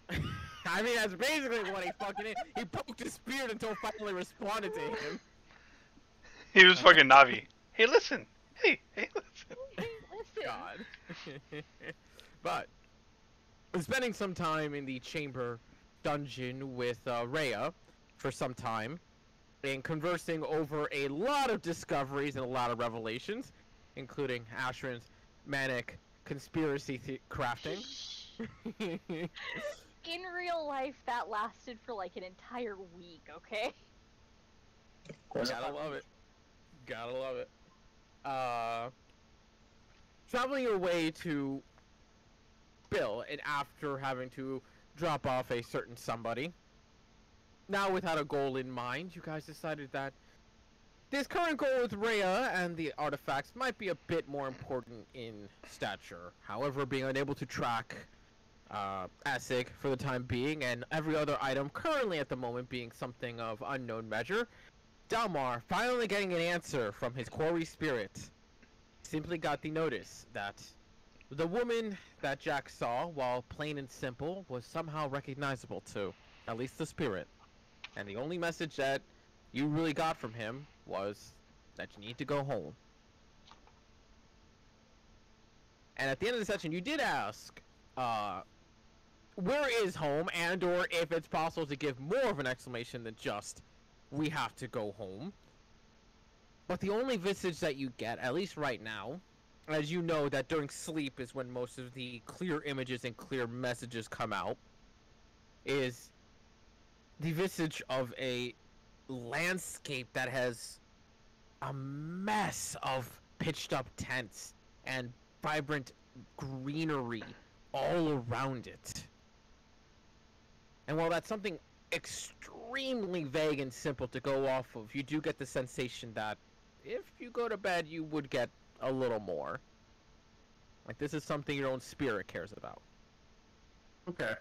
I mean, that's basically what he fucking is. He poked his spirit until it finally responded to him. He was fucking Navi. Hey, listen. Hey, listen. Hey, listen. God. But spending some time in the chamber dungeon with Rhea for some time, and conversing over a lot of discoveries and a lot of revelations, including Ashran's manic conspiracy crafting. In real life, that lasted for like an entire week, okay? Gotta love it. Gotta love it. Traveling your way to Bill, and after having to drop off a certain somebody, now without a goal in mind, you guys decided that this current goal with Rhea and the artifacts might be a bit more important in stature. However, being unable to track Asig for the time being, and every other item currently at the moment being something of unknown measure, Dalmar, finally getting an answer from his quarry spirit, simply got the notice that the woman that Jack saw, while plain and simple, was somehow recognizable to at least the spirit. And the only message that you really got from him was that you need to go home. And at the end of the session, you did ask, where is home, and or if it's possible to give more of an explanation than just, we have to go home. But the only visage that you get, at least right now, as you know that during sleep is when most of the clear images and clear messages come out, is the visage of a landscape that has a mess of pitched up tents and vibrant greenery all around it. And while that's something extremely vague and simple to go off of, you do get the sensation that if you go to bed, you would get a little more. Like, this is something your own spirit cares about. Okay.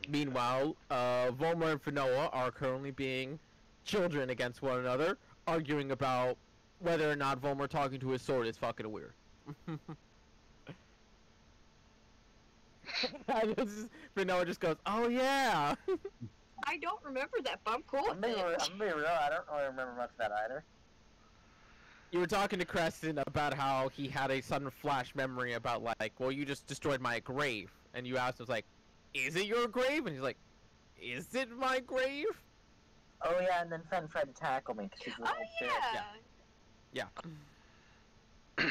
Meanwhile, Volmer and Finoa are currently being children against one another, arguing about whether or not Volmer talking to his sword is fucking weird. Finoa just goes, "Oh yeah." I don't remember that, but I'm cool I'm with being it. real, I don't really remember much of that either. You were talking to Crescent about how he had a sudden flash memory about, like, well, you just destroyed my grave, and you asked him, like, is it your grave? And he's like, is it my grave? Oh yeah, and then Fen tried to tackle me because she's a Oh little yeah. Yeah.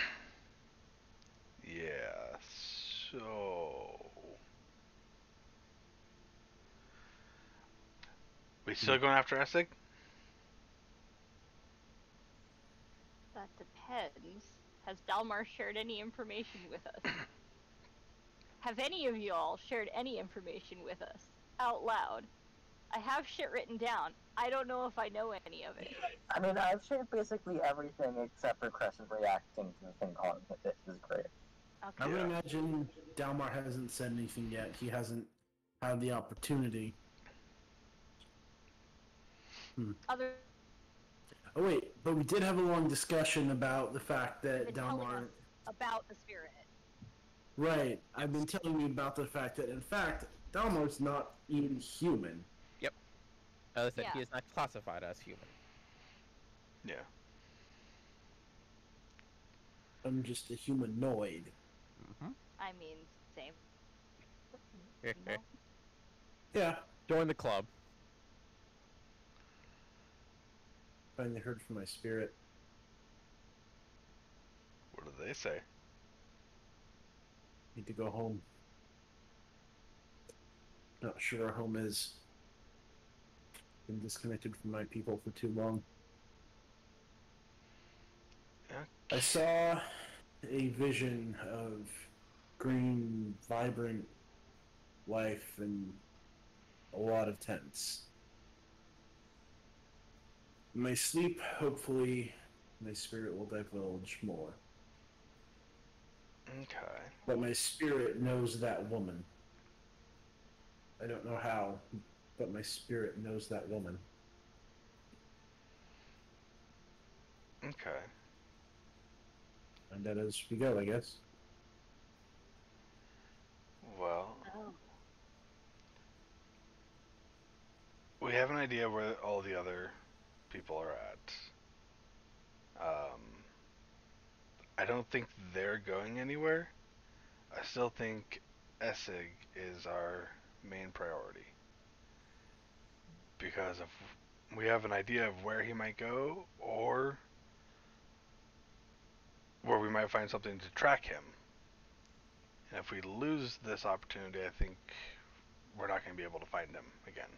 Yeah, so... We still going after Essig? That depends. Has Dalmar shared any information with us? Have any of y'all shared any information with us? Out loud. I have shit written down. I don't know if I know any of it. I mean, I've shared basically everything except for Crescent reacting to the thing calling it his grave. Okay. I would imagine Dalmar hasn't said anything yet. He hasn't had the opportunity. Other Oh wait, but we did have a long discussion about the fact that than telling Dalmar... us about the spirit. Right, I've been telling you about the fact that, in fact, Dalmar's not even human. Yep. As I said, Yeah. he is not classified as human. Yeah. I'm just a humanoid. Mm-hmm. I mean, same. No. Yeah, Join the club. finally heard from my spirit. What do they say? Need to go home. Not sure where home is. Been disconnected from my people for too long. I saw a vision of green, vibrant life and a lot of tents. In my sleep, hopefully, my spirit will divulge more. Okay. But my spirit knows that woman. I don't know how, but my spirit knows that woman. Okay. And that as we go, I guess. Well, Oh. we have an idea where all the other people are at. I don't think they're going anywhere. I still think Essig is our main priority. Because if we have an idea of where he might go, or where we might find something to track him. And if we lose this opportunity, I think we're not going to be able to find him again.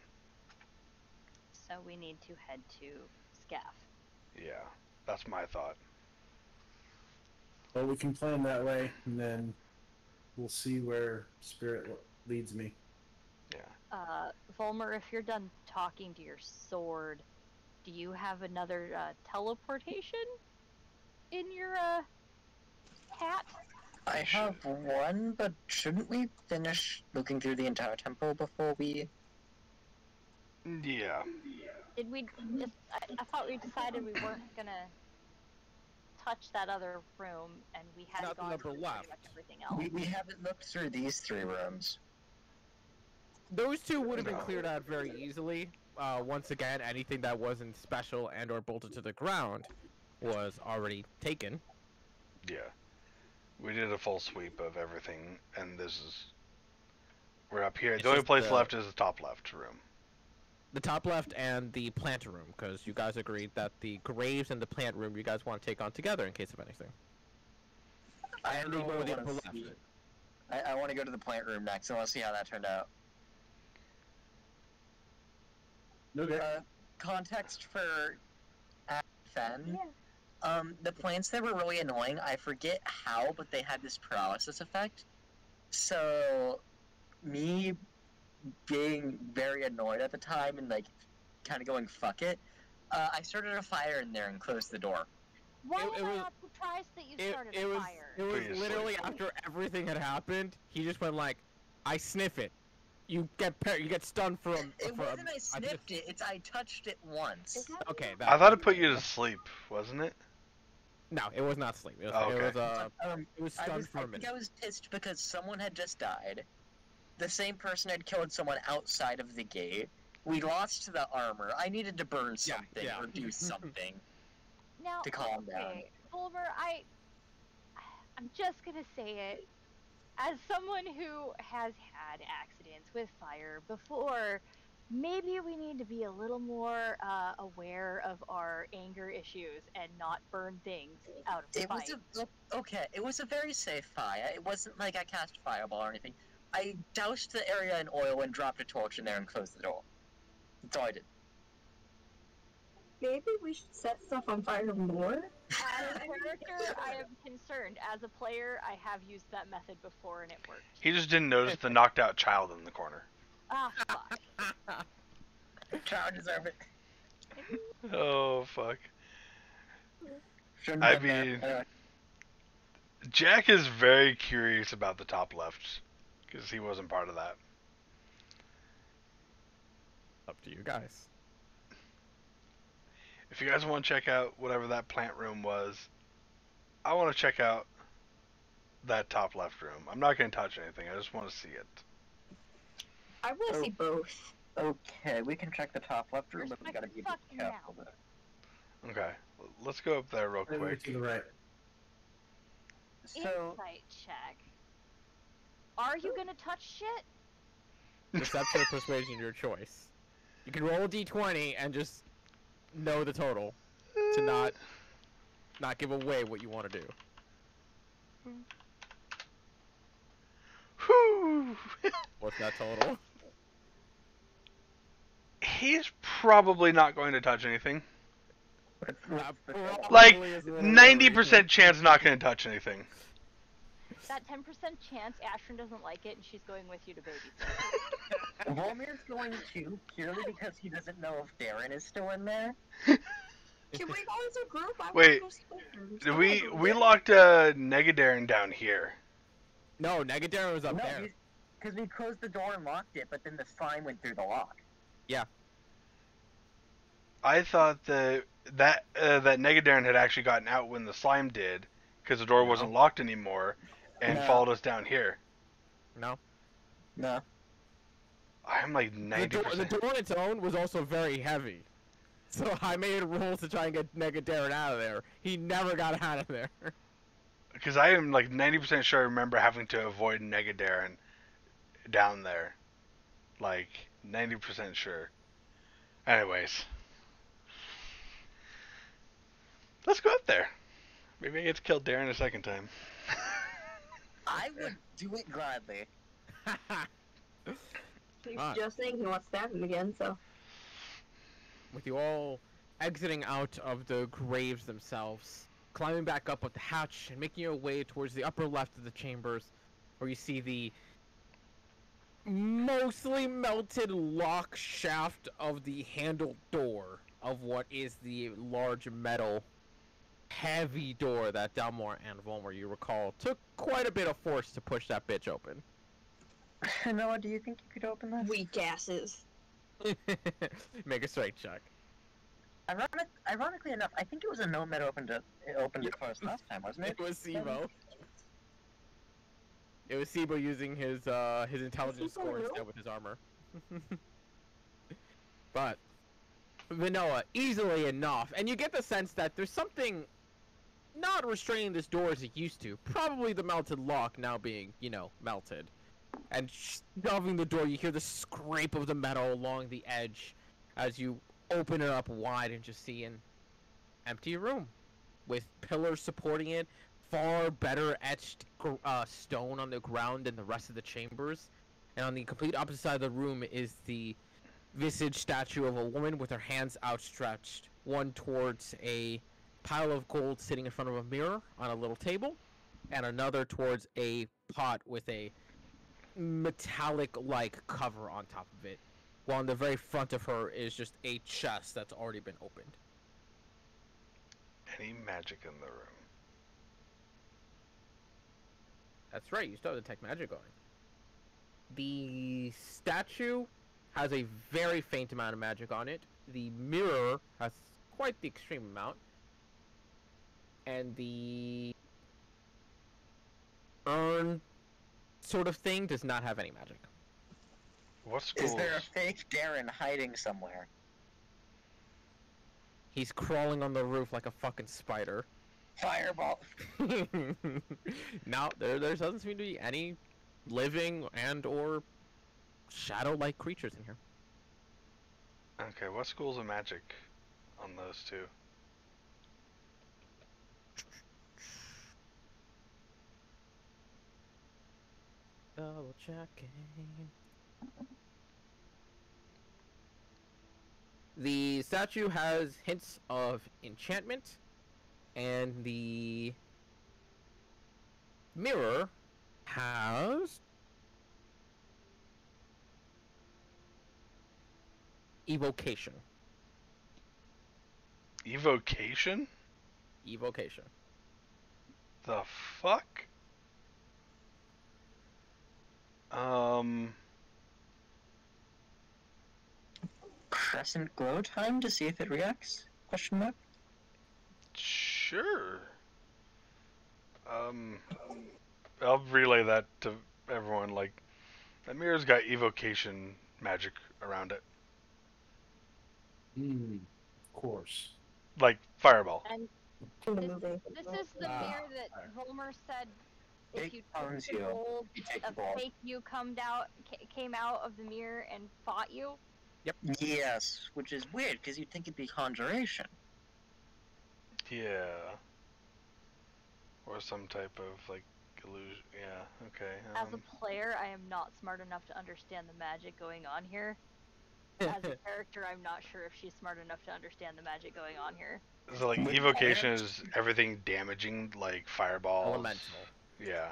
So we need to head to Scaff. Yeah, that's my thought. Well, we can plan that way, and then we'll see where Spirit leads me. Yeah. Volmer, if you're done talking to your sword, do you have another teleportation in your hat? I have one, but shouldn't we finish looking through the entire temple before we... Yeah. Did we just? I thought we decided we weren't gonna touch that other room, and we had Nothing gone upper through left. pretty much everything else. We haven't looked through these 3 rooms. Those two would have been No. cleared out very easily. Once again, anything that wasn't special and or bolted to the ground was already taken. Yeah. We did a full sweep of everything, and this is... We're up here. It's The only just place the- left is the top left room. The top left and the plant room, because you guys agreed that the graves and the plant room you guys want to take on together in case of anything. I And really ignore the wanna upper left. see- I want to go to the plant room next. I want to see how that turned out. Okay. Context for Fen. The plants that were really annoying, I forget how, but they had this paralysis effect. So, me being very annoyed at the time and, like, kind of going, fuck it, I started a fire in there and closed the door. Why It am I was- not surprised that you It, started it a was fire? it was Previously. literally after everything had happened, he just went like, I sniff it. You get stunned from. It wasn't I just- sniffed it, it's I touched it once. Is that Okay, what- that, I thought it put you to sleep, wasn't it? No, it was not sleep. It was, Oh, it okay. was it was I stunned for a think minute. I was pissed because someone had just died. The same person had killed someone outside of the gate. We lost the armor. I needed to burn Yeah, something yeah. or do something Now, to calm down. okay, Volmer, I'm just gonna say it. As someone who has had accidents with fire before, maybe we need to be a little more aware of our anger issues and not burn things out of It was spite. okay. It was a very safe fire. It wasn't like I cast fireball or anything. I doused the area in oil and dropped a torch in there and closed the door. That's all I did. Maybe we should set stuff on fire more? As a character, I am concerned. As a player, I have used that method before and it worked. He just didn't notice the knocked out child in the corner. Ah, fuck. Child deserve it. Oh, fuck. Shouldn't I have been there. mean- Anyway. Jack is very curious about the top left, because he wasn't part of that. Up to you guys. If you guys want to check out whatever that plant room was, I want to check out that top left room. I'm not going to touch anything. I just want to see it. I want to see both. Okay, we can check the top left room, but we gotta be Fucking careful. now. Okay, let's go up there real Over quick. to the right. So, Insight check. Are you gonna touch shit? Deception or persuasion, your choice. You can roll a d20 and just know the total to not give away what you want to do. Whew. What's that total? He's probably not going to touch anything. Probably Like, is a little 90% chance not going to touch anything. That 10% chance Ashton doesn't like it and she's going with you to babysit. Volmir's going to, purely because he doesn't know if Darren is still in there. Can we go as a group? I Wait, want to go We locked Negadarin down here. No, Negadarin was up No, there. because we closed the door and locked it, but then the slime went through the lock. I thought that Negadarin had actually gotten out when the slime did, because the door No. wasn't locked anymore, and No. followed us down here. No. No. I'm like The 90%. door on its own was also very heavy. So I made rules to try and get Darren out of there. He never got out of there. Because I am like 90% sure I remember having to avoid Negadarren down there. Like, 90% sure. Anyways. Let's go up there. Maybe I get to kill Darren a second time. I would do it gladly. He's Ah. just saying he wants to stab him again, so. With you all exiting out of the graves themselves, climbing back up with the hatch and making your way towards the upper left of the chambers, where you see the mostly melted lock shaft of the handle door of what is the large metal heavy door that Dalmor and Volmer, you recall, took quite a bit of force to push that bitch open. Noah, do you think you could open this? Weak asses. Make a strength check. Ironically enough, I think it was a gnome that opened it for us last time, wasn't it? It was Sibo. It was Sibo using his intelligence Sibo score real? instead with his armor. But Vanilla, easily enough, and you get the sense that there's something not restraining this door as it used to. Probably the melted lock now being, melted. And shoving the door, you hear the scrape of the metal along the edge as you open it up wide and just see an empty room with pillars supporting it, far better etched stone on the ground than the rest of the chambers. And on the complete opposite side of the room is the visage statue of a woman with her hands outstretched, one towards a pile of gold sitting in front of a mirror on a little table, and another towards a pot with a metallic-like cover on top of it, while in the very front of her is just a chest that's already been opened. Any magic in the room? That's right, you still have detect magic going. The statue has a very faint amount of magic on it. The mirror has quite the extreme amount. And the urn sort of thing does not have any magic. What schools? Is there a fake Darren hiding somewhere? He's crawling on the roof like a fucking spider. Fireball! Now, there doesn't seem to be any living and or shadow-like creatures in here. Okay, what schools of magic on those two? Double checking. The statue has hints of enchantment, and the mirror has evocation. Evocation? Evocation. The fuck? Crescent glow time to see if it reacts? Question mark? Sure. I'll relay that to everyone. Like, that mirror's got evocation magic around it. Of course. Like, fireball. And In the this, movie. this is the mirror that Volmer said if It you took owns the you. gold, You take a the gold. fake you came out of the mirror and fought you. Yes, which is weird, because you'd think it'd be conjuration. Yeah. Or some type of, like, illusion. Yeah, okay. As a player, I am not smart enough to understand the magic going on here. As a character, I'm not sure if she's smart enough to understand the magic going on here. So, like, evocation is everything damaging, like fireballs. Elemental. Yeah.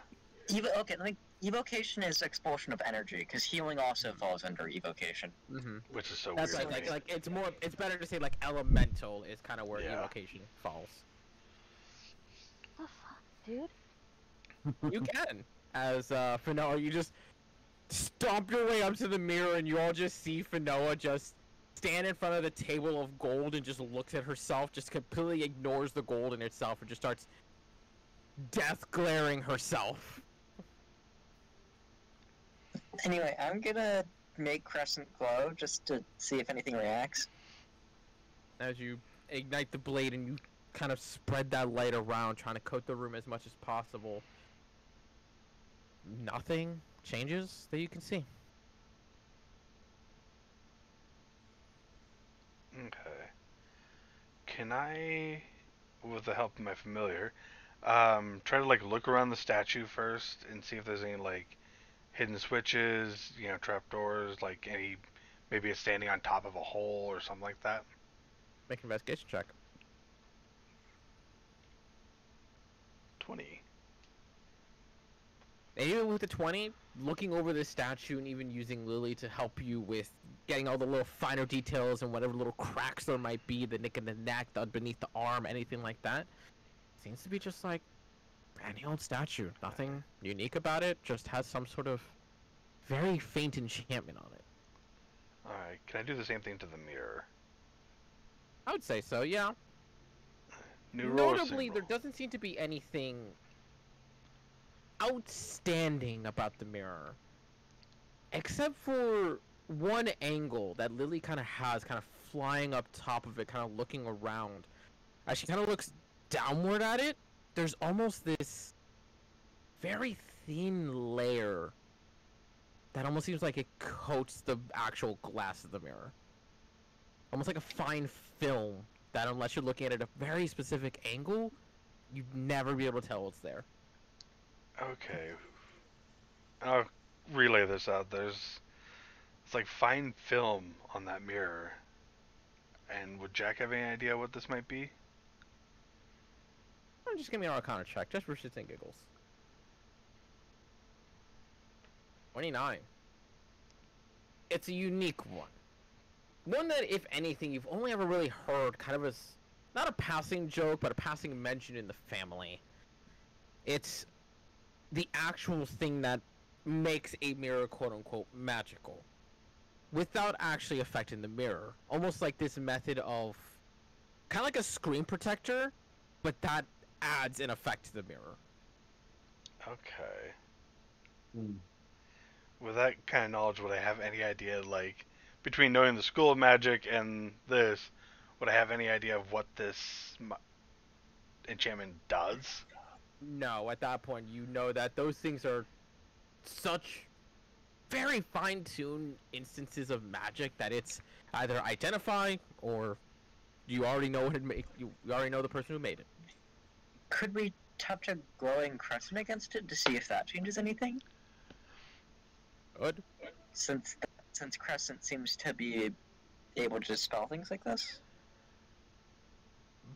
Evocation is expulsion of energy, because healing also falls under evocation. Mm-hmm. Which is so That's weird. right. to me. Like it's better to say like elemental is kind of where Yeah. evocation falls. The fuck, dude? You can, as Fanoa, you just stomp your way up to the mirror, and you all just see Fanoa just stand in front of the table of gold and just looks at herself, just completely ignores the gold in itself, and just starts death glaring herself. Anyway, I'm gonna make Crescent glow just to see if anything reacts. As you ignite the blade and you kind of spread that light around, trying to coat the room as much as possible, nothing changes that you can see. Okay. Can I, with the help of my familiar, try to like look around the statue first and see if there's any like hidden switches, trapdoors, like any, maybe it's standing on top of a hole or something like that. Make an investigation check. 20. And even with the 20, looking over the statue and even using Lily to help you with getting all the little finer details and whatever little cracks there might be, the nick in the neck, the beneath the arm, anything like that, seems to be just like brand new old statue. Nothing unique about it, just has some sort of very faint enchantment on it. Alright, can I do the same thing to the mirror? I would say so, yeah. New roll or Notably, single? there doesn't seem to be anything outstanding about the mirror, except for one angle that Lily kind of has, kind of flying up top of it, kind of looking around. As she kind of looks downward at it, there's almost this very thin layer that almost seems like it coats the actual glass of the mirror. Almost like a fine film that, unless you're looking at it at a very specific angle, you'd never be able to tell what's there. Okay. I'll relay this out. It's like fine film on that mirror. And would Jack have any idea what this might be? Just give me an Arcana check, just for shits and giggles. 29. It's a unique one. One that, if anything, you've only ever really heard kind of as, not a passing joke, but a passing mention in the family. It's the actual thing that makes a mirror, quote-unquote, magical. Without actually affecting the mirror. Almost like this method of, kind of like a screen protector, but that adds an effect to the mirror. Okay. Hmm. With that kind of knowledge, would I have any idea, like, between knowing the School of Magic and this, would I have any idea of what this enchantment does? No, at that point, you know that those things are such very fine-tuned instances of magic that it's either identify or you already know what it made. You already know the person who made it. Could we touch a glowing crescent against it to see if that changes anything? Good. Since crescent seems to be able to dispel things like this.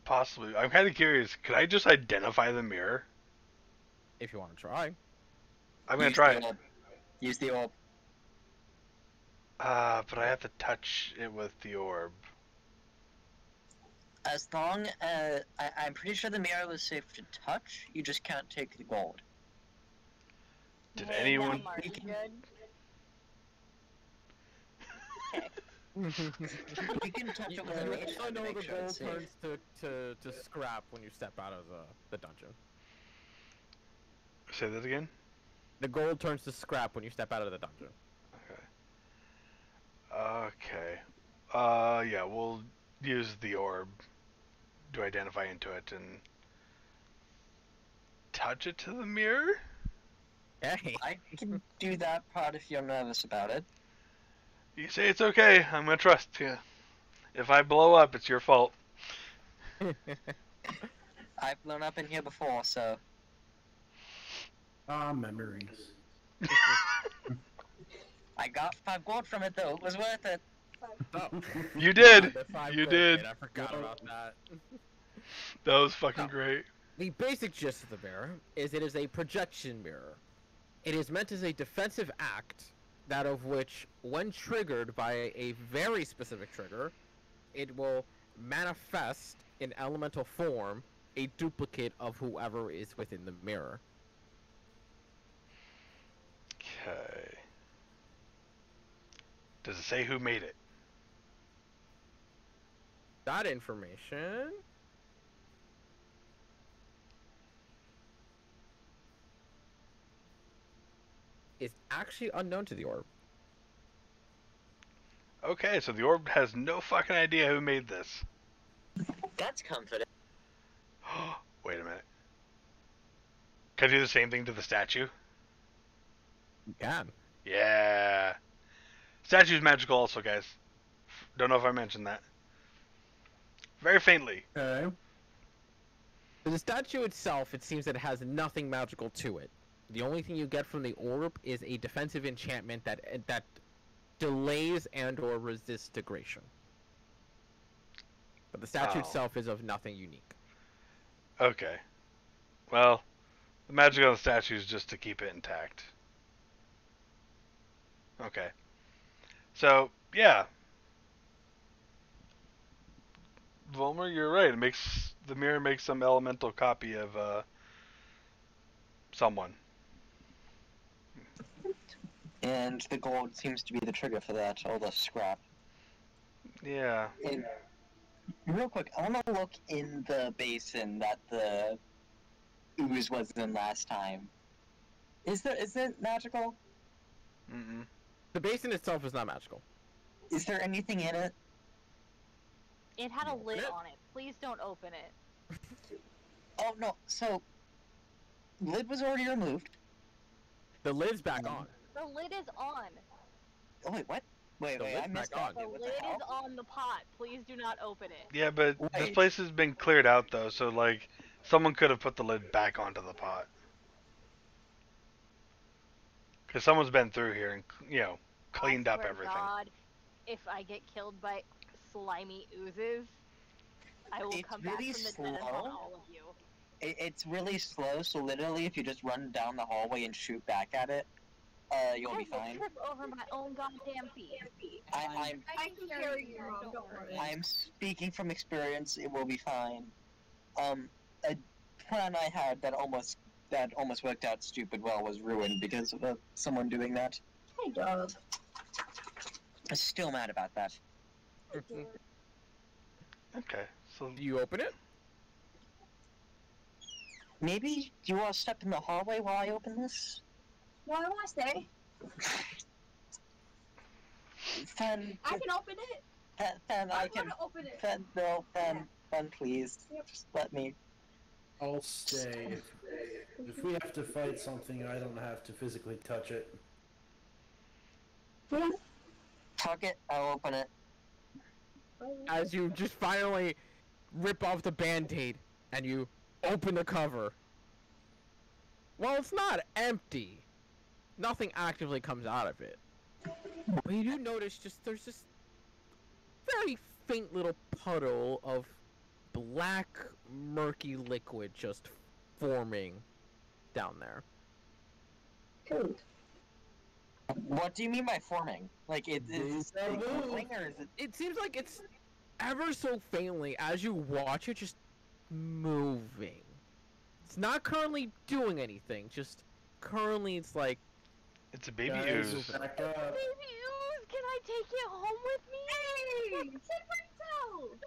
Possibly. I'm kind of curious. Could I just identify the mirror? If you want to try. I'm going to try it. Use the orb. But I have to touch it with the orb. As long as I'm pretty sure the mirror was safe to touch, you just can't take the gold. Did Hey, anyone... Delmar, you good? Okay. You can touch it with a mage I hand to know make the sure gold it's safe. turns to scrap when you step out of the dungeon. Say that again? The gold turns to scrap when you step out of the dungeon. Okay. Yeah, we'll use the orb to identify into it and touch it to the mirror? Hey. I can do that part if you're nervous about it. You say it's okay, I'm gonna trust you. If I blow up, it's your fault. I've blown up in here before, so Ah, memories. I got 5 gold from it though. It was worth it. Oh. You did! The 5 You gold did! kid, I forgot about that. That was fucking Oh. great. The basic gist of the mirror is it is a projection mirror. It is meant as a defensive act, that of which, when triggered by a very specific trigger, it will manifest in elemental form a duplicate of whoever is within the mirror. Okay. Does it say who made it? That information... is actually unknown to the orb. Okay, so the orb has no fucking idea who made this. That's confident. Wait a minute. Can I do the same thing to the statue? You can. Yeah. Statue's magical also, guys. Don't know if I mentioned that. Very faintly. Okay. For the statue itself, it seems that it has nothing magical to it. The only thing you get from the orb is a defensive enchantment that delays and/or resists degradation. But the statue Oh. itself is of nothing unique. Okay. Well, the magic on the statue is just to keep it intact. Okay. So, yeah. Volmer, you're right. The mirror makes some elemental copy of someone. And the gold seems to be the trigger for that, all the scrap. Yeah. And real quick, I want to look in the basin that the ooze was in last time. Is it magical? Mm-mm. The basin itself is not magical. Is there anything in it? It had a Open lid it? on it. Please don't open it. Oh no, so lid was already removed. The lid's back on. The lid is on. Oh wait, what? Wait, The I lid's missed back that. on. The Wait, what lid the hell? is on the pot. Please do not open it. Yeah, but this Wait. place has been cleared out, though, so, like, someone could have put the lid back onto the pot. Because someone's been through here and, cleaned I up swear everything. God, if I get killed by slimy oozes, I will It's come really back from the dead slow. on all of you. It's really slow, so literally if you just run down the hallway and shoot back at it, you'll be I will fine. trip over my own goddamn feet. I'm I can carry you, Mom. Don't worry. I'm speaking from experience. It will be fine. A plan I had that almost worked out stupid well was ruined because of someone doing that. Hey, dog. I'm still mad about that. Okay, so Do you open it? Maybe you all step in the hallway while I open this? Well, I want to say, Then, I can open it. then I I can. want to open it. Then, no, then please, just let me. I'll stay. If we have to fight something, I don't have to physically touch it. Yeah. Tuck it, I'll open it. As you just finally rip off the band-aid and you open the cover. Well, it's not empty. Nothing actively comes out of it. But you do notice there's this very faint little puddle of black, murky liquid just forming down there. Cool. What do you mean by forming? Like, is this Deja big vu. thing, or is it? It seems like it's ever so faintly, as you watch it, just moving. It's not currently doing anything, just currently it's like, it's a baby Guys, ooze. back Baby up. ooze, can I take it home with me? Hey, take myself.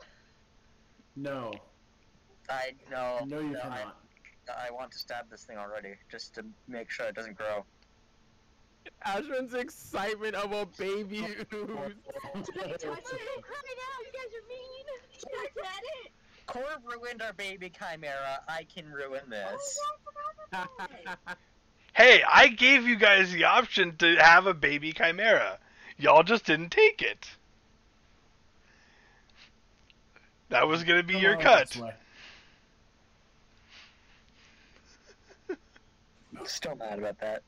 No. No, No, you no, cannot. I want to stab this thing already, just to make sure it doesn't grow. Ashwin's excitement of a baby ooze. Can I touch it? Cry now, you guys are mean. Can I pet it? Cora ruined our baby chimera. I can ruin Oh, this. I forgot about that. Hey, I gave you guys the option to have a baby chimera. Y'all just didn't take it. That was gonna be Come your on cut. this way. Still mad about that.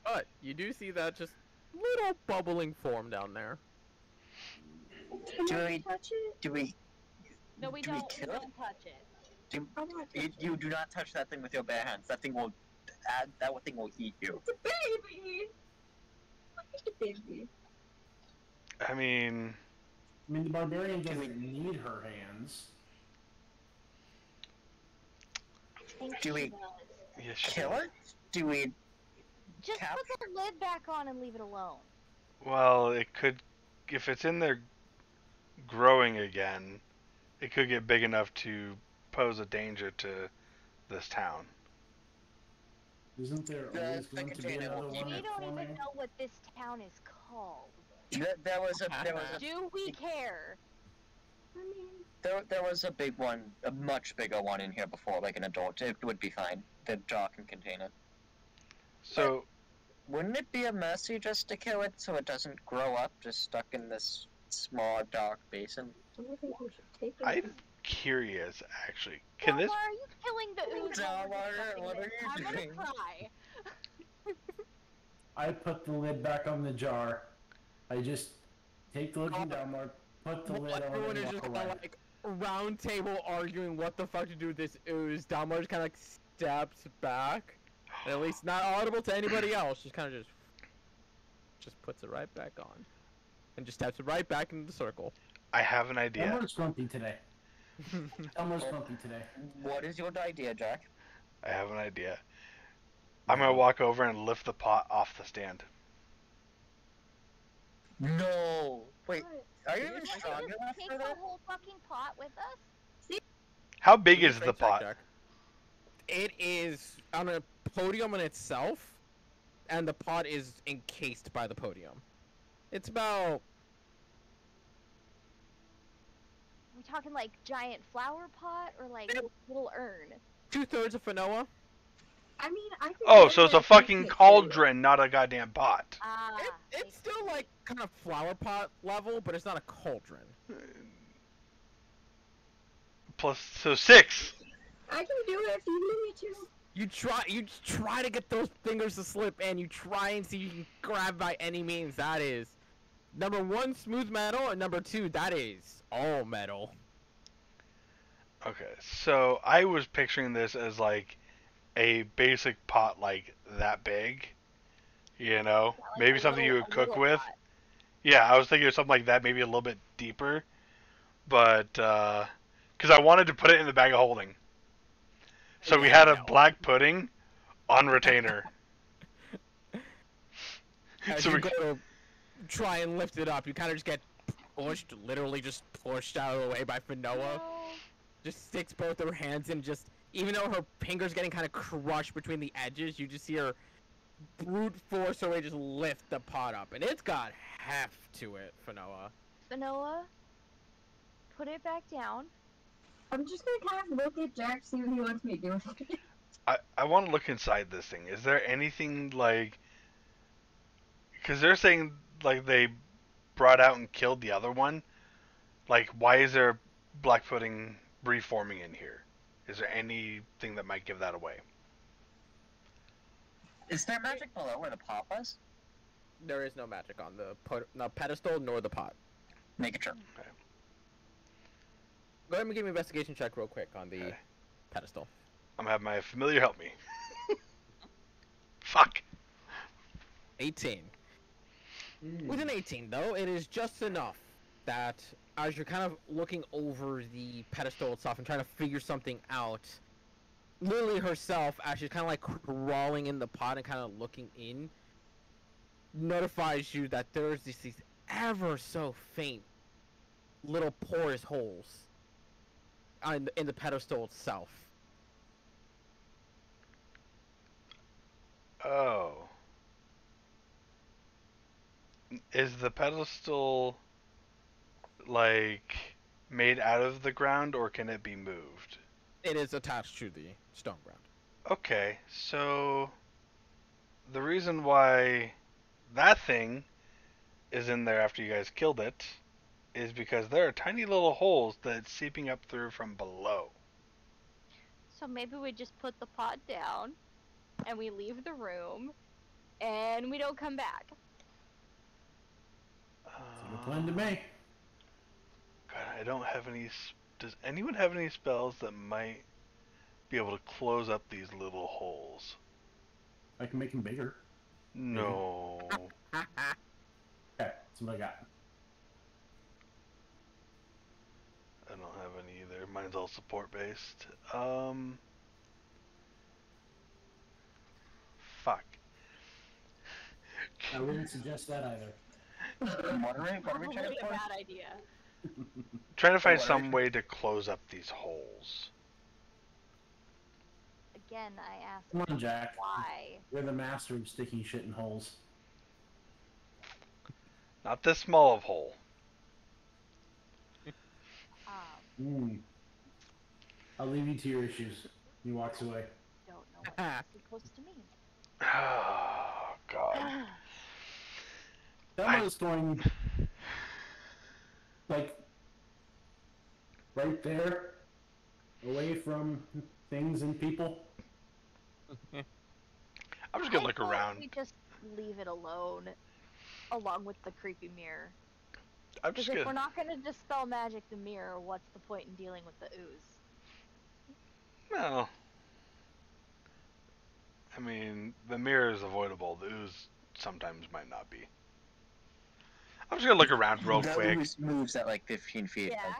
But you do see that just little bubbling form down there. Can I we- touch it? Do we? No, we Do we don't. kill it? Don't touch it. Do, I'm not you do not touch that thing with your bare hands. That thing will eat you. It's a baby. Look at the baby. I mean, I mean, the barbarian Do we- doesn't need her hands. I think Do she we- does. yes, Kill it? Do we? Just Cap- put the lid back on and leave it alone. well, it could, if it's in there growing again, it could get big enough to pose a danger to this town. Isn't there The always going to be container will another keep one We it. don't forming? even know what this town is called. There was a Do we care? I mean, there was a big one, a much bigger one in here before, like an adult. It would be fine. The jar can contain it. So Wouldn't it be a mercy just to kill it so it doesn't grow up just stuck in this small dark basin? do you think we should take it? I'm curious, actually. Can this? Delmar, are you killing the ooze while we're Delmar, discussing what are this? you I'm gonna doing? cry. I put the lid back on the jar. I just take the lid from Delmar, put the lid on, Everyone and is walk just kind away. of like round table arguing what the fuck to do with this ooze. Dalmar just kind of like steps back, and at least not audible to anybody else. Just kind of just puts it right back on, and just steps it right back into the circle. I have an idea. Delmar's grumpy today. Delmar's grumpy today. What is your idea, Jack? I have an idea. I'm gonna walk over and lift the pot off the stand. No! Wait, What? are you even Would you strong just enough take for the that? whole fucking pot with us? How big Give me a is the strength check, pot? Jack. It is on a podium in itself, and the pot is encased by the podium. It's about Are we talking like giant flower pot or like little urn? 2/3 of Fanoa. I mean, I could Oh, go so it's there a if you fucking could. cauldron, not a goddamn pot. Ah, It's still like kind of flower pot level, but it's not a cauldron. Plus, so 6. I can do it if you need me to. You try to get those fingers to slip in. You try and see if you can grab by any means. That is number 1, smooth metal, and number 2, that is all metal. Okay, so I was picturing this as like a basic pot like that big. You know? yeah, like Maybe a something you little- would a cook little with. pot. Yeah, I was thinking of something like that, maybe a little bit deeper. But, because I wanted to put it in the bag of holding. So we Yeah, had a no. black pudding on retainer. As So you we, go to try and lift it up, you kind of just get pushed, literally just pushed out of the way by Fanoa. No. Just sticks both her hands in, just even though her finger's getting kind of crushed between the edges, you just see her brute force her way just lift the pot up, and it's got heft to it, Fanoa. Manoa, put it back down. I'm just gonna kind of look at Jack, see what he wants me to do with it. I want to look inside this thing. Is there anything like... Because they're saying like they brought out and killed the other one. Like, why is there black pudding reforming in here? Is there anything that might give that away? Is there magic below where the pot was? There is no magic on the pedestal nor the pot. Make it sure. Go ahead and give me an investigation check real quick on the Okay. pedestal. I'm gonna have my familiar help me. Fuck. 18. With an 18, though, it is just enough that as you're kind of looking over the pedestal itself and trying to figure something out, Lily herself, as she's kind of like crawling in the pot and kind of looking in, notifies you that there's these ever so faint little porous holes in the pedestal itself. Oh. Is the pedestal like made out of the ground, or can it be moved? It is attached to the stone ground. Okay, so the reason why that thing is in there after you guys killed it is because there are tiny little holes that it's seeping up through from below. So maybe we just put the pot down, and we leave the room, and we don't come back. Good plan to me. God, I don't have any. Does anyone have any spells that might be able to close up these little holes? I can make him bigger. No. Okay, that's what I got. I don't have any either. Mine's all support based. Fuck. I wouldn't suggest that either. What are we Probably trying a for? bad idea. Trying to find What are some you- way to close up these holes. Again, I ask Come on, Jack. why. You're the master of sticking shit in holes. Not this small of hole. I'll leave you to your issues. He walks away. Don't know what that's supposed to mean. Oh God. Someone is going, like, right there, away from things and people. I'm just gonna look I thought around. we just leave it alone, along with the creepy mirror. I'm Because just if we're gonna. not gonna dispel magic the mirror, what's the point in dealing with the ooze? No. I mean, the mirror is avoidable. The ooze sometimes might not be. I'm just gonna look around real The quick. ooze moves at like 15 feet. Yeah.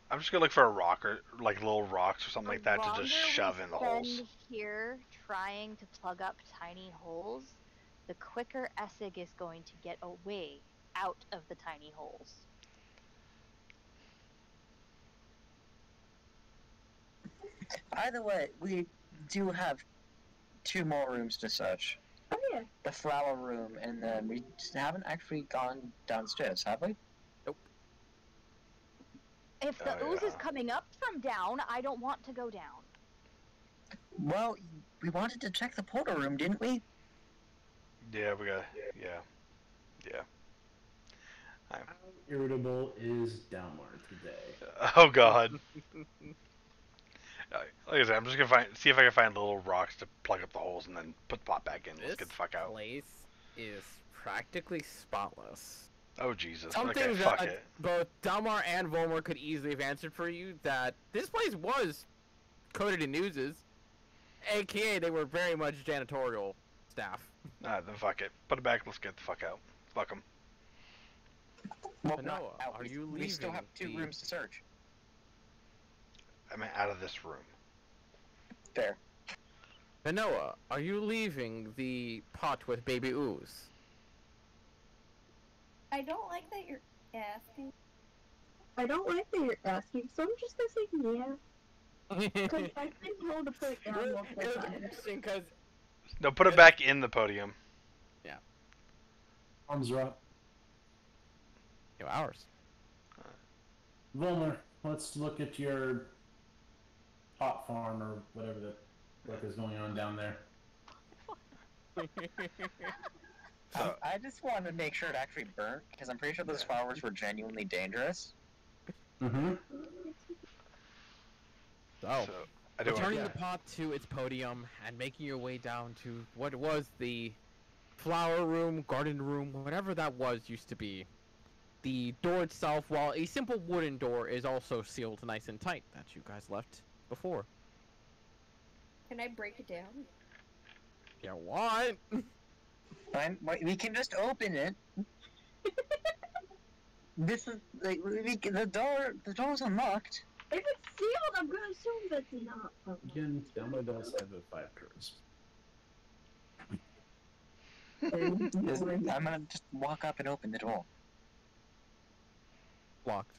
I'm just gonna look for a rock or like little rocks or something like that to longer just shove in the we holes. spend here trying to plug up tiny holes, the quicker Essig is going to get away out of the tiny holes. Either way, we do have 2 more rooms to search. Oh yeah. The flower room, and then we just haven't actually gone downstairs, have we? If the Oh, ooze yeah. is coming up from down, I don't want to go down. Well, we wanted to check the portal room, didn't we? Yeah, we got. Yeah. How irritable is Dalmar today? Oh God. Like I said, I'm just gonna see if I can find little rocks to plug up the holes and then put the pot back in. Let's get the fuck out. Place is practically spotless. Oh Jesus. Something Okay, fuck that it. both Dalmar and Volmar could easily have answered for you, that this place was coated in oozes, aka they were very much janitorial staff. Alright, then fuck it. Put it back. Let's get the fuck out. Fuck them. Well, Noah, not out. are you We still have leaving 2 the- rooms to search. I mean, out of this room. There. Noah, are you leaving the pot with baby ooze? I don't like that you're asking. I don't like that you're asking, so I'm just gonna say yeah. Because I've been told to put it down multiple It was times. interesting because No, put it back in the podium. Arms are up. ours. Volmer, let's look at your pot farm or whatever the fuck is going on down there. I just wanted to make sure it actually burnt, because I'm pretty sure those flowers were genuinely dangerous. Mm-hmm. So, So, I do want returning yeah. the pot to its podium and making your way down to what was the flower room, garden room, whatever that was used to be. The door itself, while a simple wooden door, is also sealed nice and tight that you guys left before. Can I break it down? Yeah, what? We can just open it. This is like the door's unlocked. If it's sealed, I'm gonna assume that's not. Again, Dalmar does have the 5 turns. I'm gonna just walk up and open the door. Locked.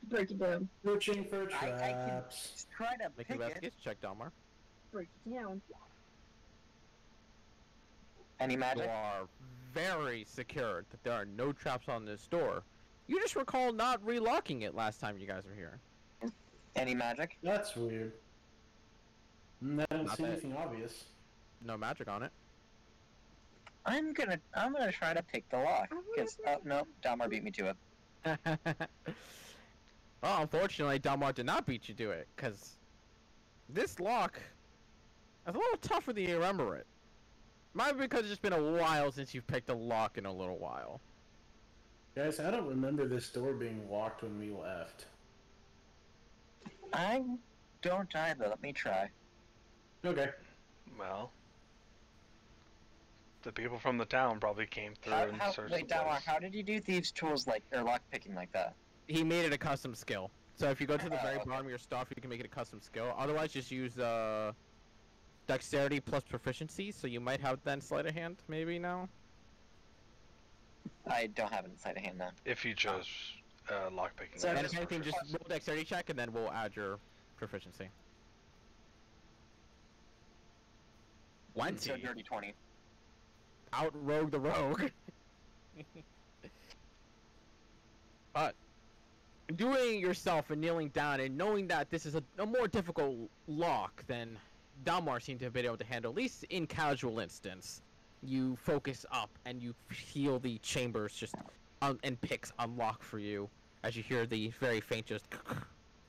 Break it down. Searching for I can traps. try to Make pick an it. investigation check, Dalmar. Break it down. Any You magic? are very secure that there are no traps on this door. You just recall not relocking it last time you guys were here. Any magic? That's weird. I don't Not see that- anything obvious. No magic on it. I'm gonna try to pick the lock. Cause no, Dalmar beat me to it. Well, unfortunately, Dalmar did not beat you to it, because this lock is a little tougher than you remember it. Might be because it's been a while since you've picked a lock in a little while. Guys, I don't remember this door being locked when we left. I don't either. Let me try. Okay. Well, the people from the town probably came through and searched Wait, the Dalmar, place. how did you do thieves' tools or lock picking like that? He made it a custom skill. So if you go to the very okay. bottom of your stuff, you can make it a custom skill. Otherwise, just use dexterity plus proficiency, so you might have then sleight of hand, maybe now? I don't have it inside of hand now. If you chose lockpicking. So And just if anything, just proficiency. roll dexterity check, and then we'll add your proficiency. So 20. dirty 20. Outrogue the rogue. But doing it yourself and kneeling down and knowing that this is a more difficult lock than Dalmar seemed to have been able to handle, at least in casual instance, you focus up and you feel the chambers just and picks unlock for you as you hear the very faint just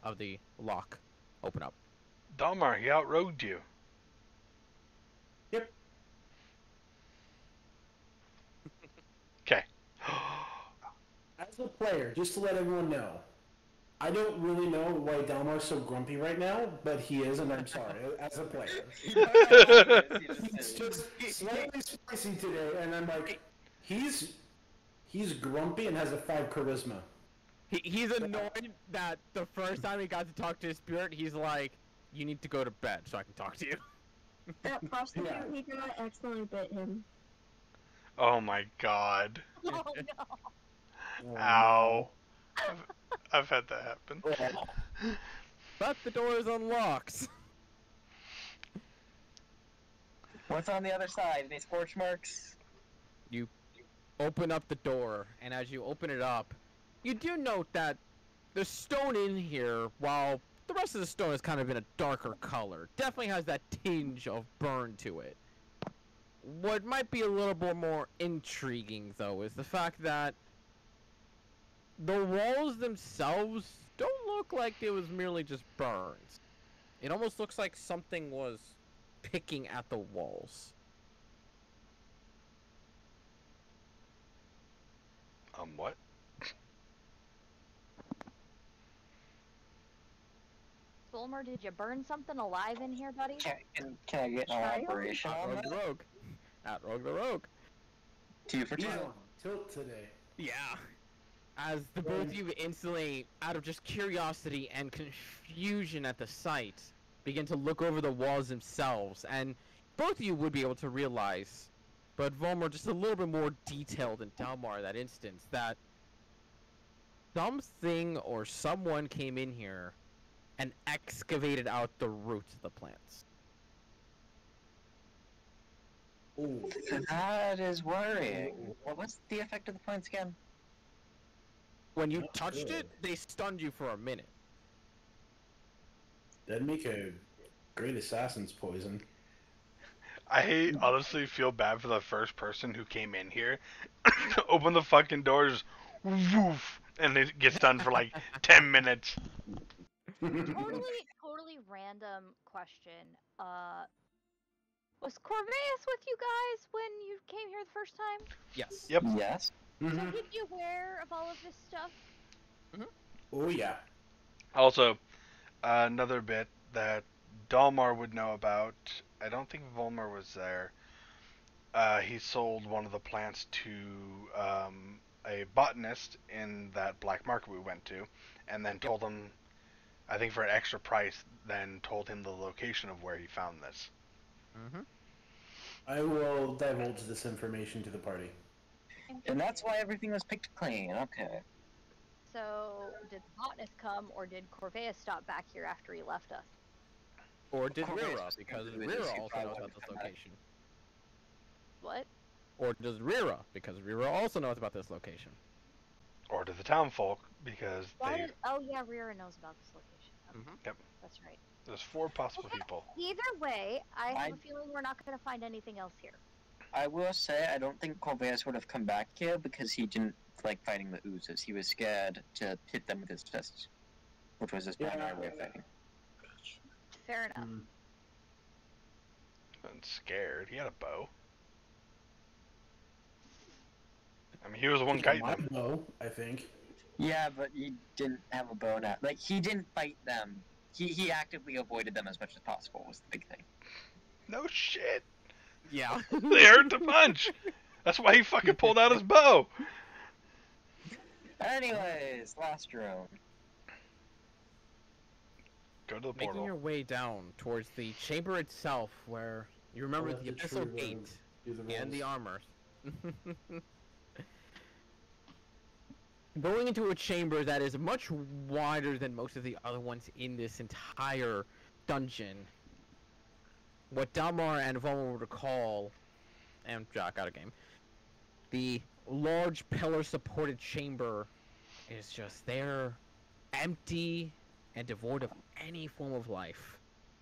of the lock open up. Dalmar, he outrogued you. Yep. Okay. As a player, just to let everyone know, I don't really know why Dalmar's so grumpy right now, but he is, and I'm sorry. As a player, he's just slightly spicy today, and I'm like, he's grumpy and has a 5 charisma. He's annoyed that the first time he got to talk to his spirit, he's like, "You need to go to bed so I can talk to you." That prostitute Yeah. he got accidentally bit him. Oh my god. Oh no. Oh, Ow. I've had that happen. no. But the door is unlocked. What's on the other side? Any scorch marks? You open up the door, and as you open it up, you do note that the stone in here, while the rest of the stone is kind of in a darker color, definitely has that tinge of burn to it. What might be a little bit more intriguing, though, is the fact that the walls themselves don't look like it was merely just burns. It almost looks like something was picking at the walls. What? Solmer, did you burn something alive in here, buddy? Can I get an elaboration on Outrogue that? the rogue. Outrogue the rogue. 2 for 2. He's on tilt today. Yeah. As the both of you instantly, out of just curiosity and confusion at the sight, begin to look over the walls themselves, and both of you would be able to realize, but Volmer just a little bit more detailed than Dalmar in that instance, that something or someone came in here and excavated out the roots of the plants. Ooh. That is worrying. What was the effect of the plants again? When you Not touched good. it, they stunned you for a minute. That'd make a great assassin's poison. I honestly feel bad for the first person who came in here, opened the fucking doors, woof, and it gets done for like 10 minutes. Totally random question. Was Corvus with you guys when you came here the first time? Yes. Yep. Yes. So Mhm. he'd be aware of all of this stuff? Oh yeah. Also, another bit that Dalmar would know about, I don't think Volmar was there. He sold one of the plants to a botanist in that black market we went to, and then told him, I think for an extra price, then told him the location of where he found this. Mm-hmm. I will divulge this information to the party. And that's why everything was picked clean. Okay. So, did the botanist come, or did Corvus stop back here after he left us? Or did Corvus Rira, was because gonna do Rira this, he also probably knows about wouldn't this come back. location. What? Or does Rira, because Rira also knows about this location. Or to the town folk, because Oh yeah, Rira knows about this location. Okay, Mhm. Yep. That's right. there's 4 possible people. Either way, I have I- a feeling we're not going to find anything else here. I will say I don't think Corvus would have come back here because he didn't like fighting the oozes. He was scared to hit them with his fists, which was his primary way of fighting. Fair enough. Mm. And scared. He had a bow. I mean, he was the one He kiting might them. know, I think. Yeah, but he didn't have a bow now. Like he didn't fight them. He actively avoided them as much as possible was the big thing. No shit. Yeah. They hurt to punch. That's why he fucking pulled out his bow. Anyways, last room. Go to the Making portal. your way down towards the chamber itself, where you remember I'll the let the abyssal tree gate rogue do the and the rolls. armor. Going into a chamber that is much wider than most of the other ones in this entire dungeon. what Dalmar and Voma would recall, and Jack out of game, the large pillar-supported chamber is just there, empty and devoid of any form of life.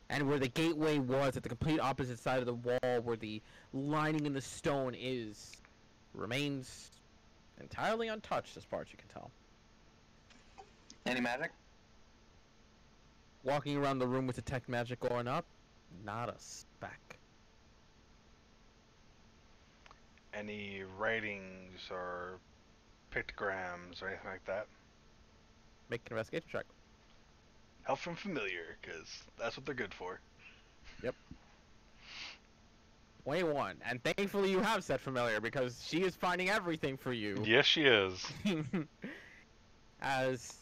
And where the gateway was, at the complete opposite side of the wall, where the lining in the stone is, remains entirely untouched as far as you can tell. Any magic? Walking around the room with detect magic going up, not a speck. Any writings or pictograms or anything like that? Make an investigation check. Help from familiar, because that's what they're good for. 21, and thankfully you have said familiar, because she is finding everything for you. Yes, she is. As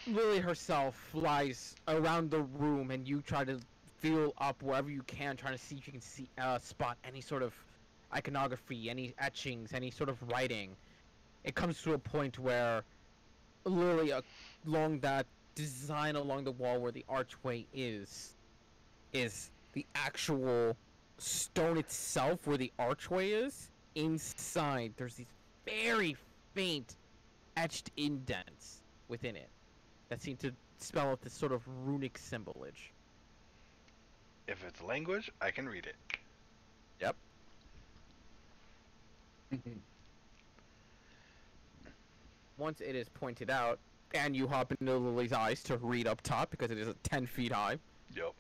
Lily herself flies around the room, and you try to feel up wherever you can, trying to see if you can see spot any sort of iconography, any etchings, any sort of writing. It comes to a point where Lily, along that design along the wall where the archway is the actual stone itself where the archway is. Inside, there's these very faint etched indents within it that seem to spell out this sort of runic symbolage. If it's language, I can read it. Yep. Once it is pointed out, and you hop into Lily's eyes to read up top because it is 10 feet high. Yup.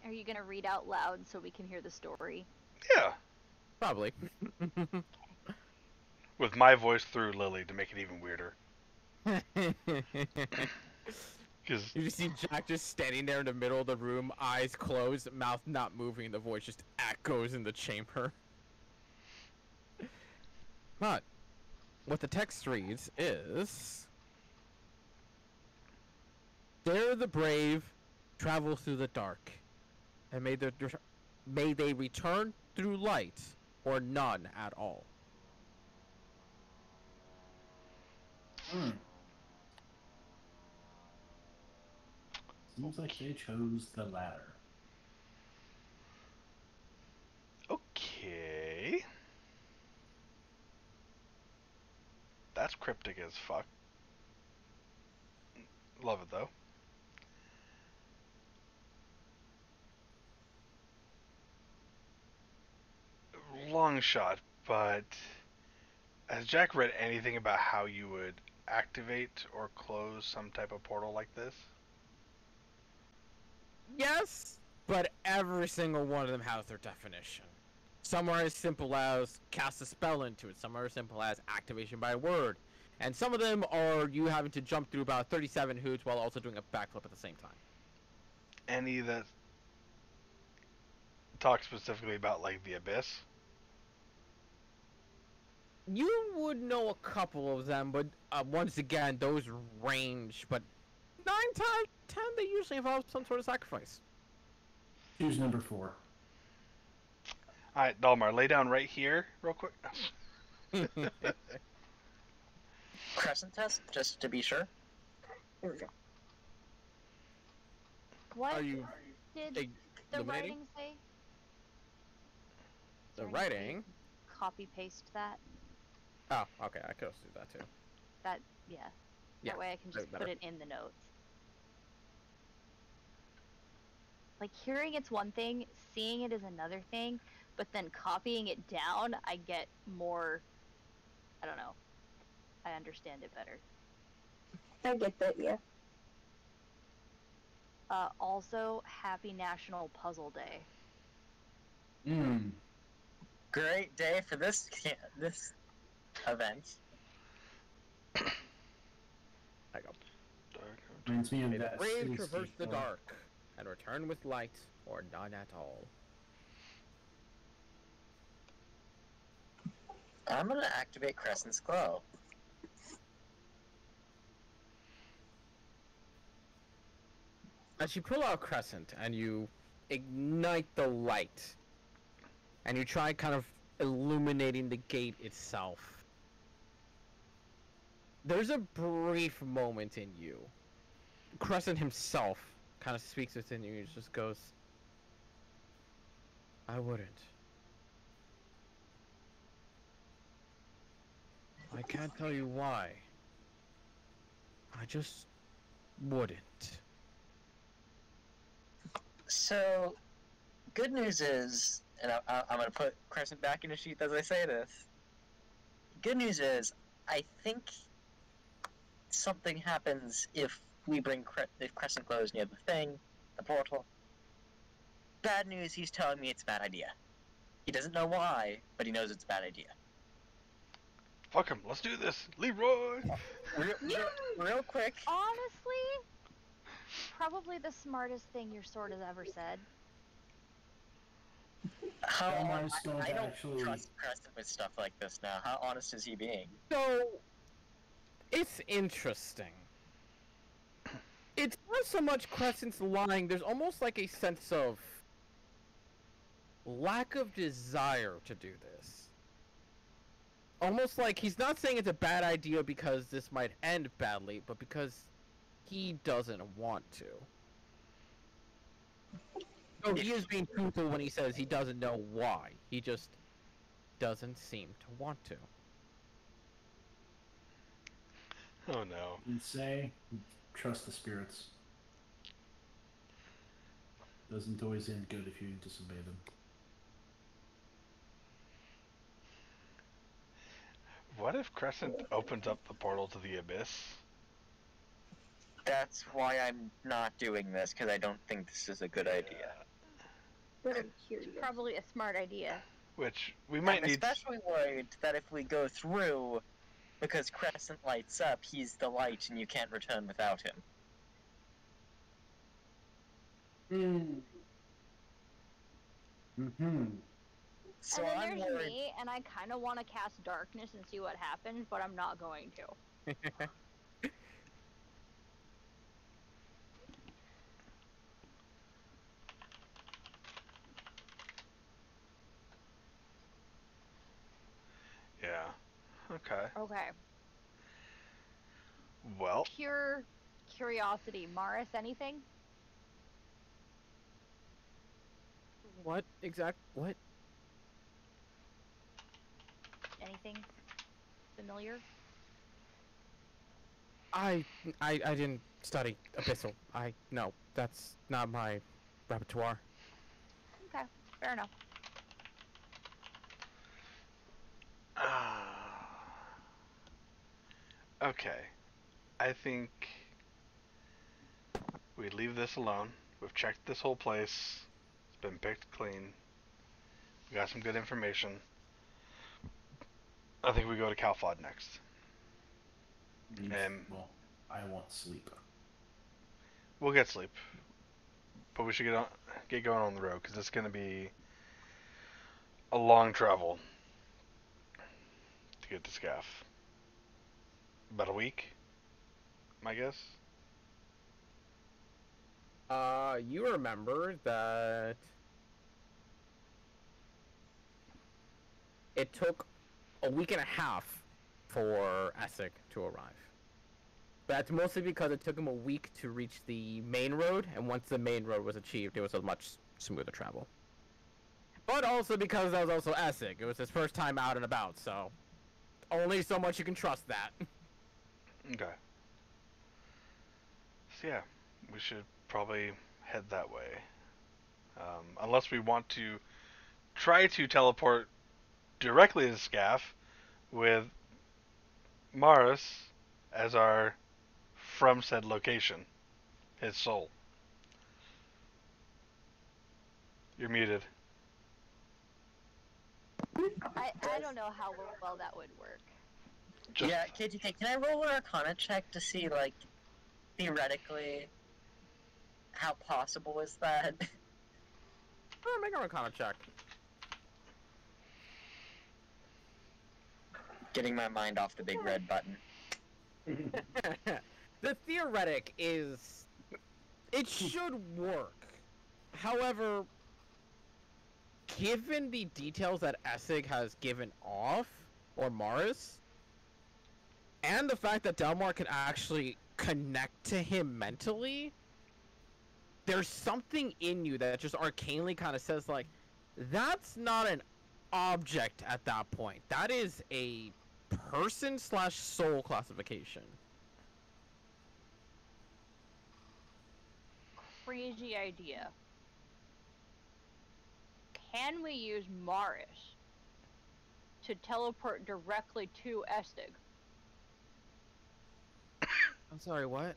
Are you gonna read out loud so we can hear the story? Yeah. Probably. With my voice through Lily to make it even weirder. Because You just see Jack just standing there in the middle of the room, eyes closed, mouth not moving, the voice just echoes in the chamber. But what the text reads is, "Dare the brave travel through the dark, and may they return through light, or none at all." Seems like they chose the latter. okay. That's cryptic as fuck. Love it though. Long shot, but has Jack read anything about how you would activate or close some type of portal like this? Yes, but every single one of them has their definition. Some are as simple as cast a spell into it, some are as simple as activation by word, and some of them are you having to jump through about 37 hoops while also doing a backflip at the same time. Any that talk specifically about like the abyss? You would know a couple of them, but once again, those range, but 9 times 10 they usually involve some sort of sacrifice. Choose number 4. Alright, Dalmar, lay down right here, real quick. Crescent test, just to be sure. Here we go. What Are you did the eliminating? writing say? The Is there any way writing? you can copy paste that. Oh, okay, I could also do that too. That yeah. Yeah, That way I can that'd just be put better. it in the notes. Like hearing it's one thing, seeing it is another thing, but then copying it down, I get more. I don't know. I understand it better. I get that, yeah. Also, Happy National Puzzle Day. Great day for this event. I go. Reminds me of May the that brave City traverse State the film. dark and return with light, or none at all. I'm gonna activate Crescent's Glow. As you pull out Crescent and you ignite the light, and you try kind of illuminating the gate itself, there's a brief moment in you. Crescent himself kind of speaks within you and just goes, I wouldn't. I can't tell you why. I just wouldn't. So, good news is, and I'm going to put Crescent back in the sheath as I say this. Good news is, I think something happens if we bring if Crescent goes near the thing, the portal. Bad news, he's telling me it's a bad idea. He doesn't know why, but he knows it's a bad idea. Fuck him. Let's do this. Leroy! Real quick. Honestly, probably the smartest thing your sword has ever said. I don't trust Crescent with stuff like this now. How honest is he being? So, it's interesting. It's not so much Crescent's lying, there's almost like a sense of lack of desire to do this. Almost like he's not saying it's a bad idea because this might end badly, but because he doesn't want to. So he is being truthful when he says he doesn't know why. He just doesn't seem to want to. Oh no. And say, trust the spirits. Doesn't always end good if you disobey them. What if Crescent opens up the portal to the abyss? That's why I'm not doing this, because I don't think this is a good idea. But I'm curious. Probably a smart idea. Which we might I'm need. especially worried that if we go through, because Crescent lights up, he's the light and you can't return without him. So and then I'm there's worried. me, and I kind of want to cast darkness and see what happens, but I'm not going to. Yeah. Okay. Okay. Well, Pure curiosity. Morris, anything? What what? Anything familiar? I didn't study Abyssal. No, that's not my repertoire. Okay, fair enough. okay. I think we leave this alone. We've checked this whole place. It's been picked clean. We got some good information. I think we go to Calfod next. Well, I want sleep. We'll get sleep, but we should get going on the road because it's going to be a long travel to get to Scaff. About a week, my guess. You remember that it took a week and a half for Essig to arrive. That's mostly because it took him a week to reach the main road, and once the main road was achieved, it was a much smoother travel. But also because that was also Essig. It was his first time out and about, so only so much you can trust that. Okay. So yeah, we should probably head that way. Unless we want to try to teleport directly to Scaff with Mars as our from said location, his soul. You're muted. I don't know how well that would work. Yeah, KTK, can I roll an Arcana check to see, like, theoretically, how possible is that? Make an Arcana check. Getting my mind off the big red button. The theoretic is... It should work. However, given the details that Essig has given off, or Mars, and the fact that Delmar can actually connect to him mentally, there's something in you that just arcanely kind of says, like, That's not an object at that point. That is a person slash soul classification. Crazy idea. Can we use Marish to teleport directly to Estig? I'm sorry, what?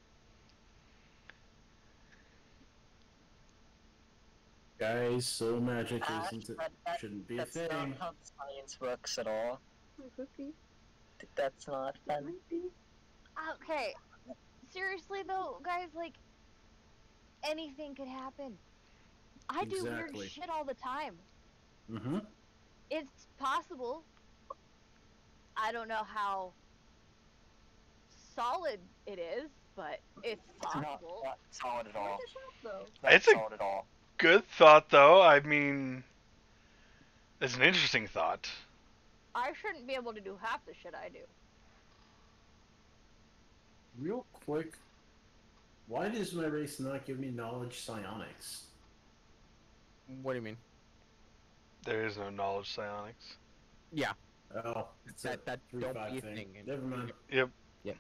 Guys, soul magic Ash, shouldn't be a that's not thing. how science works at all. Could be. That's not fun. Might be. Okay, seriously though, guys, like, anything could happen. I do weird Exactly. shit all the time. Mm-hmm. It's possible. I don't know how solid it is, but it's possible. Not solid at all. Though. Not It's a- solid at all. Good thought, though. I mean, it's an interesting thought. I shouldn't be able to do half the shit I do. Real quick, why does my race not give me knowledge psionics? What do you mean? There is no knowledge psionics. Yeah, Oh, it's that a don't 3-5 be a thing. thing. Never mind. Yep. Yep.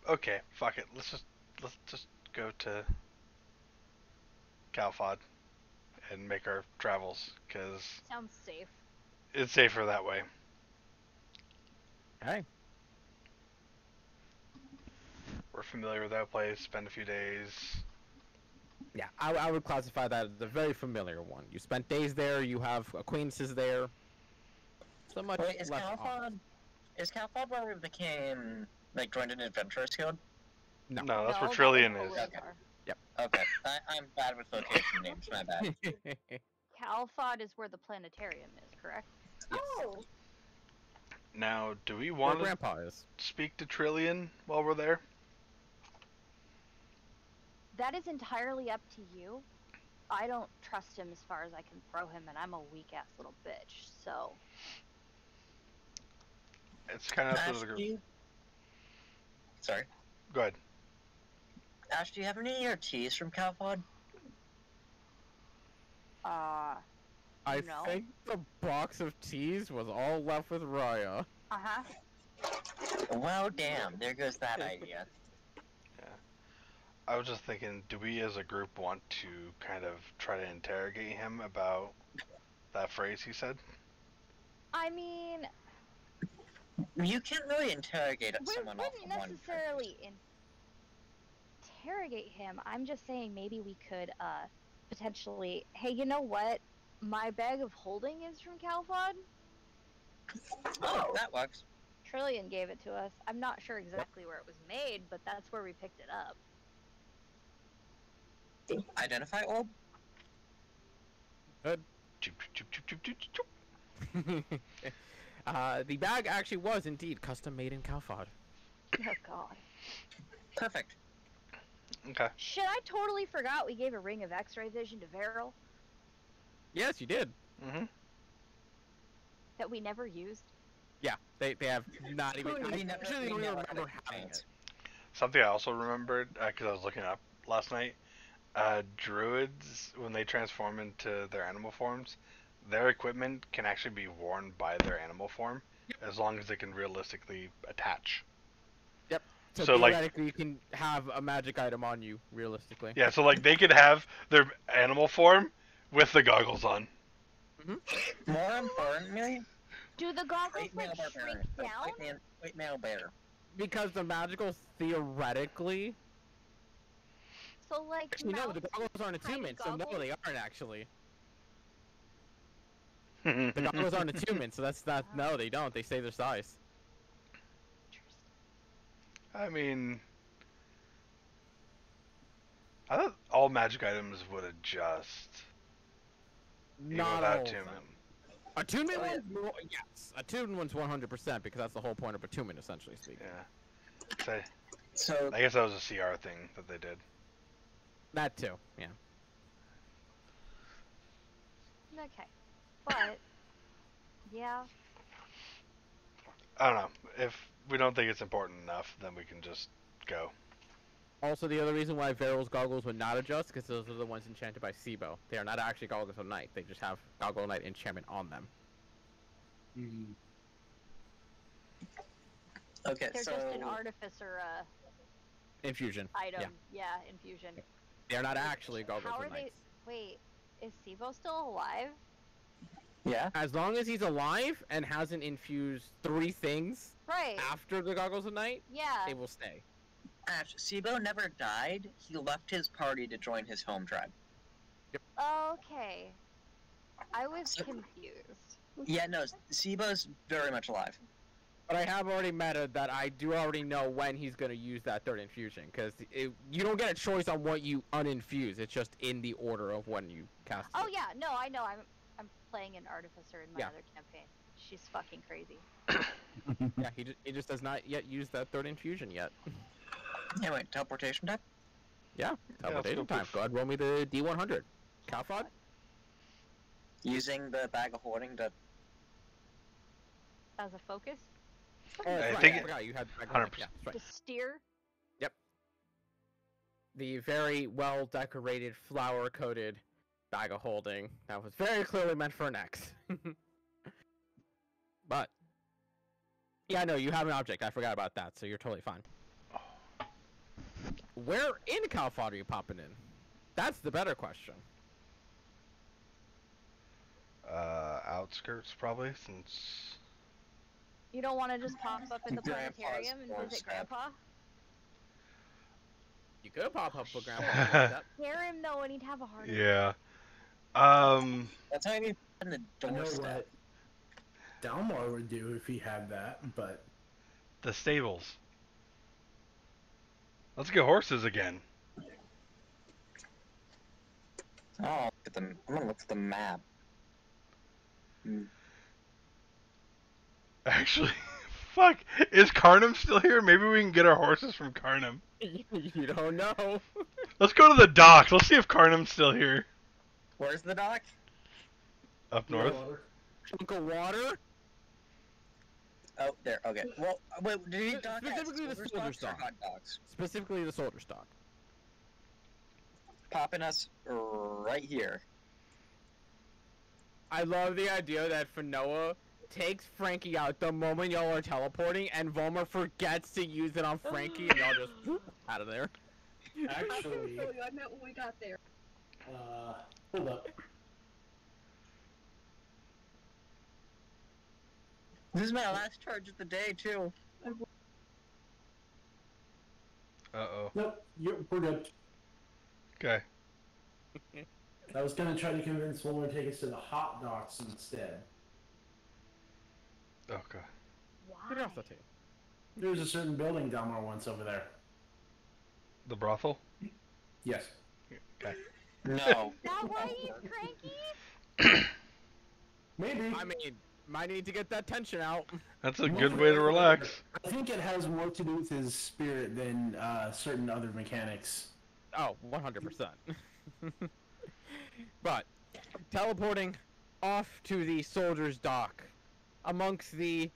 Okay. Fuck it. Let's just go to Calfod and make our travels, because Sounds safe. it's safer that way. Okay. We're familiar with that place. Spend a few days. Yeah, I would classify that as a very familiar one. You spent days there. You have acquaintances there. So much Wait, is less. Calfod where we became, like, joined an adventurers guild? No. No, that's where that Trillion was is. Olazar. Okay, I'm bad with location names, my bad. Calfod is where the planetarium is, correct? Oh, Now, do we Where want to Grandpa is. speak to Trillion while we're there? That is entirely up to you. I don't trust him as far as I can throw him, and I'm a weak-ass little bitch, so... It's kind of up to Ash, the do group. you... Sorry. Go ahead. Ash, do you have any of your teas from Calfod? I No. think the box of teas was all left with Raya. Uh-huh. Well, damn, there goes that idea. I was just thinking, do we as a group want to kind of try to interrogate him about that phrase he said? I mean, You can't really interrogate we someone off wouldn't of one necessarily interrogate him. I'm just saying maybe we could, potentially... Hey, you know what? My bag of holding is from Calfod. Oh, that works. Trillion gave it to us. I'm not sure exactly where it was made, but that's where we picked it up. Identify orb? Choop, choop, choop, choop, choop, choop. The bag actually was indeed custom made in Calfod. Oh, God. Perfect. Okay. Shit, I totally forgot we gave a ring of X-ray vision to Veril Yes, you did. Mm-hmm. that we never used. Yeah, they have not even. We I never- actually we don't even never had remember it having contained. it. Something I also remembered, because I was looking it up last night, druids, when they transform into their animal forms, their equipment can actually be worn by their animal form, as long as they can realistically attach. So, So, like- theoretically, you can have a magic item on you, realistically. Yeah, so like they could have their animal form with the goggles on. More importantly, Do the goggles, white male like, barbarian. shrink down? White male bear. Because the magical theoretically. So, like, Actually, no, the mouse goggles aren't tiny attunement, so no, goggles? they aren't actually. The goggles aren't attunement, so that's not. No, they don't. They stay their size. I mean, I thought all magic items would adjust, even Not without all of attunement. them. Attunement Oh, yeah. ones, yes. Attunement one's 100% because that's the whole point of attunement, essentially speaking. Yeah. So, So, I guess that was a CR thing that they did. That too, yeah. Okay. But, yeah. I don't know. If we don't think it's important enough, then we can just go. Also, the other reason why Veryl's goggles would not adjust, because those are the ones enchanted by Sibo. They are not actually goggles of night. They just have goggle of night enchantment on them. Mm. Okay, They're so just an artificer Infusion. item. Yeah. Yeah, infusion. They are not actually goggles How are of they? night. Wait, is Sibo still alive? yeah, As long as he's alive and hasn't infused 3 things Right. after the goggles of night, Yeah. they will stay. Ash, Sibo never died. He left his party to join his home tribe. Okay. I was So- confused. Yeah, no, Sibo's very much alive. But I have already meta that I do already know when he's going to use that 3rd infusion, because you don't get a choice on what you uninfuse. It's just in the order of when you cast Oh it. yeah, no, I know. I'm playing an artificer in my Yeah. other campaign. She's fucking crazy. Yeah, he just does not yet use that 3rd infusion yet. Anyway, teleportation time? Yeah, teleportation go time. poof. Go ahead, roll me the D100. Calfod? Using the bag of holding to... As a focus, Oh, I right, think I it- forgot you had 100%. Yeah, that's right. to steer. The very well decorated, flower coated bag of holding that was very clearly meant for an X. But yeah, no, you have an object. I forgot about that, so you're totally fine. Where in Calfod are you popping in? That's the better question. Outskirts probably, since You don't want to just pop up in the Grandpa's planetarium and visit doorstep. Grandpa? You could pop up with Grandpa. That- Scare him though, and he'd have a heart attack. yeah. That's how you in the I know doorstep. what Dalmar would do if he had that, but The stables. Let's get horses again. Oh, look at I'm gonna look at the map. Actually, fuck. Is Carnum still here? Maybe we can get our horses from Carnum. you don't know. Let's go to the docks. Let's see if Carnum's still here. Where's the dock? Up north. Chunk of water? Oh, there. Okay. Well, wait. Did he dock at Specifically the Silver soldier's Stocks or dock. hot dogs? Specifically the soldier stock. Popping us right here. I love the idea that Fanoa takes Frankie out the moment y'all are teleporting, and Volmer forgets to use it on Frankie, and y'all just whoop, out of there. actually, I meant when we got there. hold up. This is my last charge of the day, too. Uh-oh. Nope, we're good. Okay. I was gonna try to convince Wilmer to take us to the hot docks instead. Okay. Get it Why? off the table. There's a certain building Dalmar wants over there. The brothel? Yes. Okay. No. Is that why he's cranky? Maybe. I mean, might need to get that tension out. That's a good way to relax. I think it has more to do with his spirit than certain other mechanics. Oh, 100%. But, teleporting off to the soldier's dock, amongst the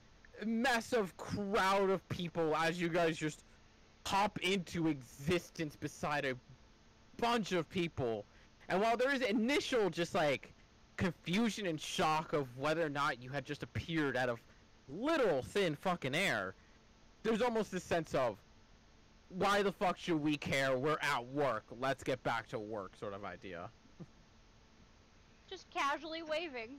massive crowd of people as you guys just pop into existence beside a bunch of people. And while there is initial just like confusion and shock of whether or not you had just appeared out of little thin fucking air, there's almost this sense of, why the fuck should we care? We're at work. Let's get back to work sort of idea. Just casually waving.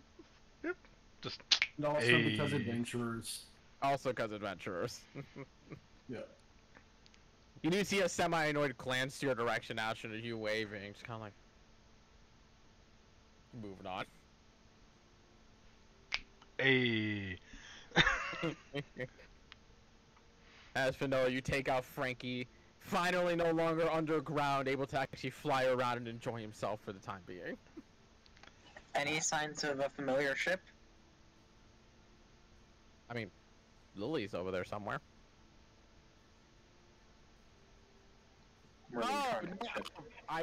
Just And also Hey. because adventurers. Also because adventurers. Yeah. You do see a semi-annoyed glance to your direction after you waving, just kind of like... moving on. a. As Fanoa, you take out Frankie, finally no longer underground, able to actually fly around and enjoy himself for the time being. Any signs of a familiar ship? I mean, Lily's over there somewhere. Marine Oh, Carnage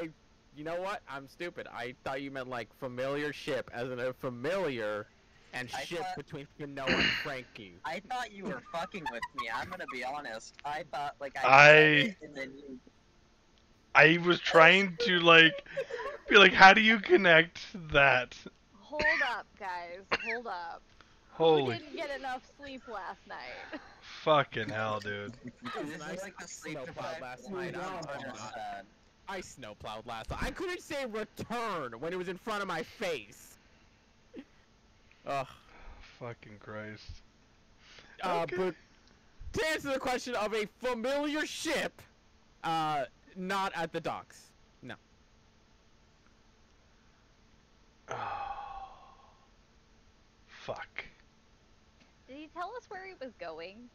ship. you know what? I'm stupid. I thought you meant like familiar ship, as in a familiar and I ship thought- between Fanoa and Frankie. I thought you were fucking with me. I'm gonna be honest. I thought like I- said it, and then you. I was trying to like be like, how do you connect that? Hold up, guys. Hold up. Who Holy didn't get enough sleep last night? fucking hell, dude. This is Nice like the sleep snowplow effect. last we night. don't I'm talking understand. about. I snowplowed last night. I couldn't say return when it was in front of my face. Ugh. Fucking Christ. But to answer the question of a familiar ship, not at the docks. No. Oh. Fuck. Did he tell us where he was going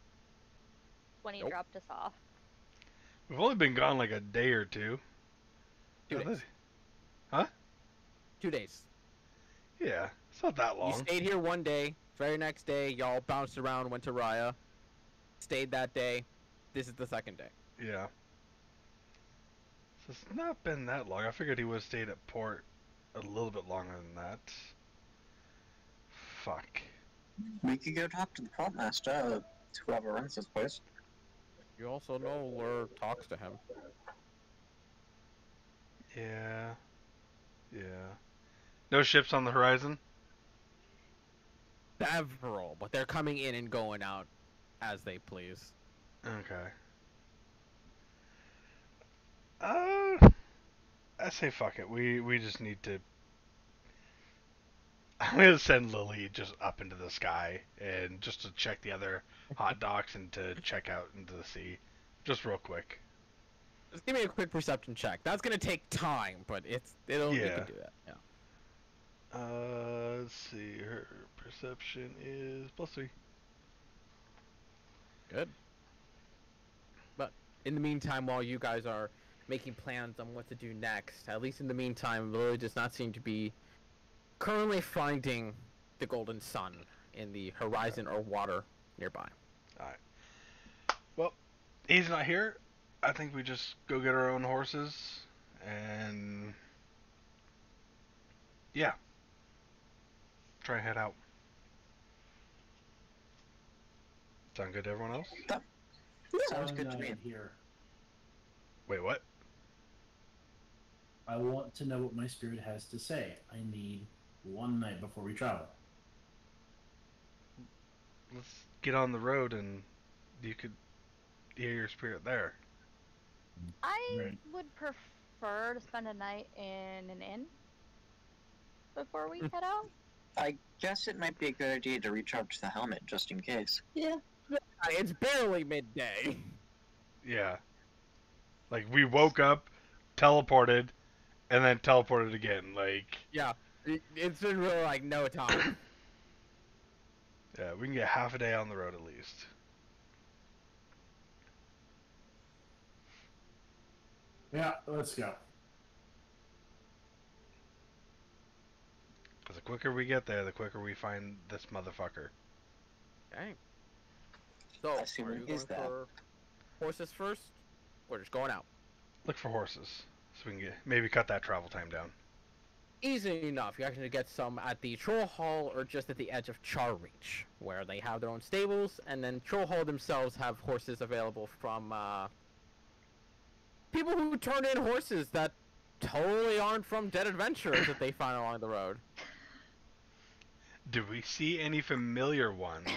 when he Nope. dropped us off? We've only been gone like a day or two. 2 Oh, days. Huh? 2 days. Yeah, it's not that You long. stayed here one day. Very next day, y'all bounced around, went to Raya. Stayed that day. This is the second day. Yeah. So it's not been that long. I figured he would have stayed at port a little bit longer than that. Fuck. We could go talk to the port master, whoever runs this place. You also know Lure talks to him. Yeah. Yeah. No ships on the horizon? Several, but they're coming in and going out as they please. Okay. I say fuck it. We just need to. I'm gonna send Lily just up into the sky and just to check the other hot docks and to check out into the sea, just real quick. Just give me a quick perception check. That's gonna take time, but you Yeah. can do that. Yeah. Let's see. Her perception is +3. Good. But in the meantime, while you guys are making plans on what to do next, at least in the meantime, Lily does not seem to be currently finding the golden sun in the horizon or water nearby. Well, he's not here. I think we just go get our own horses and yeah, try and head out. Sound good to everyone else? Sounds good to me. Here. Wait, what? I want to know what my spirit has to say. I need one night before we travel. Let's get on the road and you could hear your spirit there. I Right. would prefer to spend a night in an inn before we head out. I guess it might be a good idea to recharge the helmet just in case. Yeah. It's barely midday. Yeah. Like we woke up, teleported, and then teleported again. Like Yeah, it's been really like no time. yeah, we can get half a day on the road at least. Yeah, let's go. Because the quicker we get there, the quicker we find this motherfucker. Okay. So, I are assume you it going is that. for horses first? We're just going out. Look for horses so we can get maybe cut that travel time down. Easy enough. You actually get some at the Troll Hall or just at the edge of Char Reach, where they have their own stables, and then Troll Hall themselves have horses available from people who turn in horses that totally aren't from Dead Adventures that they find along the road. Do we see any familiar ones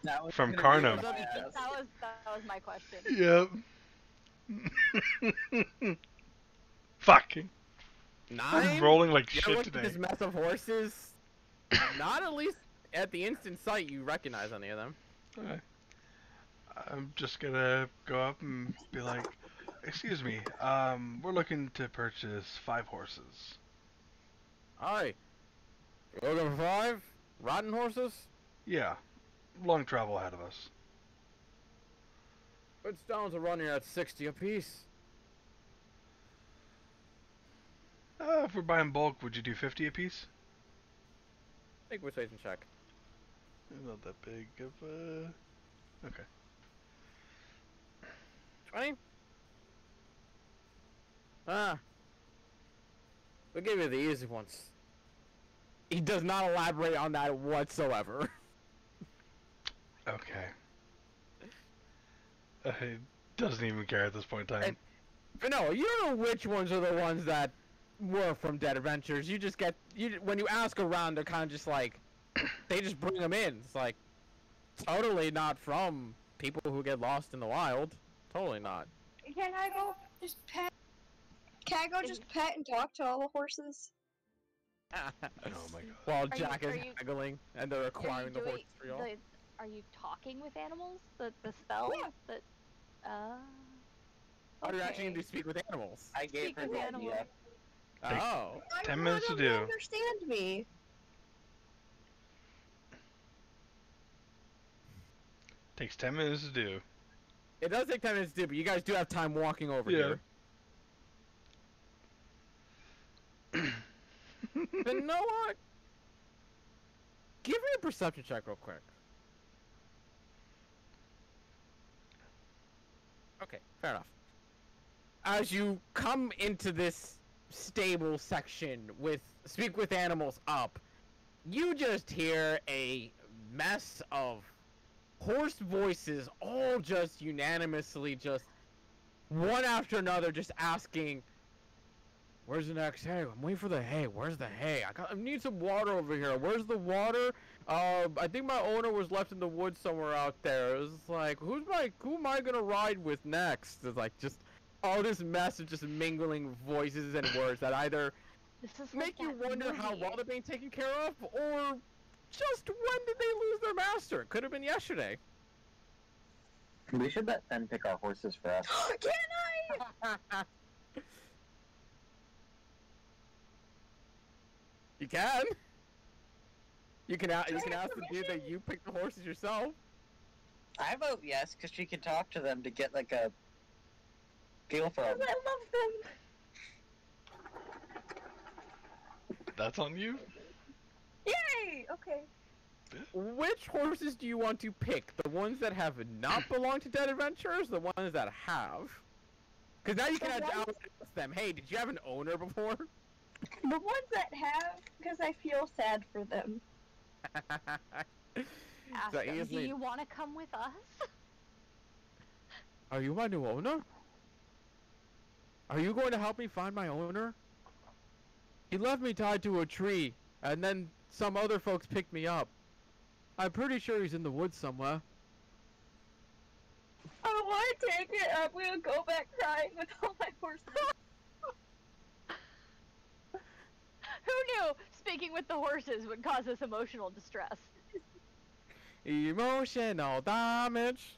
That was from gonna be Carnum? my That ask. was my question. Yep. Fuck. I'm 9? rolling like You ever shit looked at today. this mess of horses? Not at least at the instant sight you recognize any of them. Okay. I'm just gonna go up and be like, excuse me, we're looking to purchase 5 horses. Hi. You looking for 5? Riding horses? Yeah, long travel ahead of us. It's down to running at 60 apiece. If we're buying bulk, would you do 50 apiece? Make persuasion check. Not that big of a... Okay. 20? We'll give you the easy ones. He does not elaborate on that whatsoever. Okay. He doesn't even care at this point in time. But no, you don't know which ones are the ones that were from Dead Adventures. You just get when you ask around, they're kind of just like they just bring them in. It's like totally not from people who get lost in the wild. Totally not. Can I go just pet? Can I go just pet and talk to all the horses? Oh my god. While Are Jack you- is are you- haggling and they're acquiring the doing horse for y'all. Are you talking with animals? The spell Yeah. that. Oh, you're actually okay. going to speak with animals. I gave Speak her with the animals. idea. Take- Oh. 10 minutes to I don't do. understand me. Takes 10 minutes to do. It does take 10 minutes to do, but you guys do have time walking over Yeah. here. But you know what? Give me a perception check real quick. Okay, fair enough. As you come into this stable section with Speak with Animals up, you just hear a mess of hoarse voices all just unanimously just one after another just asking, where's the next hay? I'm waiting for the hay. Where's the hay? I need some water over here. Where's the water? I think my owner was left in the woods somewhere out there. It was like, who am I gonna ride with next? It's like just all this mess of just mingling voices and words that either This is make you like that wonder how movie. well they're being taken care of, or just when did they lose their master? It could have been yesterday. We should let them pick our horses for us. Can I? You can. You can ask the dude that you pick the horses yourself. I vote yes, because she can talk to them to get like a feel for them. I love them. That's on you? Yay! Okay. Which horses do you want to pick? The ones that have not belonged to Dead Adventures, the ones that have? Because now you can The ones- ask them, hey, did you have an owner before? The ones that have, because I feel sad for them. Ask So them, do easily- you want to come with us? Are you my new owner? Are you going to help me find my owner? He left me tied to a tree, and then some other folks picked me up. I'm pretty sure he's in the woods somewhere. I don't want to take it. I'm gonna go back crying with all my horses. Who knew speaking with the horses would cause us emotional distress? Emotional damage.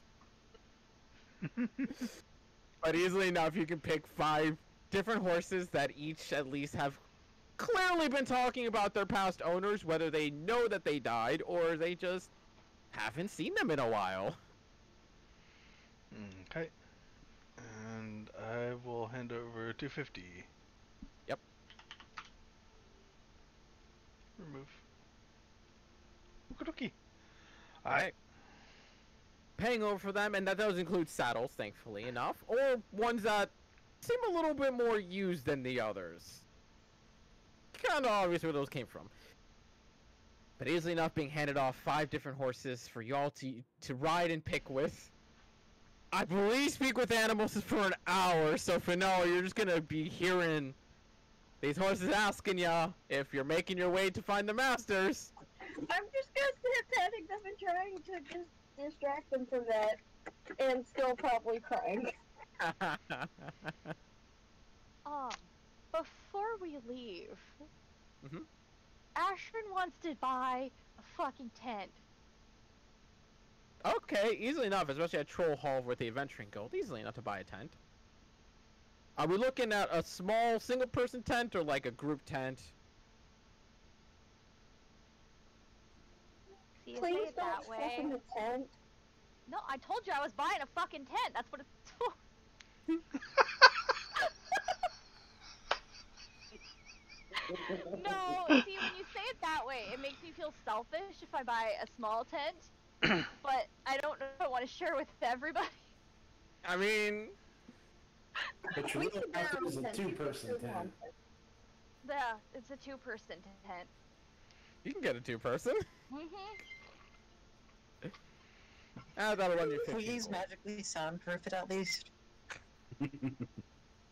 But easily enough, you can pick 5 different horses that each at least have clearly been talking about their past owners, whether they know that they died or they just haven't seen them in a while. Okay. And I will hand over 250. Yep. Remove. Okie dokie. Alright. Paying over for them, and that does include saddles, thankfully enough, or ones that seem a little bit more used than the others. Kinda obvious where those came from. But easily enough being handed off 5 different horses for y'all to ride and pick with. I believe Speak with Animals is for an hour, so for now you're just gonna be hearing these horses asking ya if you're making your way to find the masters. I'm just gonna sit petting them and trying to just distract them from that, and still probably crying. Before we leave, Mhm. Ashvin wants to buy a fucking tent. Okay, easily enough, especially at Troll Hall with the Adventuring Guild. Easily enough to buy a tent. Are we looking at a small single-person tent or like a group tent? See, you say Please it don't that step way. in the tent. No, I told you I was buying a fucking tent. That's what it's for. No, see, when you say it that way, it makes me feel selfish if I buy a small tent, but I don't know if I want to share with everybody. I mean, But your We real should house buy our is a tent. two-person It's tent. Yeah, it's a 2-person tent. you can get a 2-person. Mm-hmm. That'll run you 50. Please magically soundproof it at least.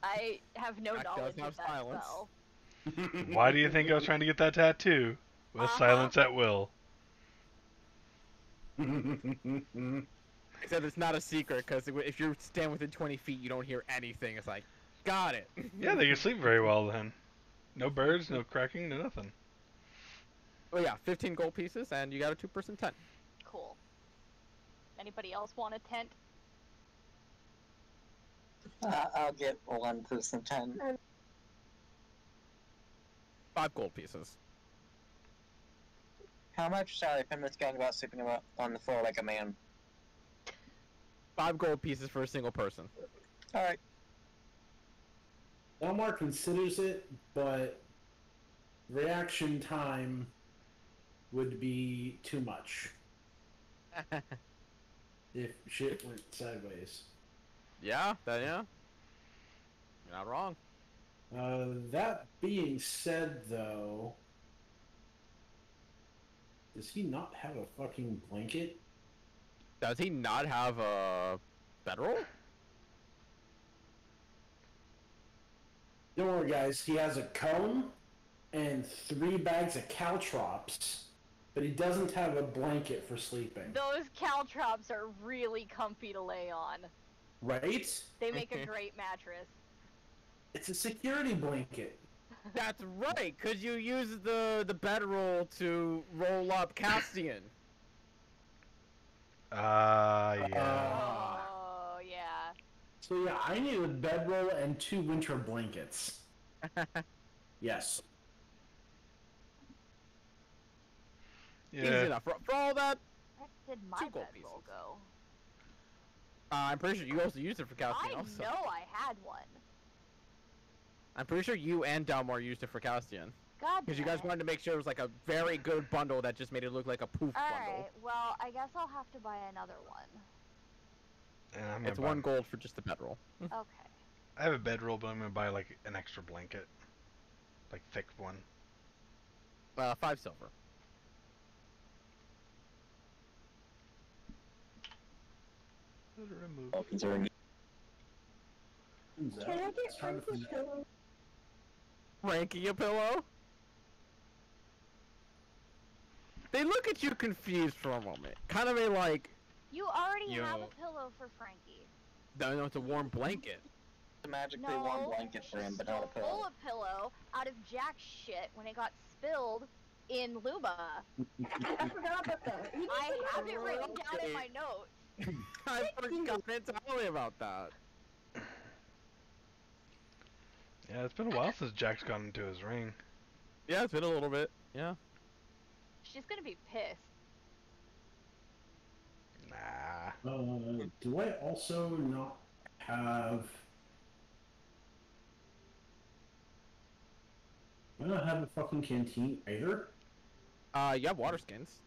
I have no Jack does knowledge have of that silence. spell. Why do you think I was trying to get that tattoo? With silence at will. Except it's not a secret, because if you stand within 20 feet, you don't hear anything. It's like, got it. Yeah, they can sleep very well then. No birds, no cracking, no nothing. Oh yeah, 15 gold pieces, and you got a 2-person tent. Cool. Anybody else want a tent? I'll get 1% 10. 5 gold pieces. How much salary from this going about sleeping on the floor like a man? 5 gold pieces for a single person. Alright. Delmar considers it, but reaction time would be too much if shit went sideways. Yeah, yeah. You're not wrong. That being said, though, does he not have a fucking blanket? Does he not have a bedroll? Don't worry, guys. He has a comb and 3 bags of caltrops, but he doesn't have a blanket for sleeping. Those caltrops are really comfy to lay on. Right? They make a great mattress. It's a security blanket. That's right, because you use the bedroll to roll up Castian. Yeah. Oh, yeah. So yeah, I need a bedroll and 2 winter blankets. Yes. Easy Yeah. enough. For all that, Where did my 2 gold bedroll pieces. go? I'm pretty sure you also used it for Castian I also. know I had one. I'm pretty sure you and Dalmor used it for Castian. God Because you damn guys it. wanted to make sure it was like a very good bundle that just made it look like a poof bundle. Alright, well, I guess I'll have to buy another one. And I'm It's gonna 1 buy, gold for just the bedroll. Okay. I have a bedroll, but I'm gonna buy like an extra blanket, like thick one. 5 silver. Considering Who's that? Can I It's get time to Frankie's find out. pillow? Frankie a pillow? They look at you confused for a moment. Kind of a like, You already Yo. have a pillow for Frankie. no, it's a warm blanket. a magically No, warm blanket for him, but not a stole pillow. a pillow out of Jack's shit when it got spilled in Luma. I forgot about that. He I doesn't have it written Okay. down in my notes. I forgot entirely about that. Yeah, it's been a while since Jack's gone into his ring. Yeah, it's been a little bit. Yeah. She's gonna be pissed. Nah. Do I also not have... I don't have a fucking canteen either? You have water skins.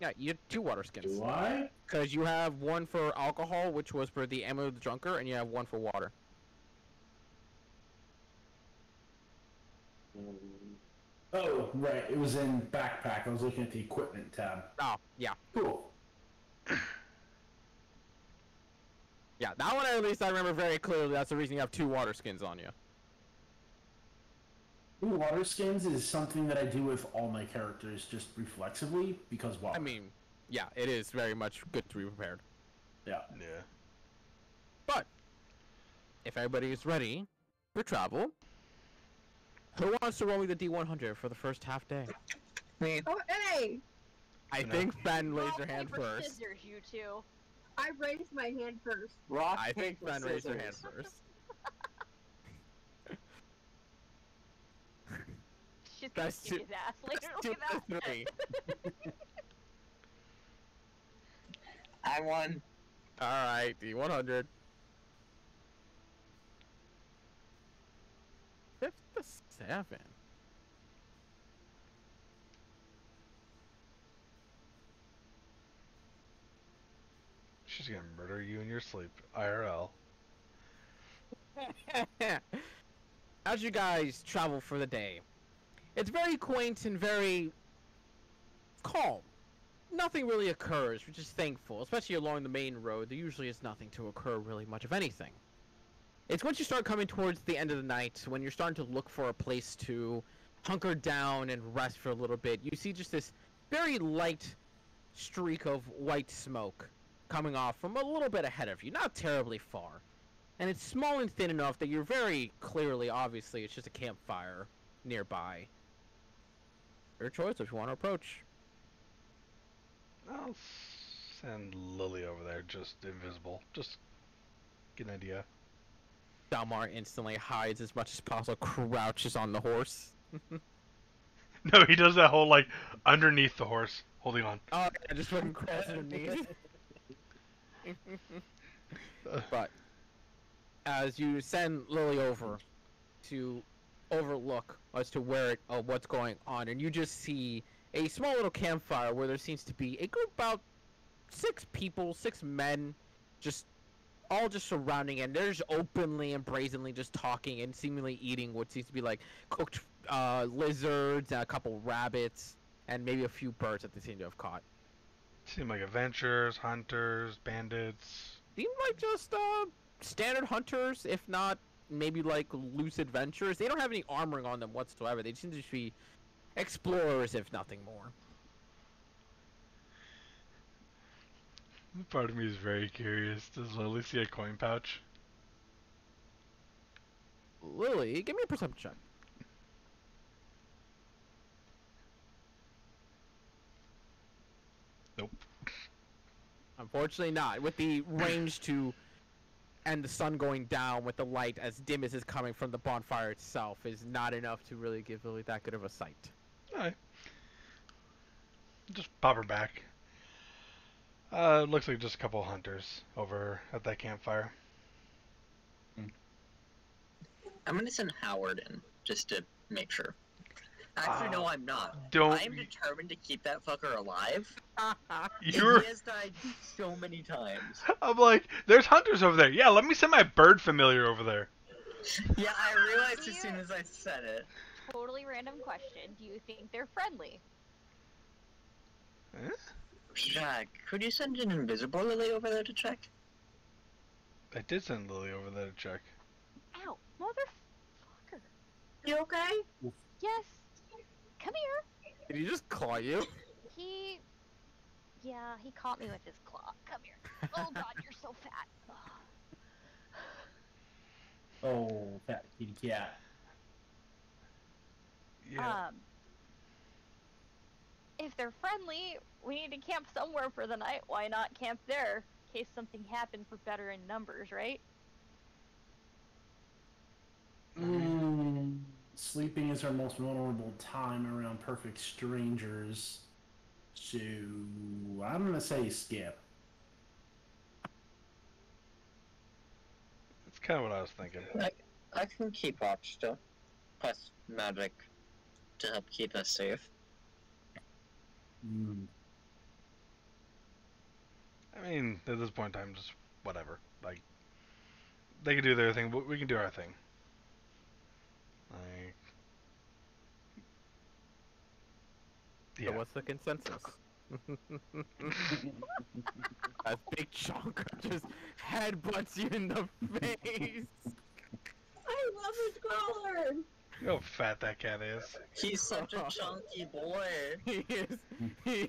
Yeah, you have 2 water skins. Do I? Because you have 1 for alcohol, which was for the Amulet of the Drunker, and you have 1 for water. Oh, right. It was in backpack. I was looking at the equipment tab. Oh, yeah. Cool. Yeah, that one at least I remember very clearly. That's the reason you have 2 water skins on you. Water skins is something that I do with all my characters just reflexively because water. I mean, yeah, it is very much good to be prepared. Yeah. Yeah. But, if everybody is ready for travel, who wants to roll me the D100 for the first half day? Me. Oh, hey! I No. think Ben raised Rock, her hand paper, first. Scissors, you two. I raised my hand first. Rock, I think paper, Ben raised her hand scissors. first. She's gonna That's kick two- his ass later. Two Look at to that. 3. I won. Alright, D100. 5 to 7. She's gonna murder you in your sleep, IRL. As you guys travel for the day, it's very quaint and very calm. nothing really occurs, which is thankful. Especially along the main road, there usually is nothing to occur really much of anything. It's once you start coming towards the end of the night, when you're starting to look for a place to hunker down and rest for a little bit, you see just this very light streak of white smoke coming off from a little bit ahead of you, not terribly far. And it's small and thin enough that you're very clearly, obviously, it's just a campfire nearby. Your choice if you want to approach. I'll send Lily over there, just invisible. Just get an idea. Dalmar instantly hides as much as possible, crouches on the horse. No, he does that whole, like, underneath the horse, holding on. Oh, yeah, just fucking crawls underneath. But as you send Lily over to overlook as to what's going on, and you just see a small little campfire where there seems to be a group about 6 people, 6 men, all just surrounding, and they're just openly and brazenly just talking and seemingly eating what seems to be like cooked lizards and a couple rabbits and maybe a few birds that they seem to have caught. Seem like adventurers, hunters, bandits. Seem like just standard hunters, if not maybe like loose adventurers. They don't have any armoring on them whatsoever. They seem to just be explorers, if nothing more. Part of me is very curious. Does Lily see a coin pouch? Lily, give me a perception check. Nope. Unfortunately not. With the range to and the sun going down with the light as dim as is coming from the bonfire itself is not enough to really give Lily that good of a sight. Alright. Just pop her back. Looks like just a couple of hunters over at that campfire. I'm gonna send Howard in, just to make sure. Actually, no, I'm not. Don't. I am determined to keep that fucker alive. You're. He has died so many times. I'm like, there's hunters over there. Yeah, let me send my bird familiar over there. Yeah, I realized as soon as I said it. Totally random question. Do you think they're friendly? Huh? Jack, could you send an invisible Lily over there to check? I did send Lily over there to check. Ow, motherfucker. You okay? Yes. Come here. Did he just claw you? Yeah, he caught me with his claw. Come here. Oh god, you're so fat. Oh, fat kitty cat. Yeah. If they're friendly, we need to camp somewhere for the night. Why not camp there? In case something happens, we're better in numbers, right? Sleeping is our most vulnerable time around perfect strangers. So, I'm gonna say skip. That's kind of what I was thinking. I can keep watch still. Plus magic to help keep us safe. I mean, at this point in time, just whatever. Like, they can do their thing, but we can do our thing. Like, yeah. So what's the consensus? As Big Chunk just headbutts you in the face. I love his collar. You know how fat that cat is. He's such a chunky boy. He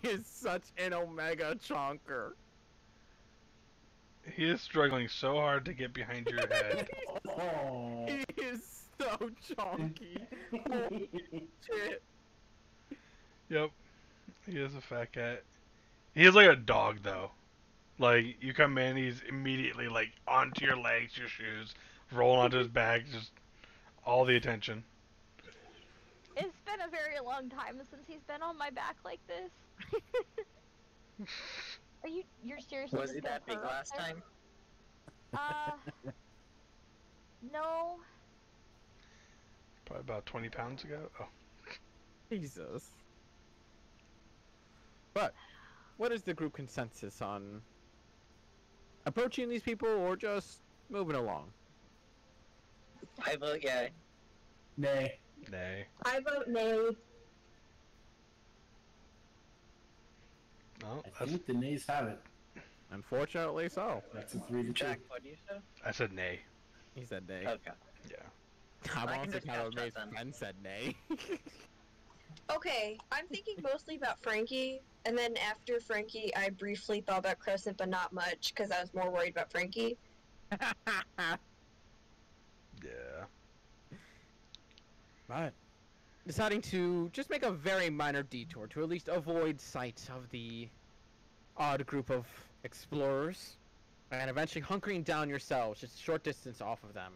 is such an omega chonker. He is struggling so hard to get behind your head. Oh. He is so chunky. Holy shit. Yep. He is a fat cat. He is like a dog, though. Like, you come in, he's immediately, like, onto your legs, your shoes, rolling onto his back, just all the attention. It's been a very long time since he's been on my back like this. You're seriously Was just he gonna that big purr up last there? time? No. Probably about 20 pounds ago. Oh. Jesus. But, what is the group consensus on approaching these people or just moving along? I vote yay. Nay. Nay. I vote nay. No, I think the nays have it. Unfortunately, so. That's a 3-2. Jack, what do you say? I said nay. He said nay. Okay. Yeah. I'm I can honestly just kind of catch that amazed then. Ben said nay. Okay, I'm thinking mostly about Frankie, and then after Frankie, I briefly thought about Crescent, but not much, because I was more worried about Frankie. Yeah. But deciding to just make a very minor detour to at least avoid sight of the odd group of explorers, and eventually hunkering down yourselves just a short distance off of them.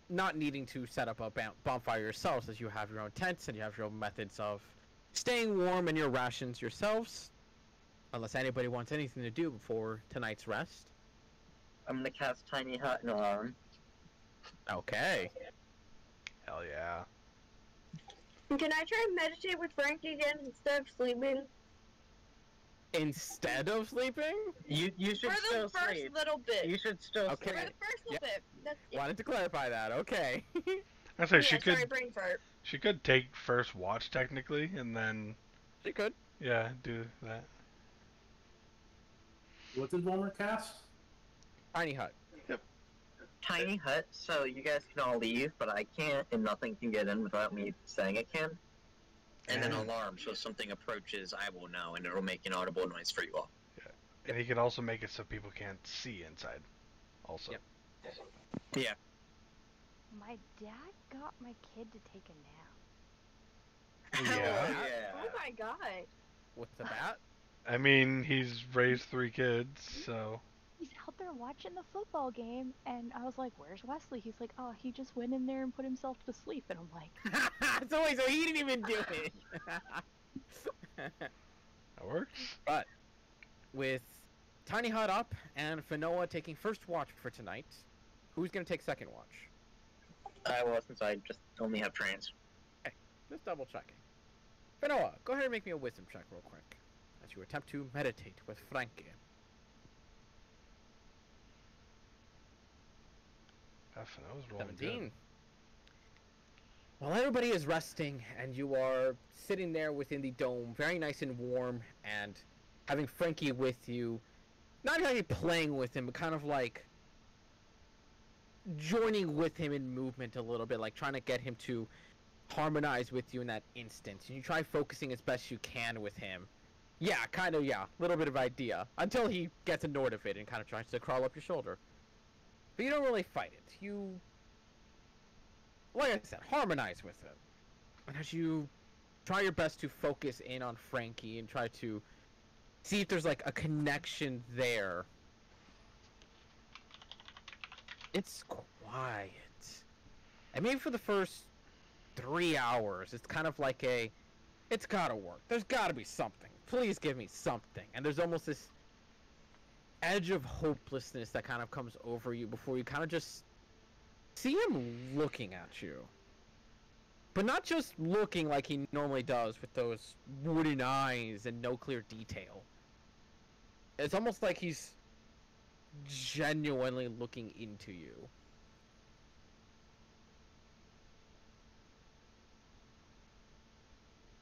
Not needing to set up a bonfire yourselves, as you have your own tents and you have your own methods of staying warm in your rations yourselves. Unless anybody wants anything to do before tonight's rest. I'm gonna cast Tiny Hut and Alarm. Okay. Hell yeah. Can I try and meditate with Frankie again instead of sleeping? Instead of sleeping? You should For still the first sleep. little bit. You should still Okay. For sleep. the first little bit. That's it. Wanted to clarify that. Okay. I say Yeah, sorry, brain fart. she could take first watch technically, and then She could. yeah, do that. What did Wilmer cast? Tiny hut. Tiny Hut, so you guys can all leave, but I can't, and nothing can get in without me saying it can. And then Yeah. Alarm, so if something approaches, I will know, and it'll make an audible noise for you all. And he can also make it so people can't see inside. Also. Yep. Yeah. My dad got my kid to take a nap. Yeah. Yeah. Oh my god. What's the bat? I mean, he's raised 3 kids, so He's out there watching the football game, and I was like, "Where's Wesley?" He's like, "Oh, he just went in there and put himself to sleep." And I'm like, So wait, so he didn't even do it. that works. But with Tiny Hut up and Fanoa taking first watch for tonight, who's gonna take second watch? I will, since I just only have trains. Just double checking. Fanoa, go ahead and make me a wisdom check real quick as you attempt to meditate with Frankie. That was rolling 17. good. While everybody is resting and you are sitting there within the dome, very nice and warm, and having Frankie with you, not really playing with him, but kind of like joining with him in movement a little bit, like trying to get him to harmonize with you in that instant. And you try focusing as best you can with him. Yeah, kind of, yeah, little bit of idea. Until he gets annoyed of it and kind of tries to crawl up your shoulder. But you don't really fight it. You, like I said, harmonize with it. And as you try your best to focus in on Frankie and try to see if there's like a connection there, it's quiet. And maybe for the first 3 hours, it's kind of like it's gotta work. There's gotta be something. Please give me something. And there's almost this edge of hopelessness that kind of comes over you before you kind of just see him looking at you. But not just looking like he normally does with those wooden eyes and no clear detail. It's almost like he's genuinely looking into you.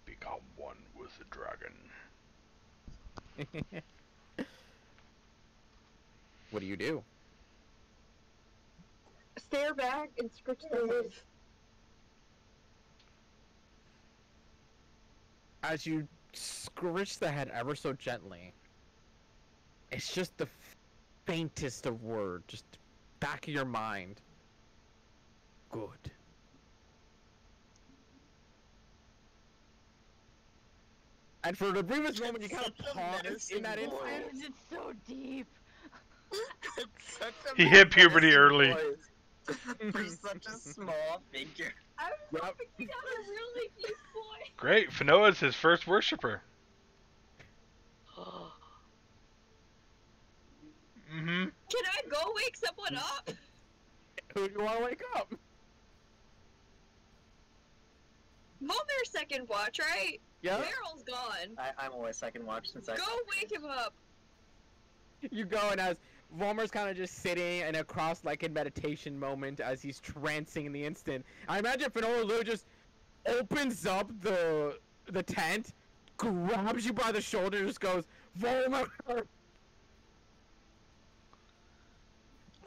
Become one with the dragon. What do you do? Stare back and scratch the head. As you scritch the head ever so gently, it's just the faintest of word, just back of your mind. Good. And for the briefest moment, you kind of Such a pause menacing in that voice. instant. it's so deep. It's such a He hit puberty menacing early. voice For such a small figure. I was Yep. hoping he got a really deep voice. Great. Fanoa's his first worshiper. Mm-hmm. Can I go wake someone up? Who do you want to wake up? Volmer's second watch, right? Yeah. Meryl's gone. I'm always second watch since I. Go wake him up. You go, and as Volmer's kind of just sitting in a cross-like in meditation moment as he's trancing in the instant, I imagine Fanoa literally just opens up the tent, grabs you by the shoulder and just goes, Volmer!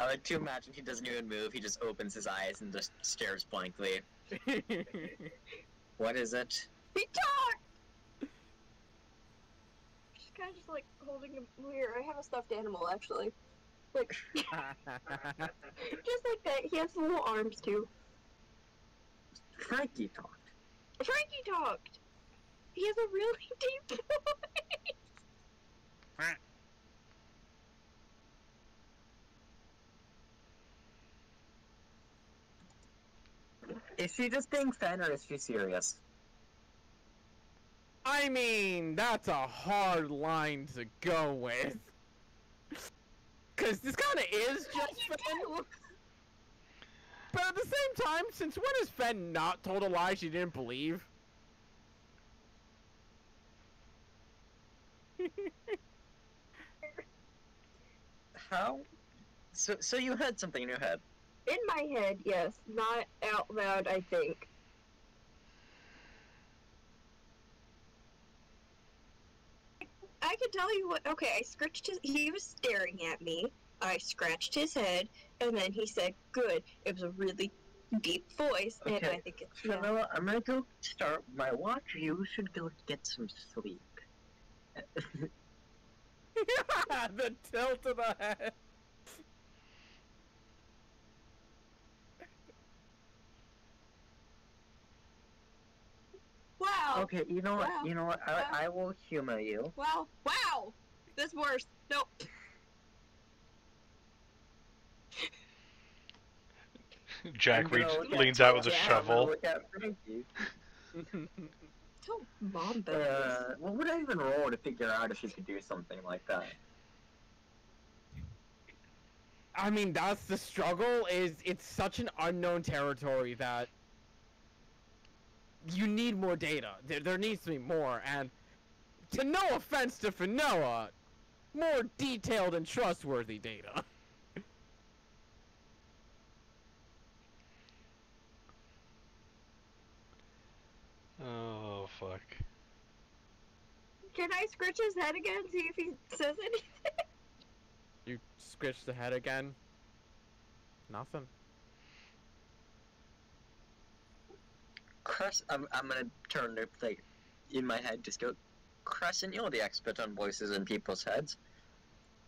I like to imagine he doesn't even move, he just opens his eyes and just stares blankly. What is it? He talked! She's kind of just like holding him weird. I have a stuffed animal actually. Like, just like that. He has little arms too. Frankie talked. Frankie talked! He has a really deep voice! Is she just being fun or is she serious? I mean, that's a hard line to go with. Cause this kinda is just Fen. But at the same time, since when has Fen not told a lie she didn't believe? How? So you had something in your head. In my head, yes. Not out loud, I think. I can tell you what. Okay, I scratched his. He was staring at me. I scratched his head, and then he said, "Good." It was a really deep voice, and Okay. I think it's. Yeah. Camilla, I'm gonna go start my watch. You should go get some sleep. The tilt of the head. Wow. Okay, you know what? Wow. You know what? Wow. I will humor you. Wow. Wow. That's worse. Nope. Jack I'm gonna look at- leans out with a yeah, I'm gonna shovel. look at Frankie. Tell Mom that. What would I even roll to figure out if she could do something like that? I mean, that's the struggle, is it's such an unknown territory that you need more data. There needs to be more, and to no offense to Fanoa, more detailed and trustworthy data. Oh, fuck. Can I scratch his head again? See if he says anything. You scratch the head again. Nothing. I'm gonna turn to, like, in my head, just go, Crescent, you're the expert on voices in people's heads.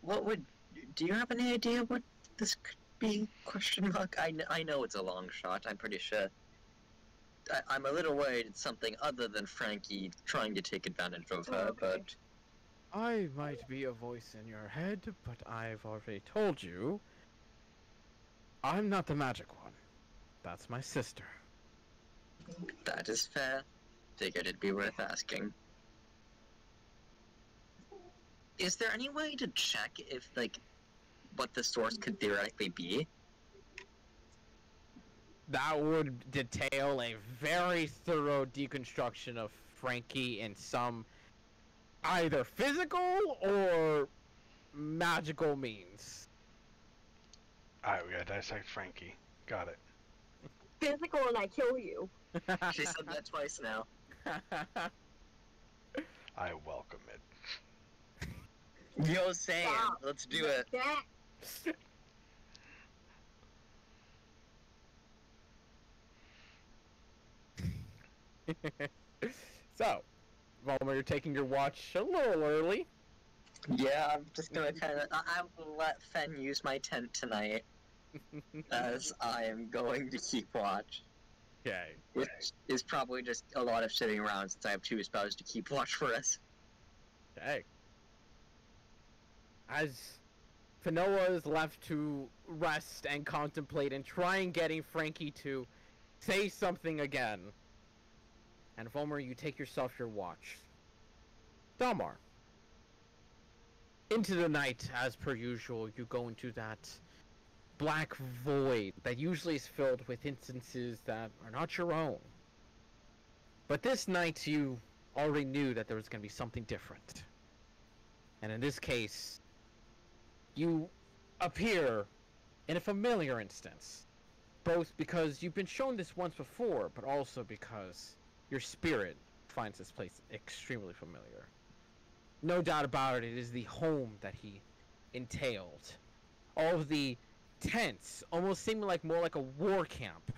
Do you have any idea what this could be? Question mark? I know it's a long shot, I'm pretty sure. I'm a little worried it's something other than Frankie trying to take advantage of her, Okay. but... I might be a voice in your head, but I've already told you, I'm not the magic one. That's my sister. That is fair. Figured it'd be worth asking. Is there any way to check if, like, what the source could theoretically be? That would detail a very thorough deconstruction of Frankie in some either physical or magical means. Alright, we gotta dissect Frankie. Got it. Physical and I kill you. She said that twice now. I welcome it. Yo, Sam, Stop. let's do it. That. So, Volmer, you're taking your watch a little early. Yeah, I'm just gonna kinda... I will let Fen use my tent tonight, as I am going to keep watch. Okay. Which is probably just a lot of sitting around since I have two spells to keep watch for us. Okay. As Fanoa is left to rest and contemplate and trying getting Frankie to say something again. And Volmer, you take yourself your watch. Dalmar. Into the night, as per usual, you go into that black void that usually is filled with instances that are not your own. But this night you already knew that there was going to be something different. And in this case, you appear in a familiar instance. Both because you've been shown this once before, but also because your spirit finds this place extremely familiar. No doubt about it, it is the home that he entailed. All of the tents almost seem like more like a war camp.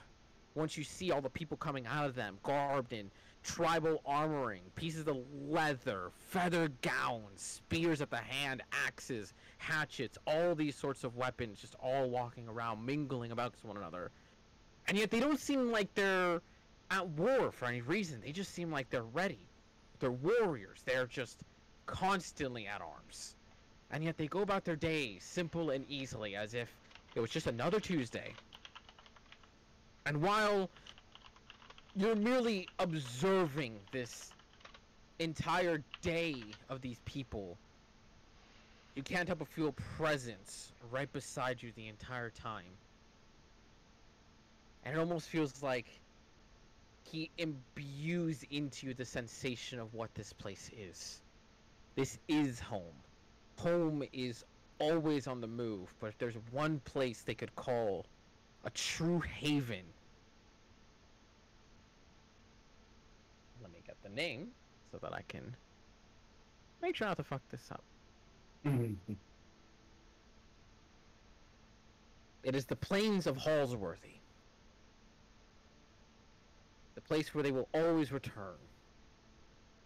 Once you see all the people coming out of them, garbed in tribal armoring, pieces of leather, feathered gowns, spears at the hand, axes, hatchets, all these sorts of weapons just all walking around, mingling amongst one another. And yet they don't seem like they're at war for any reason. They just seem like they're ready. They're warriors. They're just constantly at arms. And yet they go about their days simple and easily, as if it was just another Tuesday. And while you're merely observing this entire day of these people, you can't help but feel a presence right beside you the entire time. And it almost feels like he imbues into you the sensation of what this place is. This is home. Home is always on the move, but if there's one place they could call a true haven, let me get the name so that I can make sure not to fuck this up. It is the plains of Halsworthy. The place where they will always return.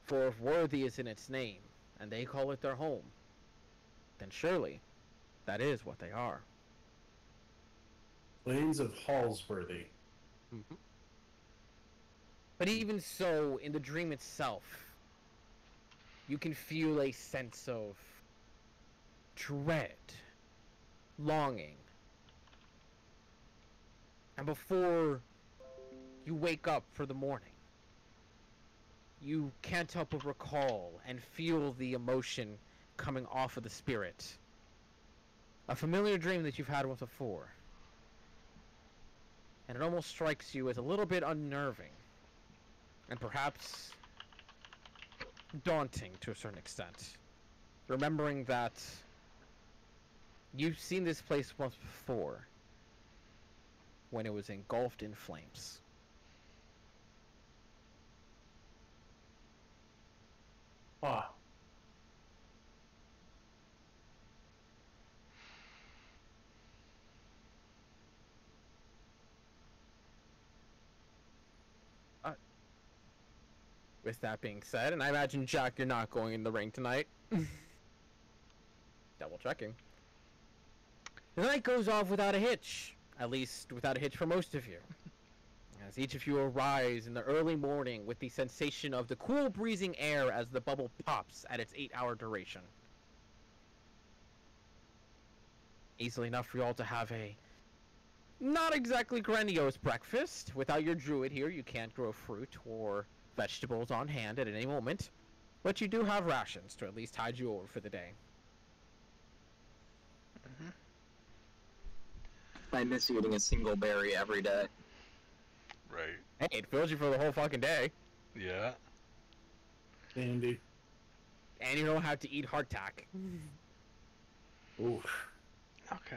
For if worthy is in its name, and they call it their home, then surely that is what they are. Plains of Halsworthy. Mm-hmm. But even so, in the dream itself, you can feel a sense of dread, longing. And before you wake up for the morning, you can't help but recall and feel the emotion coming off of the spirit. A familiar dream that you've had once before. And it almost strikes you as a little bit unnerving. And perhaps daunting to a certain extent. Remembering that you've seen this place once before, when it was engulfed in flames. Ah. With that being said, and I imagine, Jack, you're not going in the ring tonight. Double checking. The night goes off without a hitch. At least, without a hitch for most of you. As each of you arise in the early morning with the sensation of the cool breezing air as the bubble pops at its 8-hour duration. Easily enough for you all to have a not exactly grandiose breakfast. Without your druid here, you can't grow fruit or vegetables on hand at any moment. But you do have rations to at least tide you over for the day. Mm-hmm. I miss eating a single berry every day. Right. Hey, it fills you for the whole fucking day. Yeah. Andy. And you don't have to eat hardtack. Oof. Okay.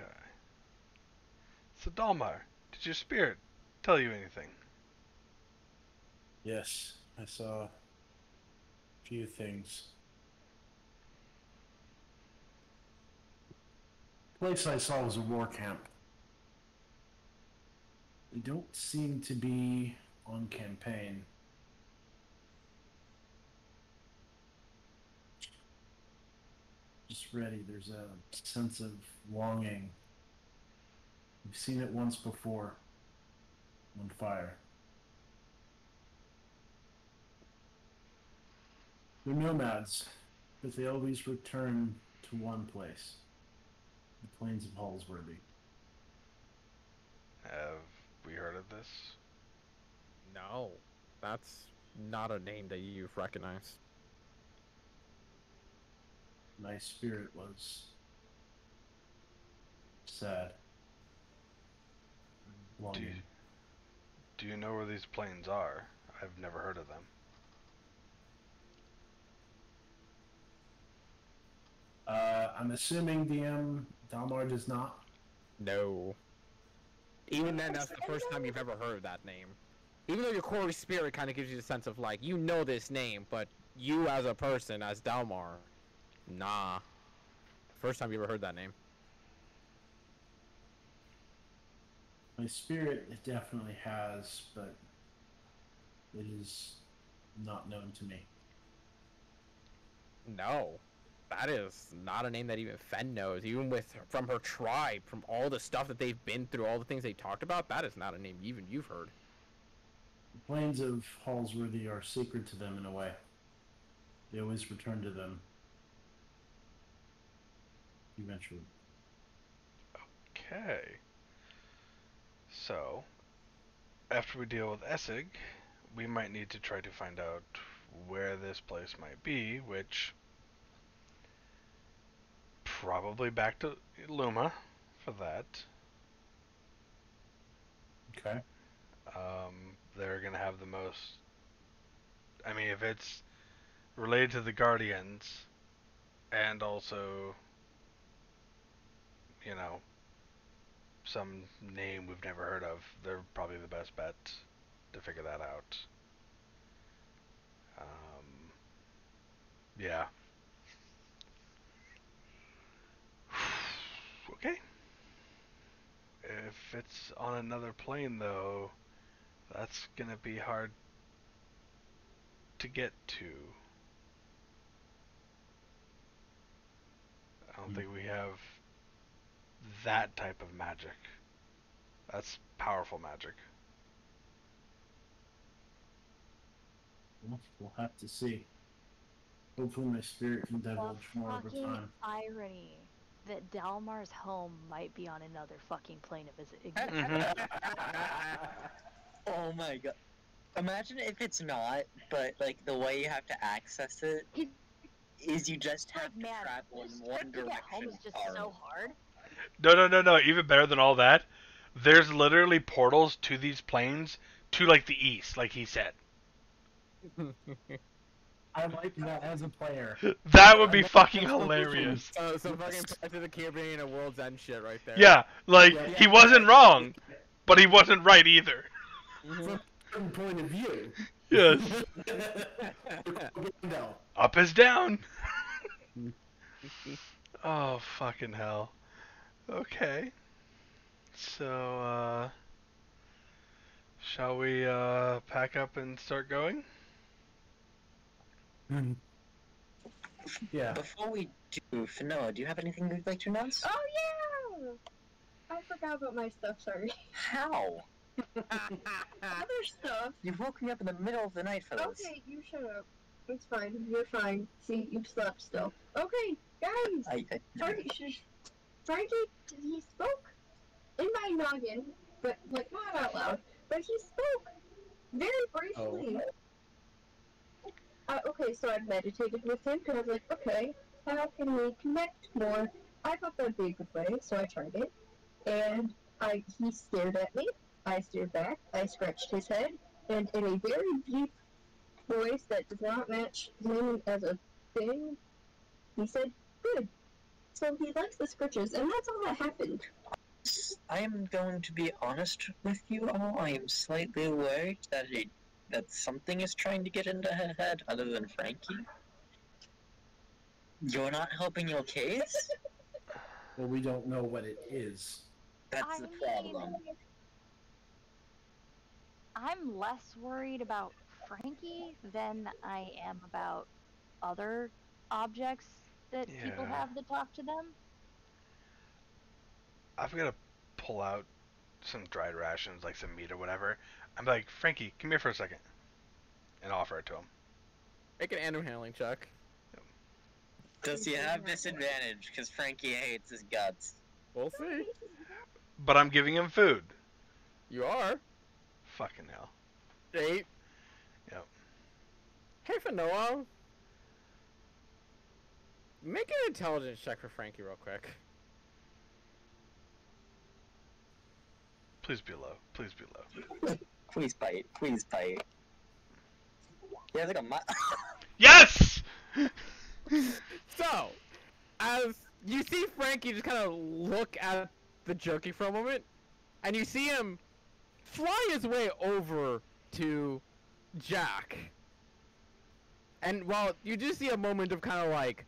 So Dalmar, did your spirit tell you anything? Yes, I saw a few things. The place I saw was a war camp. They don't seem to be on campaign. Just ready. There's a sense of longing. We've seen it once before. On fire. They're nomads, but they always return to one place. The plains of Halsworthy. Have we heard of this? No, that's not a name that you've recognized. My spirit was sad. Longing. Do you know where these plains are? I've never heard of them. I'm assuming DM Dalmar does not. No. Even then, that's the first time you've ever heard of that name. Even though your core spirit kind of gives you the sense of like you know this name, but you as a person, as Dalmar, nah. First time you ever heard that name. My spirit it definitely has, but it is not known to me. No, that is not a name that even Fen knows. Even from her tribe, from all the stuff that they've been through, all the things they talked about, that is not a name even you've heard. The plains of Hallsworthy are sacred to them in a way. They always return to them. Eventually. Okay. So, after we deal with Essig, we might need to try to find out where this place might be, which probably back to Luma for that. Okay. They're gonna have the most. I mean, if it's related to the Guardians, and also, you know, some name we've never heard of, they're probably the best bet to figure that out. Yeah. Okay. If it's on another plane, though, that's gonna be hard to get to. I don't think we have that type of magic. That's powerful magic. We'll have to see. Hopefully my spirit can divulge more over fucking time. irony that Dalmar's home might be on another fucking plane of existence. Oh my god. Imagine if it's not, but like the way you have to access it is you just have to Man, travel in this one trip to get home direction. is just so hard. No. Even better than all that, there's literally portals to these planes to like the east, like he said. I like that as a player. That would be fucking hilarious. So fucking Pirates of the Caribbean and World's End shit right there. Yeah, like he wasn't wrong, but he wasn't right either. From a certain point of view. Yes. No. Up is down. Oh, fucking hell. Okay. So, shall we, pack up and start going? Yeah. Before we do, Fanoa, do you have anything you'd like to announce? Oh yeah! I forgot about my stuff, sorry. How? Other stuff. You woke me up in the middle of the night for this. Okay, you shut up. It's fine. You're fine. See, you slept still. Okay, guys. Frankie, he spoke in my noggin, but like not out loud. But he spoke very briefly. Okay, so I meditated with him because I was like, okay, how can we connect more? I thought that'd be a good way, so I tried it. And he stared at me. I stared back. I scratched his head, and in a very deep voice that does not match him as a thing, he said, "Good." So he likes the scritches, and that's all that happened. I am going to be honest with you all. I am slightly worried that something is trying to get into her head other than Frankie. You're not helping your case? Well, we don't know what it is. That's the problem. I'm less worried about Frankie than I am about other objects that people Yeah. have that talk to them. I've got to pull out some dried rations, like some meat or whatever. I'm like, Frankie, come here for a second. And offer it to him. Make an animal handling check. Does he have disadvantage? Because Frankie hates his guts. We'll see. But I'm giving him food. You are. Fucking hell. 8. Yep. Hey, Fanoa. Make an intelligence check for Frankie real quick. Please be low. Please be low. Please bite. Please bite. Yeah, like a Yes! So, as you see Frankie just kind of look at the jerky for a moment, and you see him fly his way over to Jack. And while you do see a moment of kind of like,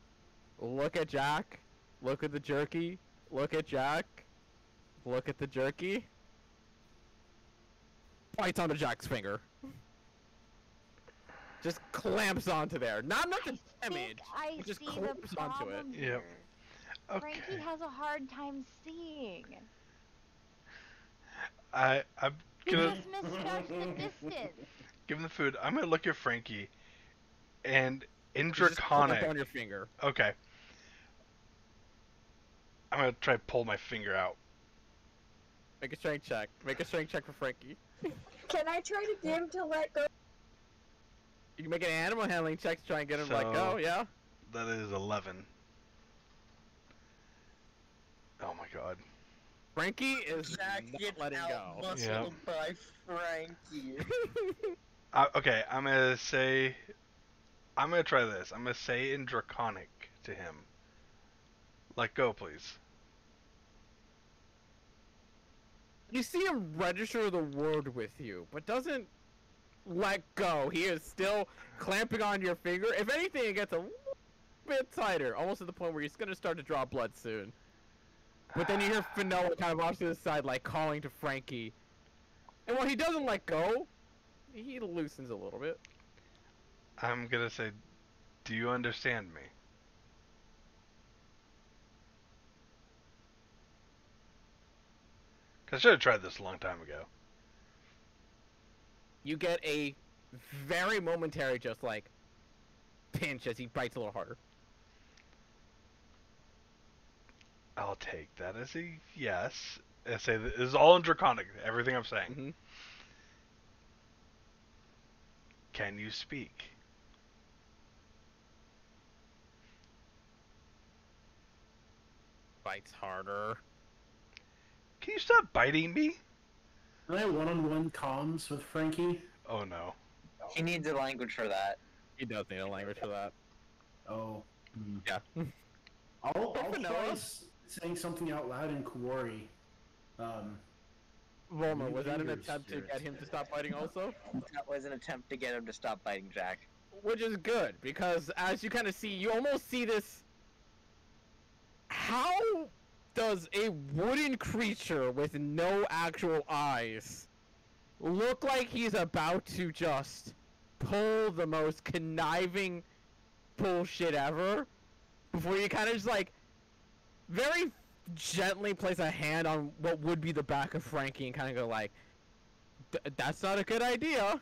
look at Jack, look at the jerky, look at Jack, look at the jerky, bites onto Jack's finger. Just clamps onto there. Not enough to damage. I It just see the clamps onto it. problem Yep. here. Okay. Frankie has a hard time seeing. I'm He gonna just misjudged the distance. give him the food. I'm gonna look at Frankie, and in Just clamp Draconic. on your finger. Okay. I'm gonna try to pull my finger out. Make a strength check. Make a strength check for Frankie. Can I try to get him to let go? You can make an animal handling check to try and get him to let So- go, yeah? That is 11. Oh my god. Frankie is Jack not gets letting go. out-muscled by Frankie. Okay, I'm gonna try this. I'm gonna say in Draconic to him. Let go, please. You see him register the word with you, but doesn't let go. He is still clamping on your finger. If anything, it gets a little bit tighter, almost to the point where he's gonna start to draw blood soon. But then you hear Finoa kind of off to the side, like calling to Frankie. And while he doesn't let go, he loosens a little bit. I'm gonna say, do you understand me? I should have tried this a long time ago. You get a very momentary, just like, pinch as he bites a little harder. I'll take that as a yes. I say this is all in Draconic, everything I'm saying. Mm-hmm. Can you speak? Bites harder. Can you stop biting me? Can I one-on-one comms with Frankie? Oh no. He needs a language for that. He does need a language for that. Oh. Yeah. I'll Vanilla. try saying something out loud in Kuori. Volma, was that an Your attempt to spirit. get him to stop biting also? That was an attempt to get him to stop biting Jack. Which is good, because as you kind of see, you almost see this... How does a wooden creature with no actual eyes look like he's about to just pull the most conniving bullshit ever before you kind of just like very gently place a hand on what would be the back of Frankie and kind of go like, that's not a good idea.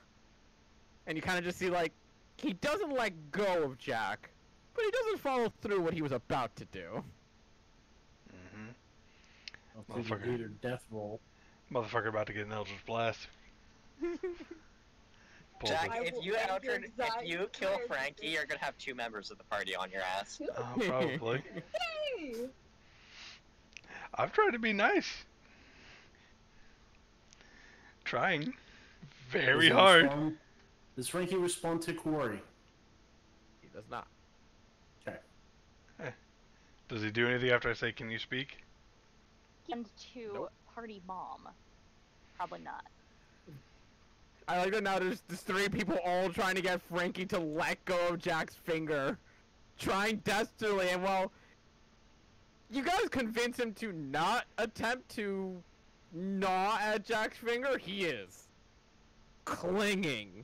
And you kind of just see like, he doesn't let go of Jack, but he doesn't follow through what he was about to do. Mm-hmm. I'll take a death roll. Motherfucker about to get an Eldritch Blast. Jack, I if will you end your if you kill entire Frankie, you're gonna have 2 members of the party on your ass. Probably. Hey! I've tried to be nice. Trying. Very hard. Does Frankie respond to Kuori? He does not. Okay. Does he do anything after I say, can you speak? And to Nope. party mom. Probably not. I like that now there's 3 people all trying to get Frankie to let go of Jack's finger. Trying desperately, and well, you guys convince him to not attempt to gnaw at Jack's finger, he is clinging.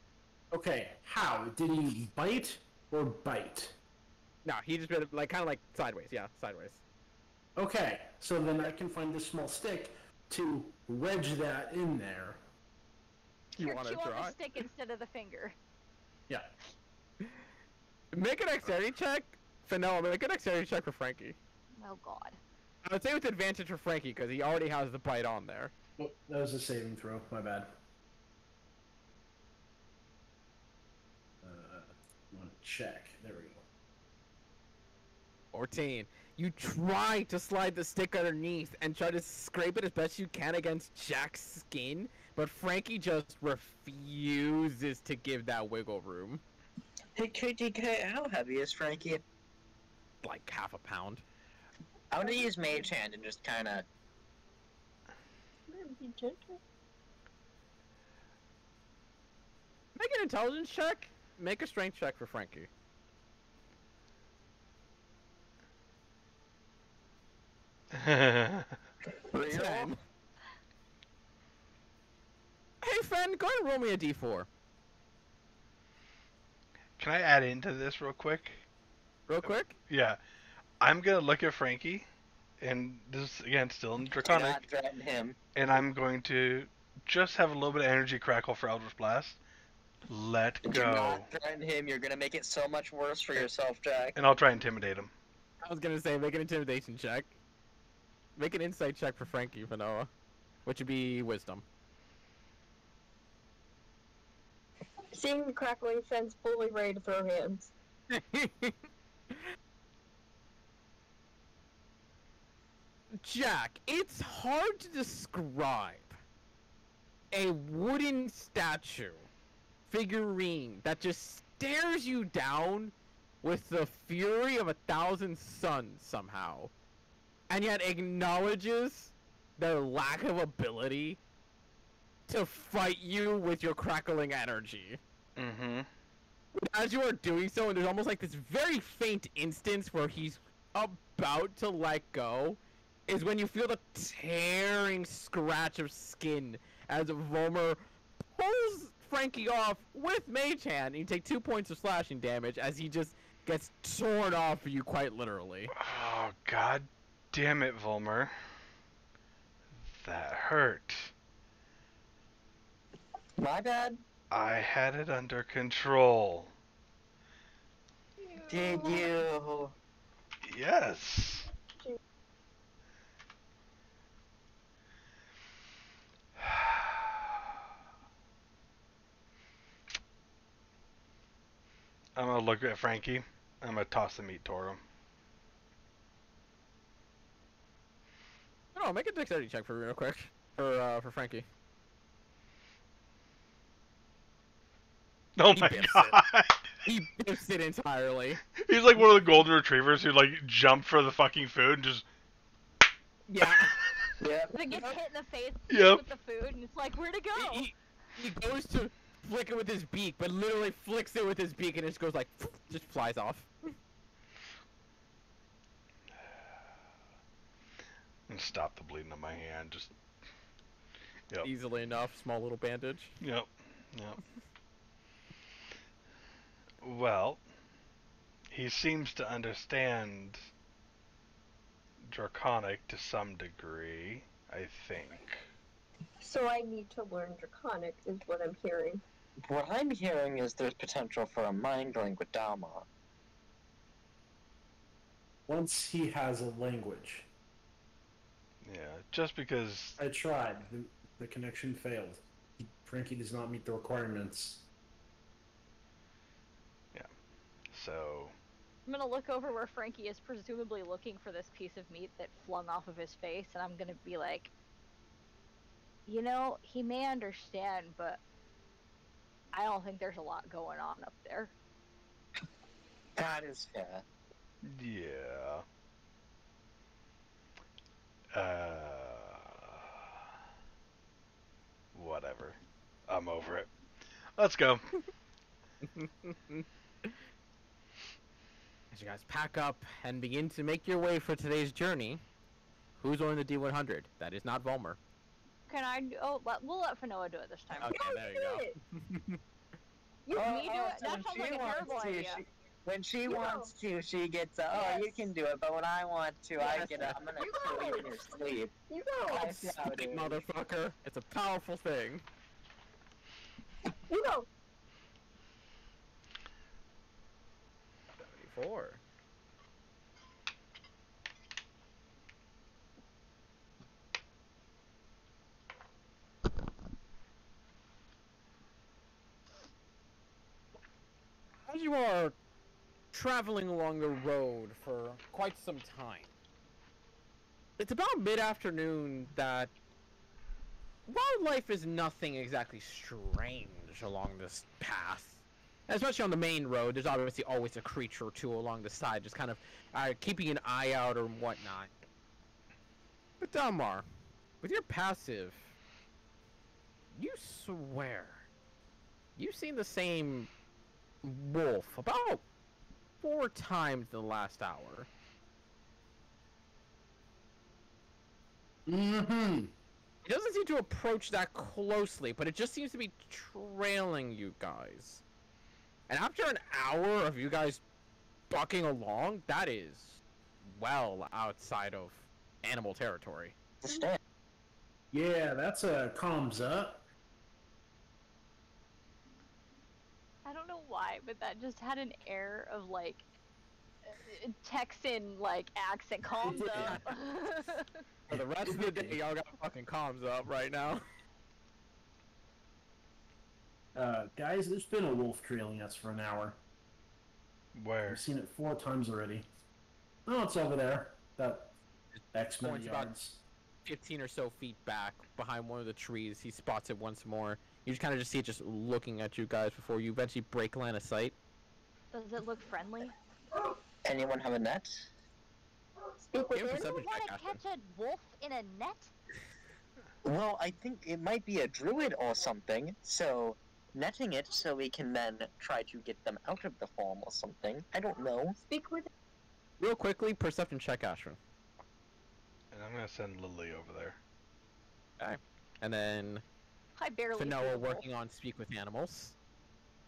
Okay, how? Did he bite or bite? No, he just been like kind of like sideways, yeah, sideways. Okay, so then I can find this small stick to wedge that in there. You Here, want to chew on try? the stick instead of the finger. Yeah. Make a dexterity check. Finoa, make a dexterity check for Frankie. Oh god. I would say with advantage for Frankie because he already has the bite on there. Oh, that was a saving throw. My bad. Want to check? There we go. 14. You try to slide the stick underneath and try to scrape it as best you can against Jack's skin, but Frankie just refuses to give that wiggle room. Hey, KTK, how heavy is Frankie? Like half a pound. I'm gonna use Mage Hand and just kinda... Be gentle. an intelligence check. Make a strength check for Frankie. Real? 10. Hey, Fen, go ahead and roll me a d4. Can I add into this real quick? Real quick. Yeah. I'm gonna look at Frankie, and this is, again, still in Do Draconic, not threaten him. and I'm going to just have a little bit of energy crackle for Eldritch Blast. Let Do go. not threaten him. You're gonna make it so much worse for yourself, Jack. And I'll try and intimidate him. I was gonna say, make an intimidation check. Make an insight check for Frankie, Vanoa. Which would be wisdom. Seeing the crackling fence fully ready to throw hands. Jack, it's hard to describe a wooden statue, figurine, that just stares you down with the fury of 1,000 suns somehow, and yet acknowledges their lack of ability to fight you with your crackling energy. Mm-hmm. As you are doing so, and there's almost like this very faint instance where he's about to let go, is when you feel the tearing scratch of skin as Vollmer pulls Frankie off with Mage Hand, and you take 2 points of slashing damage as he just gets torn off of you quite literally. Oh, god damn it, Volmer. That hurt. My bad. I had it under control. Did you? Yes. I'm gonna look at Frankie. I'm gonna toss the meat toward him. No, make a dexterity check for me real quick. For Frankie. Oh He my biffs god. He biffs it entirely. He's like one of the golden retrievers who like jump for the fucking food and just Yeah. Yep. It gets hit in the face Yep. with the food, and it's like, where'd it go? He goes to flick it with his beak, but literally flicks it with his beak and it just goes like, just flies off. and stop the bleeding on my hand. Just Yep. Easily enough, small little bandage. Yep. Yep. Well, he seems to understand Draconic to some degree, I think. So I need to learn Draconic, is what I'm hearing. What I'm hearing is there's potential for a mind link with Dalma. Once he has a language. Yeah, just because. I tried. The connection failed. Frankie does not meet the requirements. So. I'm gonna look over where Frankie is presumably looking for this piece of meat that flung off of his face, and I'm gonna be like, you know, he may understand, but I don't think there's a lot going on up there. That is fair. Yeah. Whatever. I'm over it. Let's go. As you guys pack up and begin to make your way for today's journey, who's on the D100? That is not Vollmer. Can I? We'll let Fanoa do it this time. Okay, there you go. You Oh, me do it? so That when sounds she like a wants terrible to, idea. when she You wants to, she gets oh, you Yes. can do it, but when I want to, I Yes. get I'm gonna You kill you go. in your sleep. You go! I see how it Big is. motherfucker. It's a powerful thing. You go! 74. As you are traveling along the road for quite some time, it's about mid-afternoon that wildlife is nothing exactly strange along this path. Especially on the main road, there's obviously always a creature or two along the side, just kind of keeping an eye out or whatnot. But Dalmar, with your passive, you swear you've seen the same wolf about 4 times in the last hour. Mm-hmm. It doesn't seem to approach that closely, but it just seems to be trailing you guys. And after an hour of you guys bucking along, that is well outside of animal territory. Understand. Yeah, that's a comms up. I don't know why, but that just had an air of like Texan like accent. Calms up. For the rest of the day, y'all got fucking comms up right now. Guys, there's been a wolf trailing us for an hour. Where? I've seen it 4 times already. Oh, it's over there. That X many Points about yards. 15 or so feet back behind one of the trees. He spots it once more. You just kind of just see it just looking at you guys before you eventually break line of sight. Does it look friendly? Anyone have a net? Speak Give with him him. perception Want check, to Ashton. catch a wolf in a net? Well, I think it might be a druid or something, so netting it so we can then try to get them out of the farm or something. I don't know. Speak with him. Real quickly, perception check, Ashton. And I'm gonna send Lily over there. And then I barely. see Fanoa a wolf. working on speak with animals.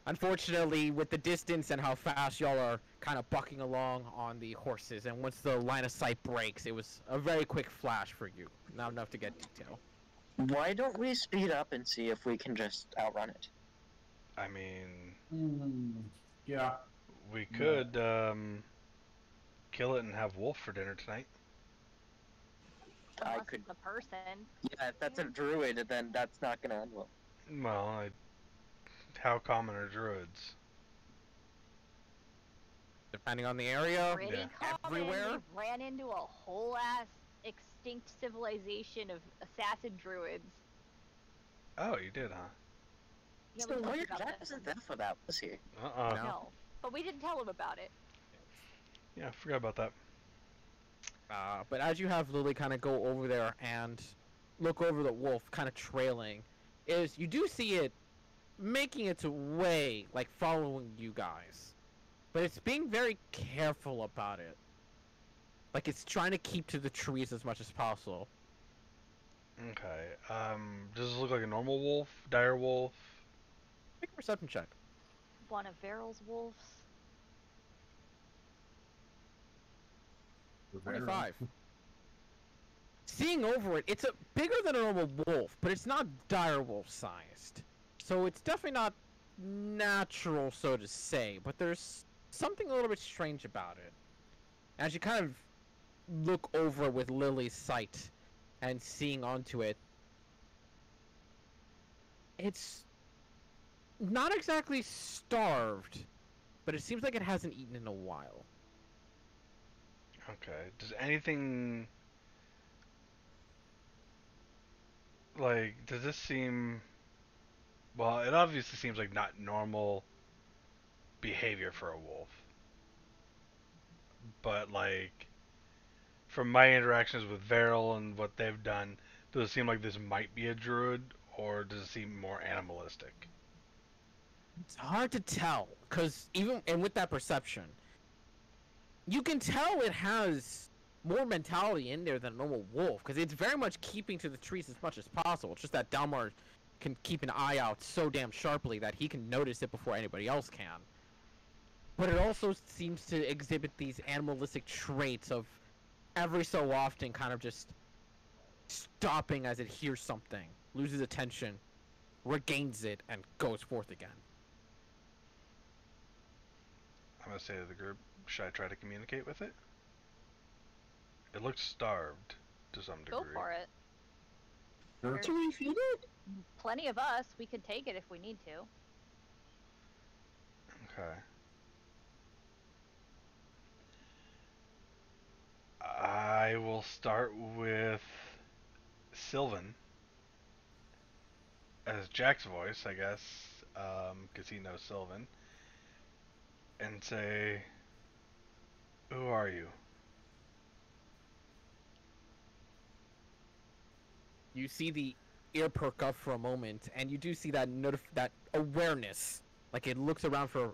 Unfortunately, with the distance and how fast y'all are kind of bucking along on the horses, and once the line of sight breaks, it was a very quick flash for you. Not enough to get detail. Why don't we speed up and see if we can just outrun it? I mean, Yeah. we could kill it and have wolf for dinner tonight. I Unless could. it's a person. Yeah, if that's a druid, then that's not gonna end well. Well, how common are druids? Depending on the area, Pretty Yeah. common. Everywhere? We've ran into a whole ass extinct civilization of assassin druids. Oh, you did, huh? Yeah, So we talked weird, about that this. isn't that for that was here. Uh-uh. No. No, but we didn't tell him about it. Yeah, I forgot about that. but as you have Lily kind of go over there and look over the wolf, kind of trailing, is you do see it making its way, like following you guys, but it's being very careful about it. Like it's trying to keep to the trees as much as possible. Okay. Does this look like a normal wolf? Dire wolf? Make a perception check. One of Veryl's wolves. 25. Seeing over it, it's a bigger than a normal wolf, but it's not dire wolf sized. So it's definitely not natural, so to say, but there's something a little bit strange about it. As you kind of look over with Lily's sight and seeing onto it, it's not exactly starved, but it seems like it hasn't eaten in a while. Okay. Does anything... Like, does this seem... Well, it obviously seems like not normal behavior for a wolf. But, like, from my interactions with Veryl and what they've done, does it seem like this might be a druid, or does it seem more animalistic? It's hard to tell, because even and with that perception, you can tell it has more mentality in there than a normal wolf, because it's very much keeping to the trees as much as possible. It's just that Dalmar can keep an eye out so damn sharply that he can notice it before anybody else can. But it also seems to exhibit these animalistic traits of every so often kind of just stopping as it hears something, loses attention, regains it, and goes forth again. I'm gonna say to the group, should I try to communicate with it? It looks starved to some degree. Go for it. Sure. There's Can we feed it? plenty of us. We could take it if we need to. Okay. I will start with Sylvan as Jack's voice, I guess, because he knows Sylvan, and say, "Who are you?" You see the ear perk up for a moment, and you do see that that awareness. Like it looks around for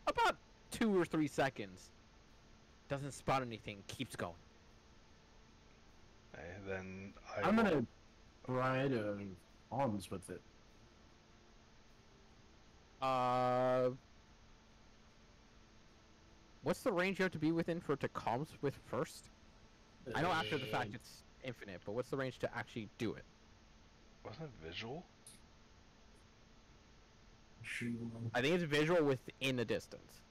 about 2 or 3 seconds. Doesn't spot anything. Keeps going. Then I'm gonna try to arms with it. What's the range you have to be within for it to comms with first? I know after the fact it's infinite, but what's the range to actually do it? Wasn't it visual? I think it's visual within a distance.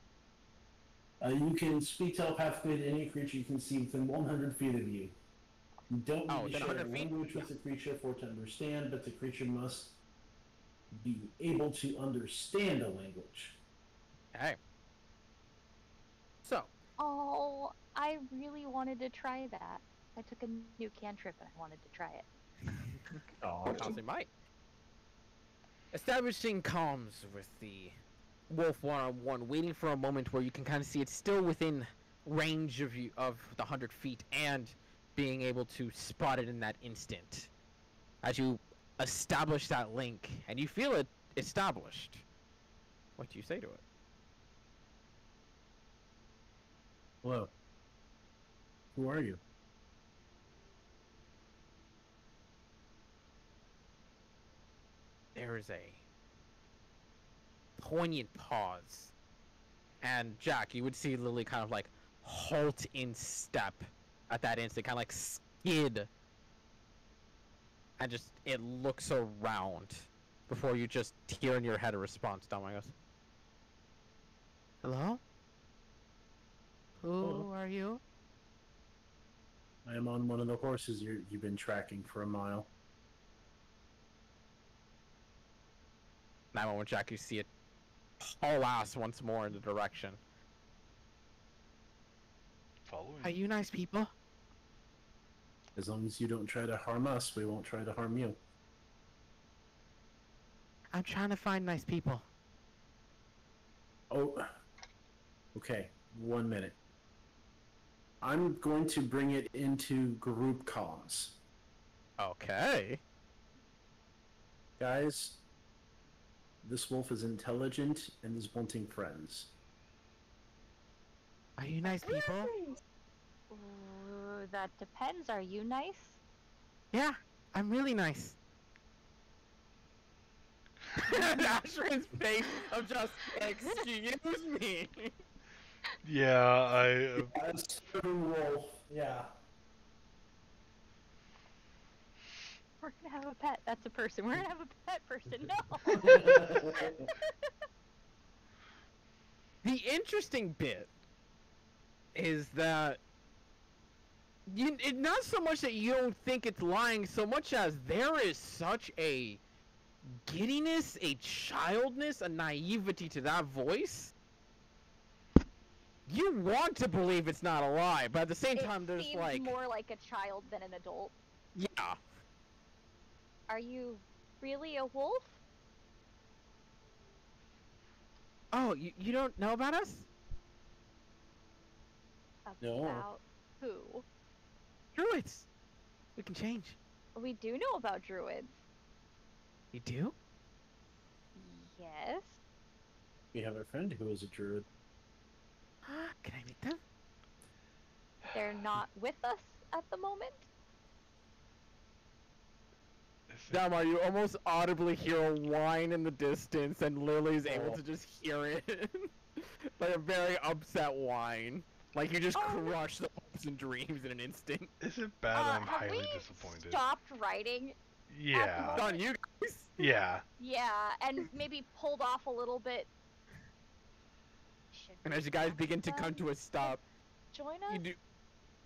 You can speak telepathically to any creature you can see within 100 feet of you. You don't need to within share 100 feet? language with the creature for it to understand, but the creature must be able to understand a language. Okay. So, Oh, I really wanted to try that. I took a new cantrip and I wanted to try it. Oh, possibly might. Establishing comms with the wolf one-on-one, waiting for a moment where you can kind of see it's still within range of you of the 100 feet, and being able to spot it in that instant. As you establish that link, and you feel it established, what do you say to it? hello. Who are you? There is a poignant pause. And Jack, you would see Lily kind of like halt in step at that instant, kind of like skid. And just, it looks around before you just hear in your head a response. Dominic goes, hello? Who Hello. are you? I am on one of the horses you've been tracking for a mile. That moment, Jack, you see it haul ass once more in the direction. Following. Are you nice people? As long as you don't try to harm us, we won't try to harm you. I'm trying to find nice people. Oh, okay. 1 minute. I'm going to bring it into group comms. Okay. Guys, this wolf is intelligent and is wanting friends. Are you nice people? Ooh, that depends. Are you nice? Yeah, I'm really nice. Ashrin's face of just, excuse me. Yeah, As wolf, yeah. We're gonna have a pet. That's a person. We're gonna have a pet person. No. The interesting bit is that not so much that you don't think it's lying, so much as there is such a giddiness, a childness, a naivety to that voice. You want to believe it's not a lie, but at the same time, there's seems like more like a child than an adult. yeah. Are you really a wolf? Oh, you don't know about us? No. About who? Druids. We can change. We do know about druids. You do? Yes. We have a friend who is a druid. Can I meet them? They're not with us at the moment. Damar, you almost audibly hear a whine in the distance, and Lily's able to just hear it. Like a very upset whine. Like you just crushed the hopes and dreams in an instant. is it bad? I'm have highly we disappointed. stopped writing? Yeah. On you guys. Yeah. Yeah, and maybe pulled off a little bit. Should And we as you guys ask begin to come them to a stop, join us?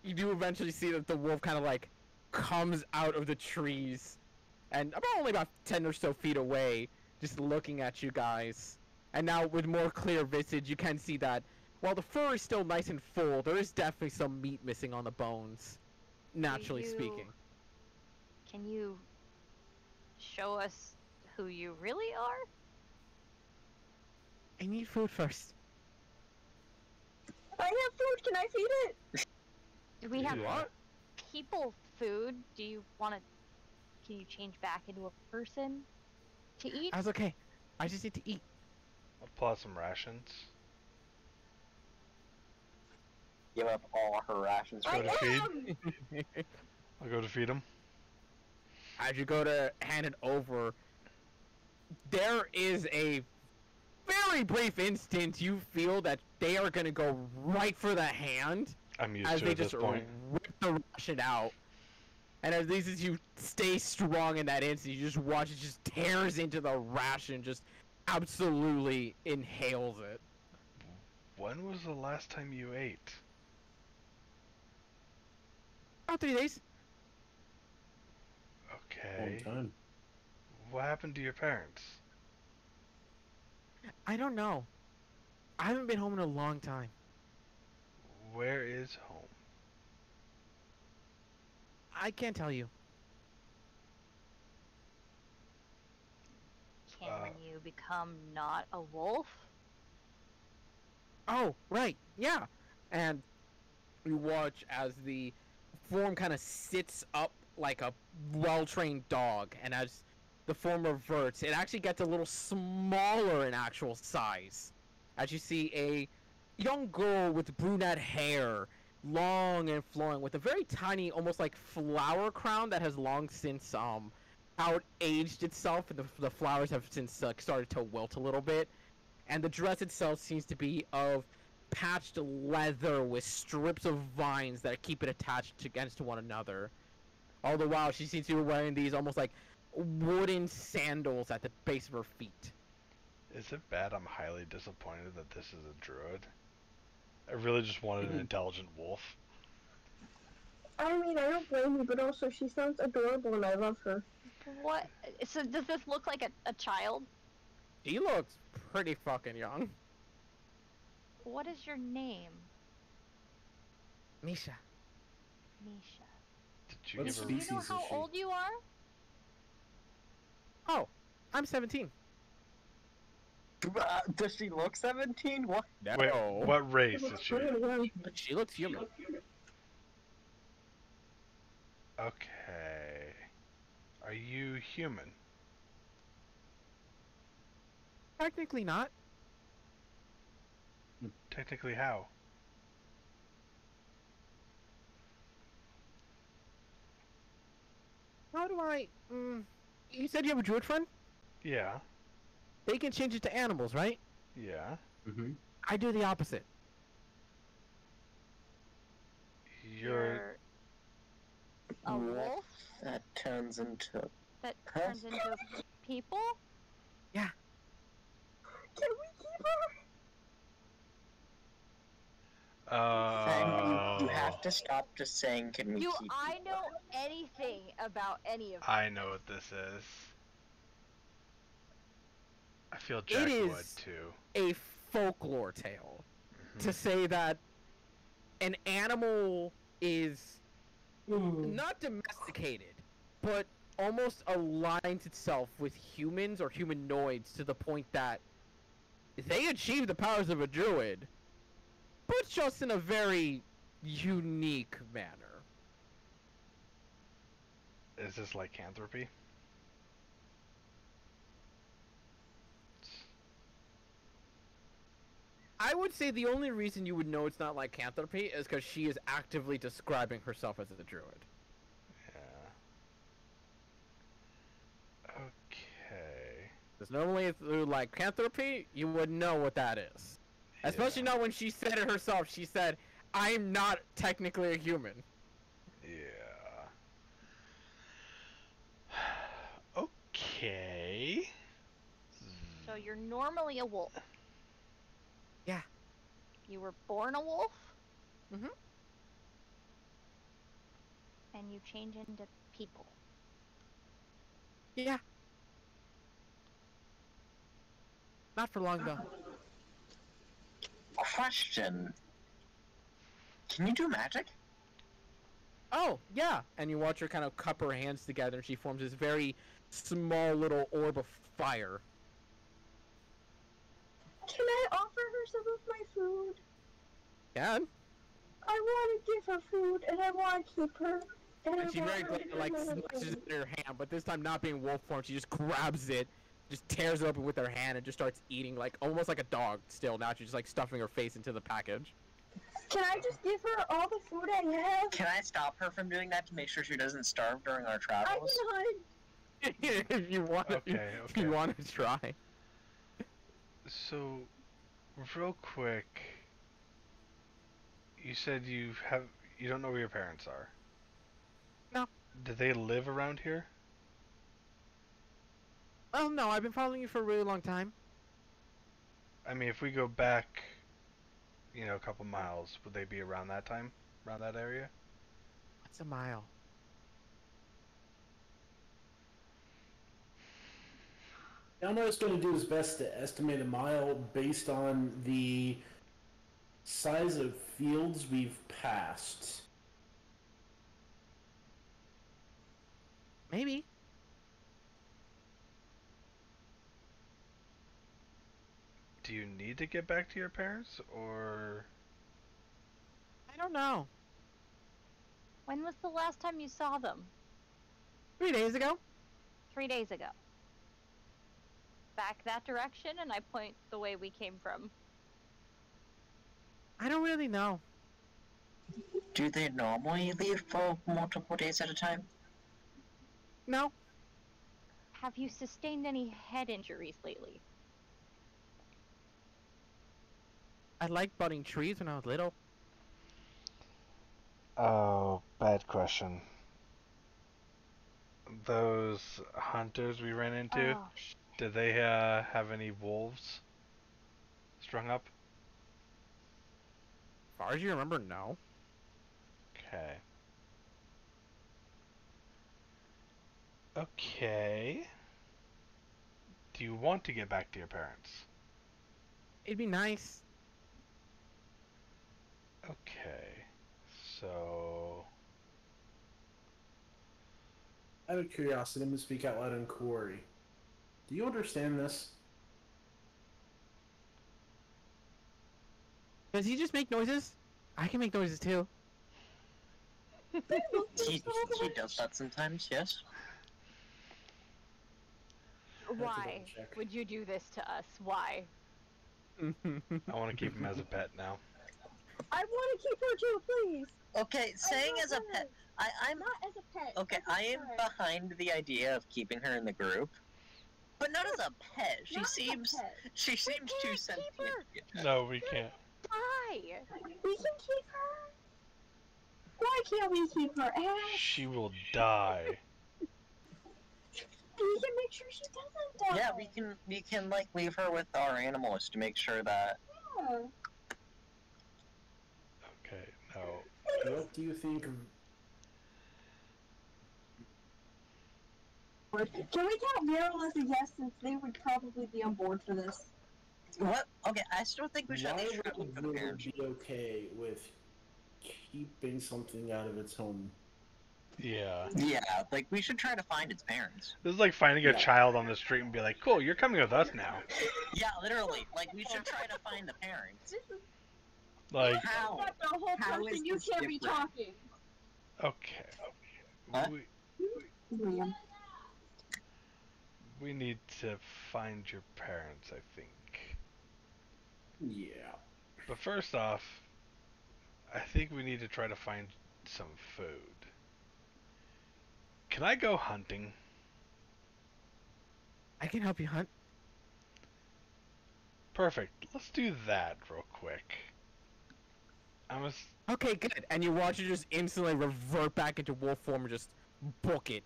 you do eventually see that the wolf kind of like comes out of the trees, and only about 10 or so feet away, just looking at you guys. And now with more clear visage, you can see that while the fur is still nice and full, there is definitely some meat missing on the bones, naturally speaking. Can you show us who you really are? I need food first. I have food. Can I feed it? Do we have What? people food? Do you want to? can you change back into a person to eat? I was okay. I just need to eat. I'll pull out some rations. Give up all her rations. Go to feed. am! I'll go to feed him. As you go to hand it over, there is a very brief instant you feel that they are going to go right for the hand I'm used as to they it at this just point. rip the ration out. And as these as you stay strong in that instant, you just watch it just tears into the ration, just absolutely inhales it. When was the last time you ate? About 3 days. Okay. Long time. What happened to your parents? I don't know. I haven't been home in a long time. Where is home? I can't tell you. Can when you become not a wolf? Oh, right, yeah. And you watch as the form kind of sits up like a well-trained dog, and as the form reverts, it actually gets a little smaller in actual size. As you see a young girl with brunette hair, long and flowing, with a very tiny, almost like flower crown that has long since out-aged itself, and the flowers have since started to wilt a little bit. And the dress itself seems to be of patched leather with strips of vines that keep it attached against one another. All the while, she seems to be wearing these almost like wooden sandals at the base of her feet. Is it bad I'm highly disappointed that this is a druid? I really just wanted an intelligent wolf. I mean, I don't blame you, but also she sounds adorable and I love her. What? So does this look like a child? She looks pretty fucking young. What is your name? Misha. Misha. Did you What give her... Do you know species how is she? old you are? Oh, I'm 17. Does she look 17? What? No. Wait, what race is she? She looks human. Okay. Are you human? Technically not. Technically how? How do I... You said you have a druid friend? Yeah. They can change it to animals, right? Yeah. Mm-hmm. I do the opposite. You're... a What? wolf That turns into... that Huh? turns into people? Can we keep her? Fang, you have to stop just saying, can we Do keep I you?" know anything about any of I know what this is. I feel Jack is- would too. A folklore tale to say that an animal is not domesticated, but almost aligns itself with humans or humanoids to the point that they achieve the powers of a druid, but just in a very unique manner. Is this lycanthropy? I would say the only reason you would know it's not lycanthropy is because she is actively describing herself as a druid. Yeah. Okay. Because normally through lycanthropy, you would know what that is. Especially Yeah. not when she said it herself. She said, I'm not technically a human. Yeah. Okay. So you're normally a wolf. Yeah. You were born a wolf? Mhm. And you change into people. Yeah. Not for long, though. Question. Can you do magic? Oh, yeah. And you watch her kind of cup her hands together, and she forms this very small little orb of fire. Can I offer her some of my food? Can? I want to give her food and I want to keep her. And she very gladly, like, snatches it in her hand, but this time not being wolf form, she just grabs it, just tears it open with her hand, and just starts eating, like, almost like a dog still. Now she's just, like, stuffing her face into the package. Can I just give her all the food I have? Can I stop her from doing that to make sure she doesn't starve during our I travels? can hunt. If you want to, Okay, if you want to try. So, real quick, you said you don't know where your parents are. No. Do they live around here? Well, no, I've been following you for a really long time. I mean, if we go back, you know, a couple miles, would they be around that time? Around that area? What's a mile? Elmo is going to do his best to estimate a mile based on the size of fields we've passed. Maybe. Do you need to get back to your parents, or... I don't know. When was the last time you saw them? 3 days ago? 3 days ago. Back that direction, and I point the way we came from. I don't really know. Do they normally leave for multiple days at a time? No. Have you sustained any head injuries lately? I liked budding trees when I was little. Oh, bad question. Those hunters we ran into, Oh, did they have any wolves strung up? As far as you remember, no. Okay. Okay. Do you want to get back to your parents? It'd be nice. Okay. So... Out of curiosity, I'm going to speak out loud in Corey. Do you understand this? Does he just make noises? I can make noises too. He does that sometimes, yes. why check. would you do this to us? Why? I want to keep him as a pet now. I want to keep her too, please. Okay, saying as a pet, I'm Not as a pet. okay. as a I am friend. behind the idea of keeping her in the group, but not as a pet. She Not as a seems pet. she seems too can't keep sentient. her. Yeah. No, we can't. Why? We can keep her. Why can't we keep her, Ash? She will die. We can make sure she doesn't die. Yeah, we can like leave her with our animals to make sure that. Yeah. Okay, no. What do you think of... Can we count Meryl as a yes, since they would probably be on board for this? What? Okay, I still think we should at Why least try to would look the for the village parents. be okay with keeping something out of its home? Yeah. Yeah, like we should try to find its parents. This is like finding a Yeah. child on the street and be like, cool, you're coming with us now. Yeah, literally. Like we should try to find the parents. This is Like, How? not the whole How person. is You this can't be different? talking. okay. Huh? Liam. We need to find your parents, I think. Yeah. But first off, I think we need to try to find some food. Can I go hunting? I can help you hunt. Perfect. Let's do that real quick. Okay, good. And you watch it just instantly revert back into wolf form and just book it.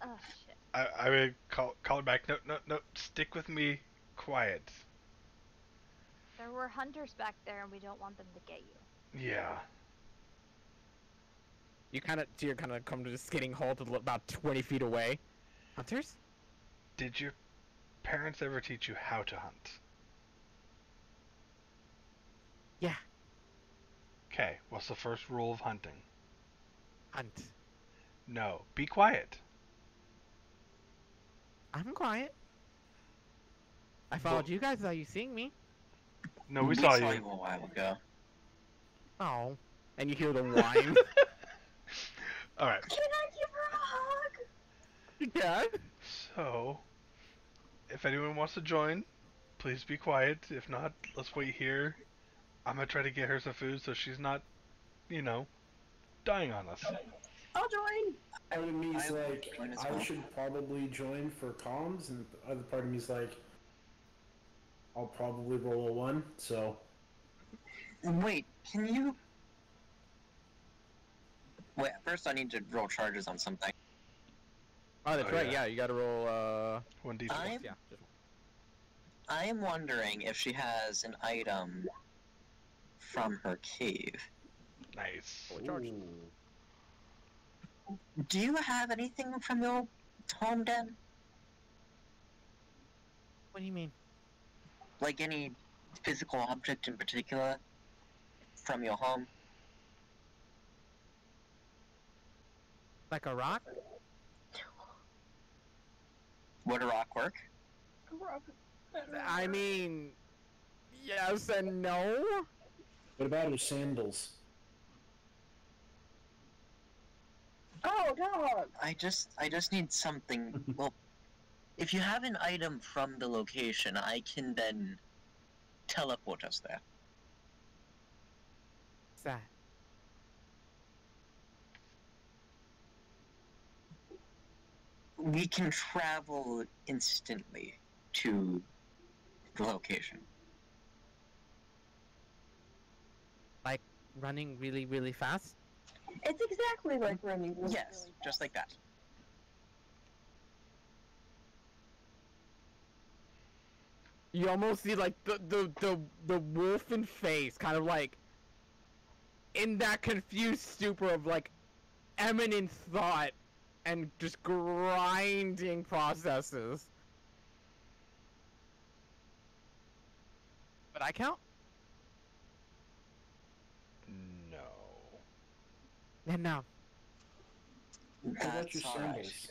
Oh shit. I would call her back. No, no, no. Stick with me. Quiet. There were hunters back there, and we don't want them to get you. Yeah. You kind of come to a skidding halt about 20 feet away. Hunters? Did your parents ever teach you how to hunt? Yeah. Okay, what's the first rule of hunting? Hunt. No, be quiet. I'm quiet. I followed you guys without you seeing me. No, we saw you. a while ago. Oh. And you hear the whine. All right. Can I give her a hug? You can. So, if anyone wants to join, please be quiet. If not, let's wait here. I'm gonna try to get her some food so she's not, you know, dying on us. I'll join. Part of me's I will like, join as I well. should probably join for comms, and the other part of me's like, I'll probably roll a 1, so... Wait, can you... Wait, first I need to roll charges on something. Oh, that's Oh, right. yeah. Yeah, you gotta roll. 1d4. I'm- Yeah. Just I am wondering if she has an item from her cave. Nice. fully charged. Do you have anything from your home den? What do you mean? Like any physical object in particular from your home? Like a rock? Would a rock work? I mean, yes and no. What about her sandals? Oh, dog. I just need something. Well, if you have an item from the location, I can then teleport us there. What's that? We can travel instantly to the location. Like running really, really fast? It's exactly like running. Really, Yes, really just like that. You almost see like the wolfen face, kind of like in that confused stupor of like eminent thought and just grinding processes. But I count? No. And now, What about your That's alright. sandals?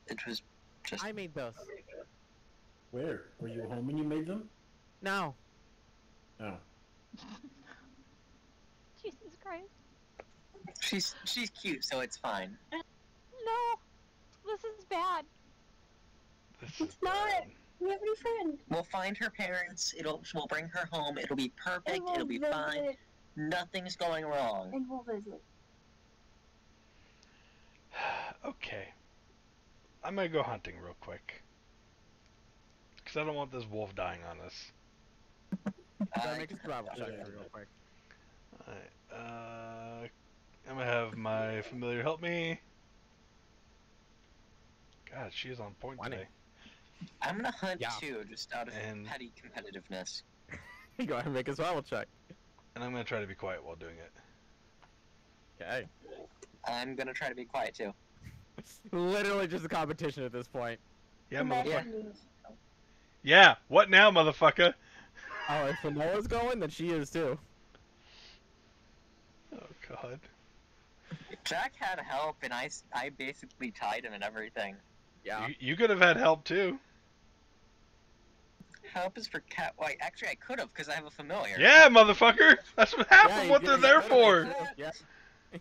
It was just. I made those. Where? Were you home when you made them? Now, Oh. Jesus Christ. She's cute, so it's fine. No, this is bad. This It's is not. bad. We have any friend. We'll find her parents. We'll bring her home. It'll be perfect. And we'll It'll be visit. fine. Nothing's going wrong. And we'll visit. Okay. I'm gonna go hunting real quick. Because I don't want this wolf dying on us. gotta make a survival check for me real quick. Alright, I'm gonna have my familiar help me. God, she is on point 20. today. I'm gonna hunt Yeah. too, just out of And- petty competitiveness. Go ahead and make a survival check. And I'm gonna try to be quiet while doing it. Okay. I'm gonna try to be quiet too. Literally just a competition at this point. Yeah, And motherfucker. that means- Yeah, what now, motherfucker? Oh, if Noah's going, then she is too. Oh, God. Jack had help, and I basically tied him and everything. Yeah. You could have had help, too. Help is for cat. Wait, actually, I could have because I have a familiar. Yeah, motherfucker! That's what half Yeah, of you what did- they're you there could've for! made it.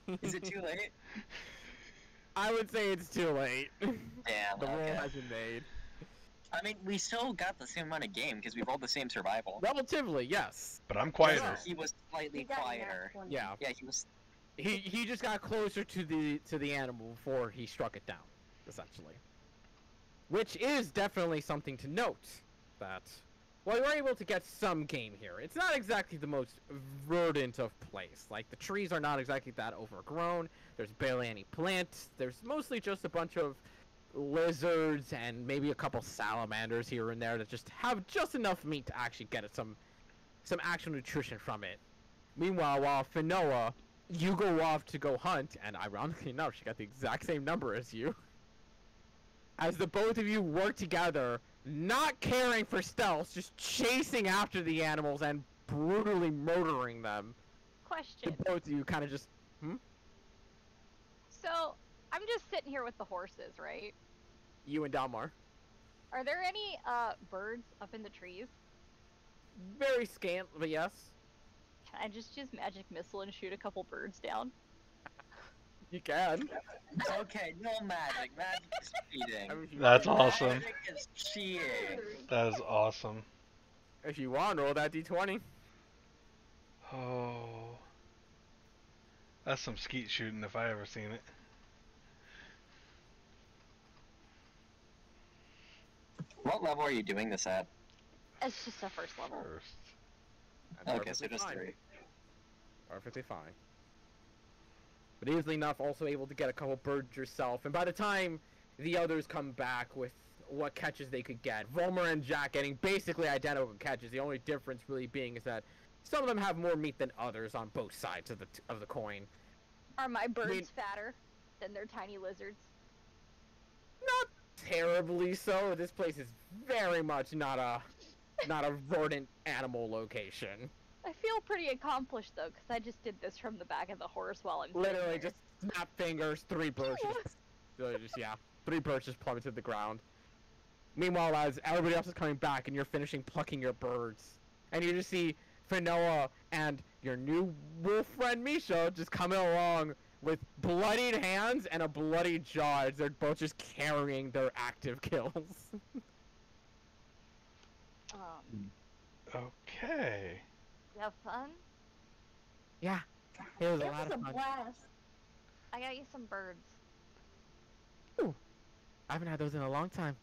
Yeah. Is it too late? I would say it's too late. Damn. The roll Okay. has been made. I mean, we still got the same amount of game because we rolled the same survival. Relatively, yes. But I'm quieter. He was slightly He got an quieter. F1. Yeah. Yeah, he was. He just got closer to the animal before he struck it down, essentially. Which is definitely something to note. That well, we were able to get some game here. It's not exactly the most verdant of place. Like the trees are not exactly that overgrown. There's barely any plants. There's mostly just a bunch of lizards and maybe a couple salamanders here and there that just have just enough meat to actually get it some actual nutrition from it. Meanwhile, while Finoa, you go off to go hunt, and ironically enough, she got the exact same number as you. As the both of you work together, not caring for stealth, just chasing after the animals and brutally murdering them. Question. The both of you kind of just, So, I'm just sitting here with the horses, right? you and Dalmar. Are there any birds up in the trees? Very scant, but yes. Can I just use magic missile and shoot a couple birds down? You can. Okay, no magic. Magic is cheating. I mean, if you That's want, awesome. Magic is cheating. That is awesome. If you want, roll that d20. Oh. That's some skeet shooting if I ever seen it. What level are you doing this at? It's just a first level. First. That's Okay, so perfectly just fine. 3. Perfectly fine. But easily enough, also able to get a couple birds yourself. And by the time the others come back with what catches they could get, Volmer and Jack getting basically identical catches. The only difference really being is that some of them have more meat than others on both sides of the coin. Are my birds mean- fatter than their tiny lizards? Not terribly so. This place is very much not a rodent animal location. I feel pretty accomplished though, because I just did this from the back of the horse while I'm Literally sitting just snap fingers, 3 birds. Yeah, 3 birds just plummet to the ground. Meanwhile, as everybody else is coming back and you're finishing plucking your birds, and you just see Finoa and your new wolf friend Misha just coming along with bloodied hands and a bloody jaw as they're both just carrying their active kills. Okay. You have fun? Yeah, it was a It lot was of a fun. blast. I got you some birds. I haven't had those in a long time.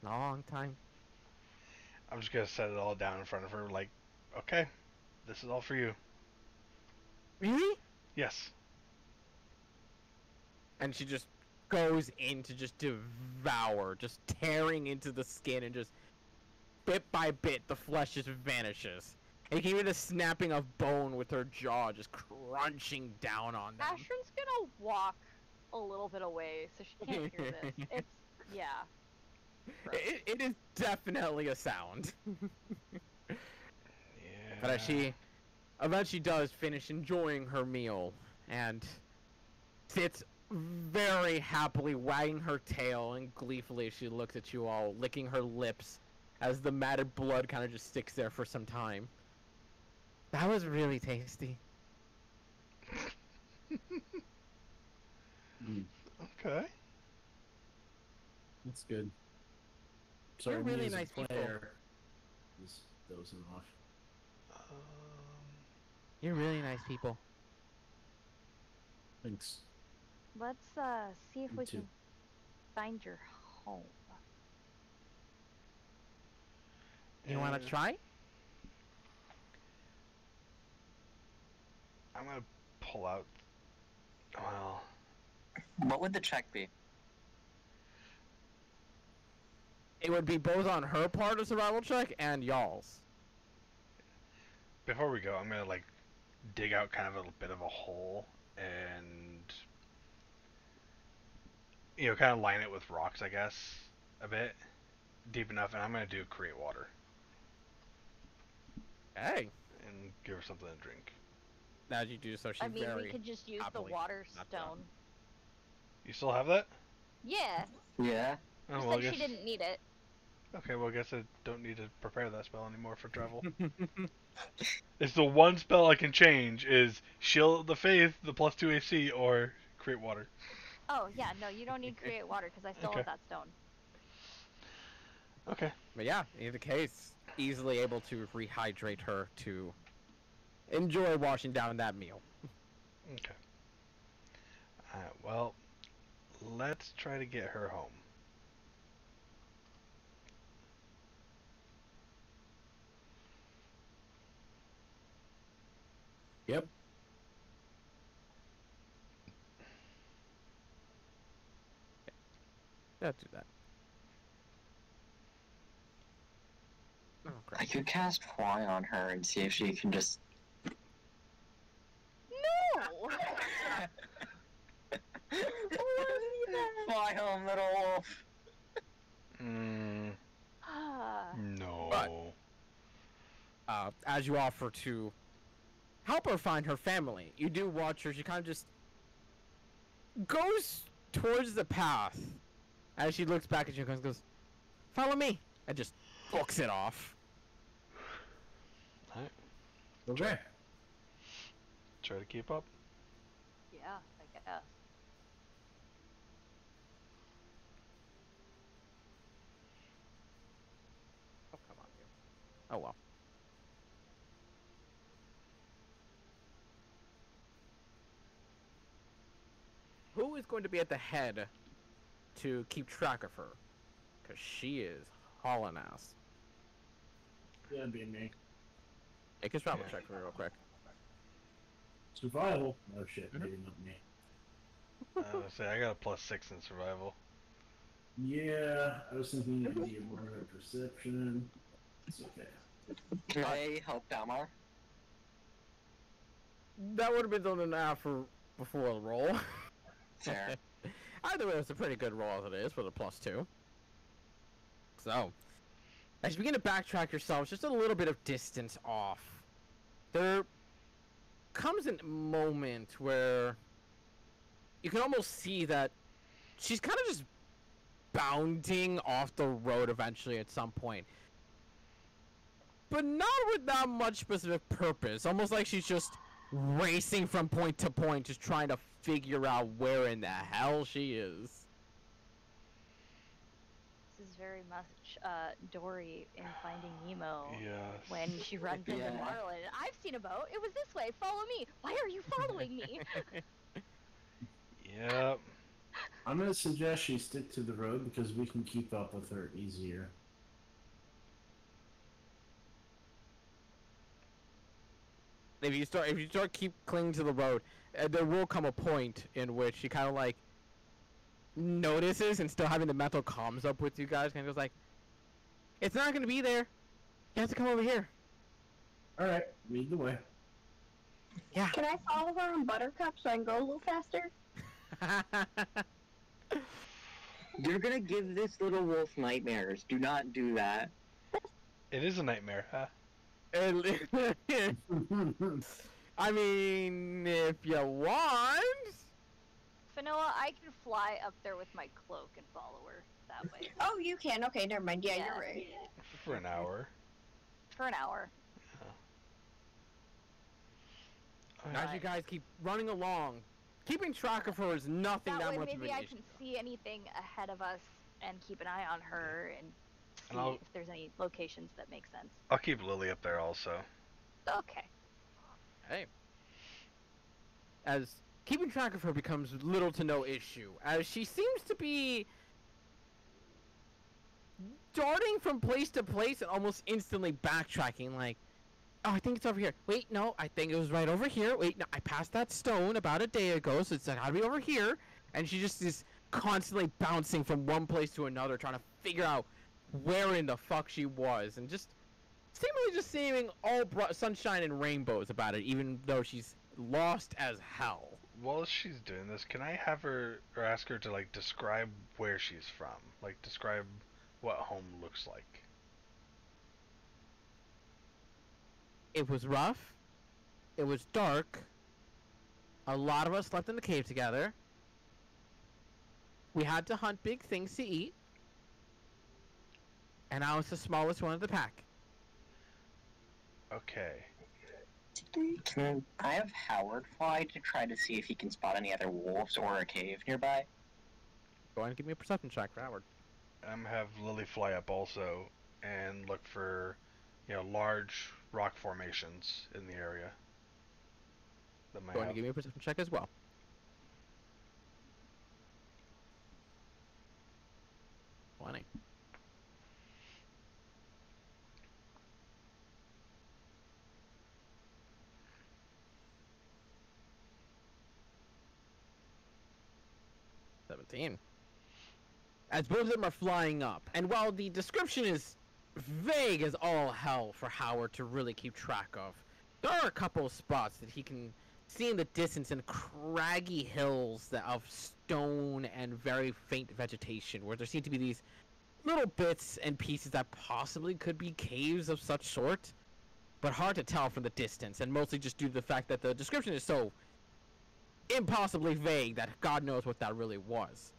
Long time. I'm just gonna set it all down in front of her, like, okay, this is all for you. Really? Yes. And she just goes in to just devour, just tearing into the skin, and just bit by bit the flesh just vanishes. And you can hear the snapping of bone with her jaw just crunching down on them. Ashton's gonna walk a little bit away so she can't hear this. It's, yeah. It is definitely a sound. Yeah. But as she eventually does finish enjoying her meal and sits very happily wagging her tail and gleefully as she looks at you all, licking her lips as the matted blood kind of just sticks there for some time. That was really tasty. Okay. That's good. You're me really as a nice people. player is dozing off. Um, You're really nice people. Thanks. Let's see if Me we too. can find your home. You want to try? I'm gonna pull out. Well, What would the check be? It would be both on her part of survival check and y'all's. before we go, I'm gonna like dig out kind of a little bit of a hole and kind of line it with rocks, I guess, a bit deep enough, and I'm gonna do create water Hey. and give her something to drink. As you do so, she I mean, very we could just use the happily water not done. stone. You still have that? Yeah, Yeah. Oh, you well, I said guess. she didn't need it. Okay, well, I guess I don't need to prepare that spell anymore for travel. It's the one spell I can change is Shield of the Faith, the +2 AC, or create water. Oh, yeah, no, you don't need create water because I still Okay. have that stone. Okay. But yeah, in either case, easily able to rehydrate her to enjoy washing down that meal. Okay. Well, let's try to get her home. Yep. Let's do that. Oh, I crap. could cast Fly on her and see if she can just. No! Fly home, little wolf. No. As you offer to help her find her family, you do watch her. She kind of just goes towards the path. As she looks back at you and goes, "Follow me," and just books it off. Okay. Try to keep up. Yeah, I guess. Oh, come on, you. Oh, well. Who is going to be at the head to keep track of her? Because she is hauling ass. That'd be me. Make a survival check for me real quick. Survival? Oh shit, maybe not me. I got a +6 in survival. Yeah, I was thinking I need more of a perception. It's okay. Can I help Dalmar? That would have been done an hour before the roll. Fair. Either way, it's a pretty good roll as it is with a +2. So, as you begin to backtrack yourselves just a little bit of distance off, there comes a moment where you can almost see that she's kind of just bounding off the road eventually at some point. But not with that much specific purpose. Almost like she's just racing from point to point, just trying to figure out where in the hell she is. This is very much Dory in Finding Nemo. Yes. When she runs into Marlin. I've seen a boat. It was this way. Follow me. Why are you following me? Yep. I'm gonna suggest she stick to the road because we can keep up with her easier. If you start keep clinging to the road, there will come a point in which she kind of like notices, and still having the mental comms up with you guys, kind of goes like, "It's not gonna be there. You have to come over here." All right, lead the way. Yeah. Can I follow her on Buttercup so I can go a little faster? You're gonna give this little wolf nightmares. Do not do that. It is a nightmare, huh? I mean, if you want. Fanoa, I can fly up there with my cloak and follow her that way. Oh, you can. Okay, never mind. Yeah, you're right. For an hour. For an hour. As you guys keep running along, keeping track of her is nothing that way, much of maybe an I issue. can see anything ahead of us and keep an eye on her and see And if there's any locations that make sense. I'll keep Lily up there also. Okay. Hey. As keeping track of her becomes little to no issue, as she seems to be darting from place to place and almost instantly backtracking, like, "Oh, I think it's over here. Wait, no, I think it was right over here. Wait, no, I passed that stone about a day ago, so it's gotta be over here." And she just is constantly bouncing from one place to another, trying to figure out where in the fuck she was, and just seemingly just seeming all sunshine and rainbows about it, even though she's lost as hell. While she's doing this, can I have her, or ask her to, like, describe where she's from? Like, describe what home looks like. It was rough. It was dark. A lot of us slept in the cave together. We had to hunt big things to eat. And I was the smallest one of the pack. Okay. Can I have Howard fly to try to see if he can spot any other wolves or a cave nearby? Go ahead and give me a perception check for Howard. I'm have Lily fly up also and look for, large rock formations in the area. That might Go ahead and have. give me a perception check as well. 20. As both of them are flying up, and while the description is vague as all hell for Howard to really keep track of, there are a couple of spots that he can see in the distance in craggy hills that of stone and very faint vegetation, where there seem to be these little bits and pieces that possibly could be caves of such sort, but hard to tell from the distance, and mostly just due to the fact that the description is so impossibly vague that God knows what that really was.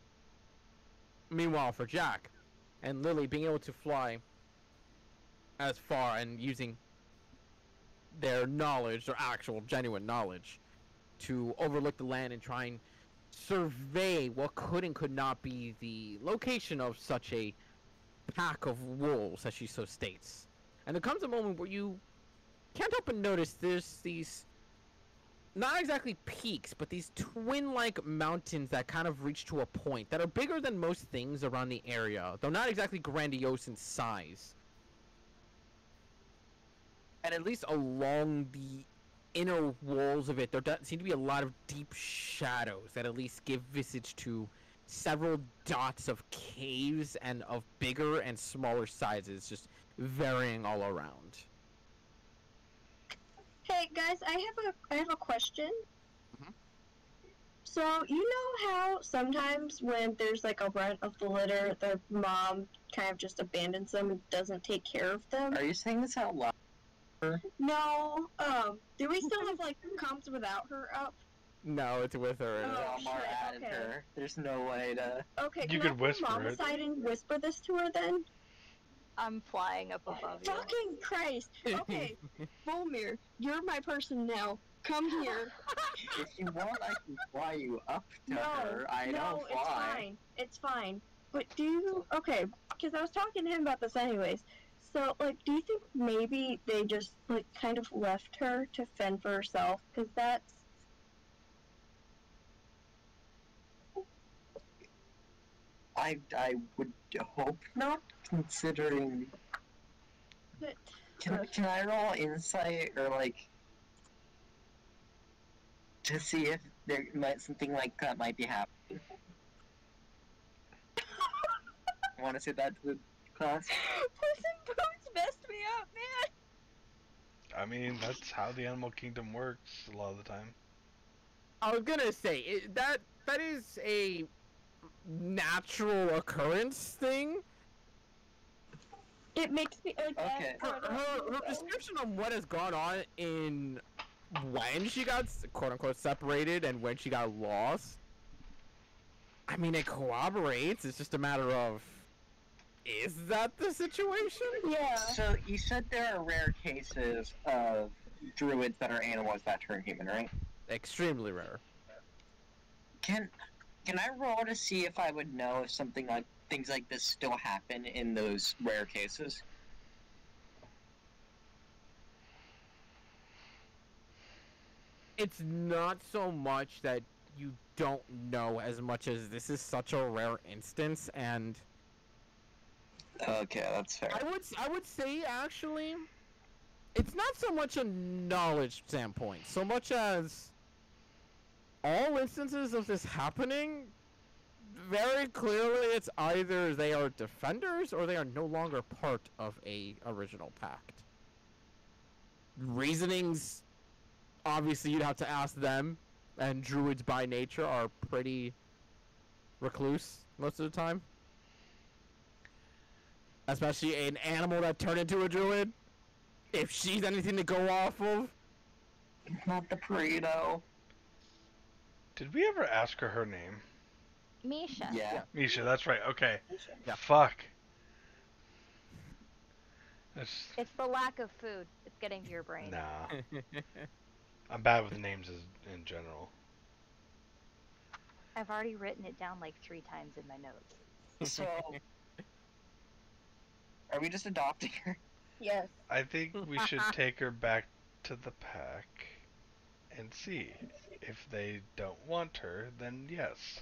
Meanwhile, for Jack and Lily being able to fly as far and using their knowledge, their actual genuine knowledge, to overlook the land and try and survey what could and could not be the location of such a pack of wolves, as she so states. And there comes a moment where you can't help but notice there's these, not exactly peaks, but these twin-like mountains that kind of reach to a point that are bigger than most things around the area, though not exactly grandiose in size. And at least along the inner walls of it, there does seem to be a lot of deep shadows that at least give visage to several dots of caves and of bigger and smaller sizes, just varying all around. Hey guys, I have a question. Mhm. So you know how sometimes when there's like a runt of the litter, the mom kind of just abandons them and doesn't take care of them? Are you saying this out loud? No. Do we still have like comms without her up? No, it's with her. Oh, Delmar shit, added okay. her. There's no way to. Okay, You can could I whisper pull mom it. aside and whisper this to her then? I'm flying up above you. Fucking Christ! Okay, Volmir, you're my person now. Come here. If you want, I can fly you up to No, her. I no, don't it's fly. fine. It's fine. But do you... Okay, because I was talking to him about this anyways. So, like, do you think maybe they just, like, kind of left her to fend for herself? Because that's... I would hope not, considering. But, Can I roll insight or like to see if there might something like that might be happening? I want to say that to the class. Puss in Boots messed me up, man! I mean, that's how the animal kingdom works a lot of the time. I was gonna say that is a natural occurrence thing. It makes me... Like, Okay. Her description of what has gone on in when she got quote unquote separated and when she got lost, I mean, it corroborates. It's just a matter of, is that the situation? Yeah. So you said there are rare cases of druids that are animals that turn human, right? Extremely rare. Can I roll to see if I would know if something like things like this still happen in those rare cases? It's not so much that you don't know as much as this is such a rare instance, and Okay, that's fair. I would say actually, it's not so much a knowledge standpoint, so much as all instances of this happening, very clearly it's either they are defenders or they are no longer part of a original pact. Reasonings, obviously you'd have to ask them, and druids by nature are pretty recluse most of the time. Especially an animal that turned into a druid. If she's anything to go off of. Not the burrito. Did we ever ask her name? Misha. Yeah. Misha, that's right. Okay. Yeah. Fuck. That's... It's the lack of food. It's getting to your brain. Nah. I'm bad with names in general. I've already written it down like 3 times in my notes. So, are we just adopting her? Yes. I think we should take her back to the pack and see. If they don't want her, then yes.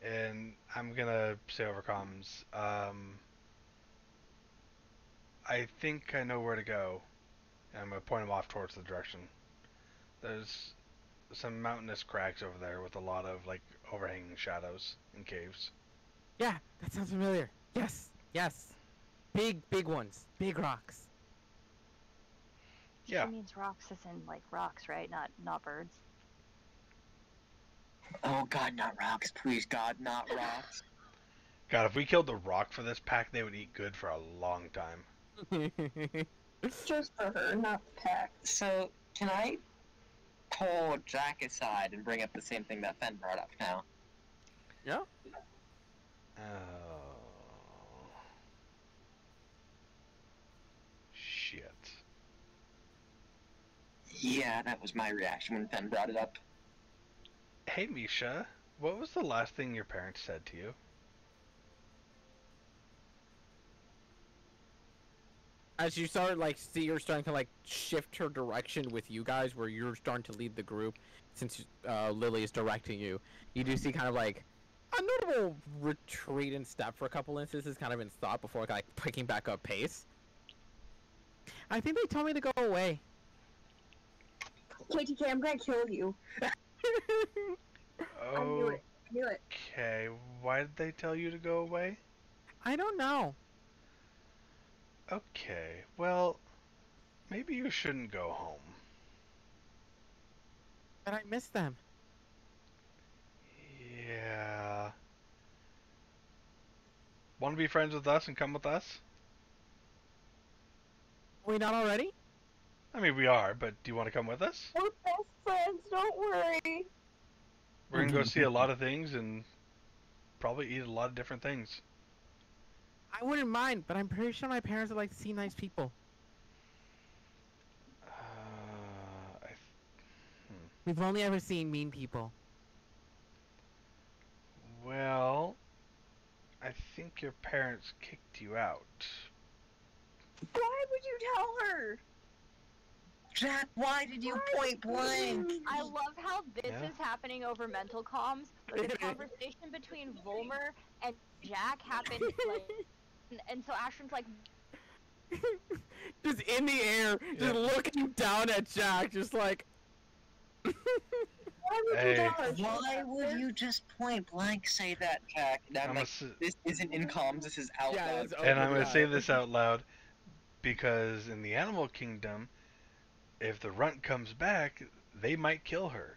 And I'm gonna say over comms, I think I know where to go. And I'm gonna point him off towards the direction. There's some mountainous cracks over there with a lot of like overhanging shadows and caves. Yeah, that sounds familiar. Yes, yes. Big ones. Big rocks. Yeah. She means rocks as in like rocks, right? Not birds. Oh god, not rocks. Please, God, not rocks. God, if we killed the rock for this pack, they would eat good for a long time. Just for her, not the pack. So, can I pull Jack aside and bring up the same thing that Fen brought up now? Yeah? Oh. Shit. Yeah, that was my reaction when Fen brought it up. Hey, Misha, what was the last thing your parents said to you? As you start, like, see you're starting to, like, shift her direction with you guys, where you're starting to lead the group, since Lily is directing you. You do see kind of, like, a notable retreat in step for a couple instances, kind of in thought, before, like, picking back up pace. I think they told me to go away. KTK, I'm gonna kill you. I knew it. I knew it. Okay, why did they tell you to go away? I don't know. Okay, well, maybe you shouldn't go home. But I miss them. Yeah. Want to be friends with us and come with us? Are we not already? I mean, we are, but do you want to come with us? We're best friends, don't worry. We're gonna go see a lot of things and probably eat a lot of different things. I wouldn't mind, but I'm pretty sure my parents would like to see nice people. I We've only ever seen mean people. Well, I think your parents kicked you out. Why would you tell her? Jack, why did you point blank? I love how this Yeah. is happening over mental comms, but the conversation between Volmer and Jack happened like, and so Ashton's like, Just in the air, just looking down at Jack, just like. Why would Hey. you tell her? Why would you just point blank say that, Jack? And I'm I'm like, this isn't in comms, this is out Yeah, loud. it's And I'm open, gonna yeah. say this out loud because in the animal kingdom, if the runt comes back, they might kill her.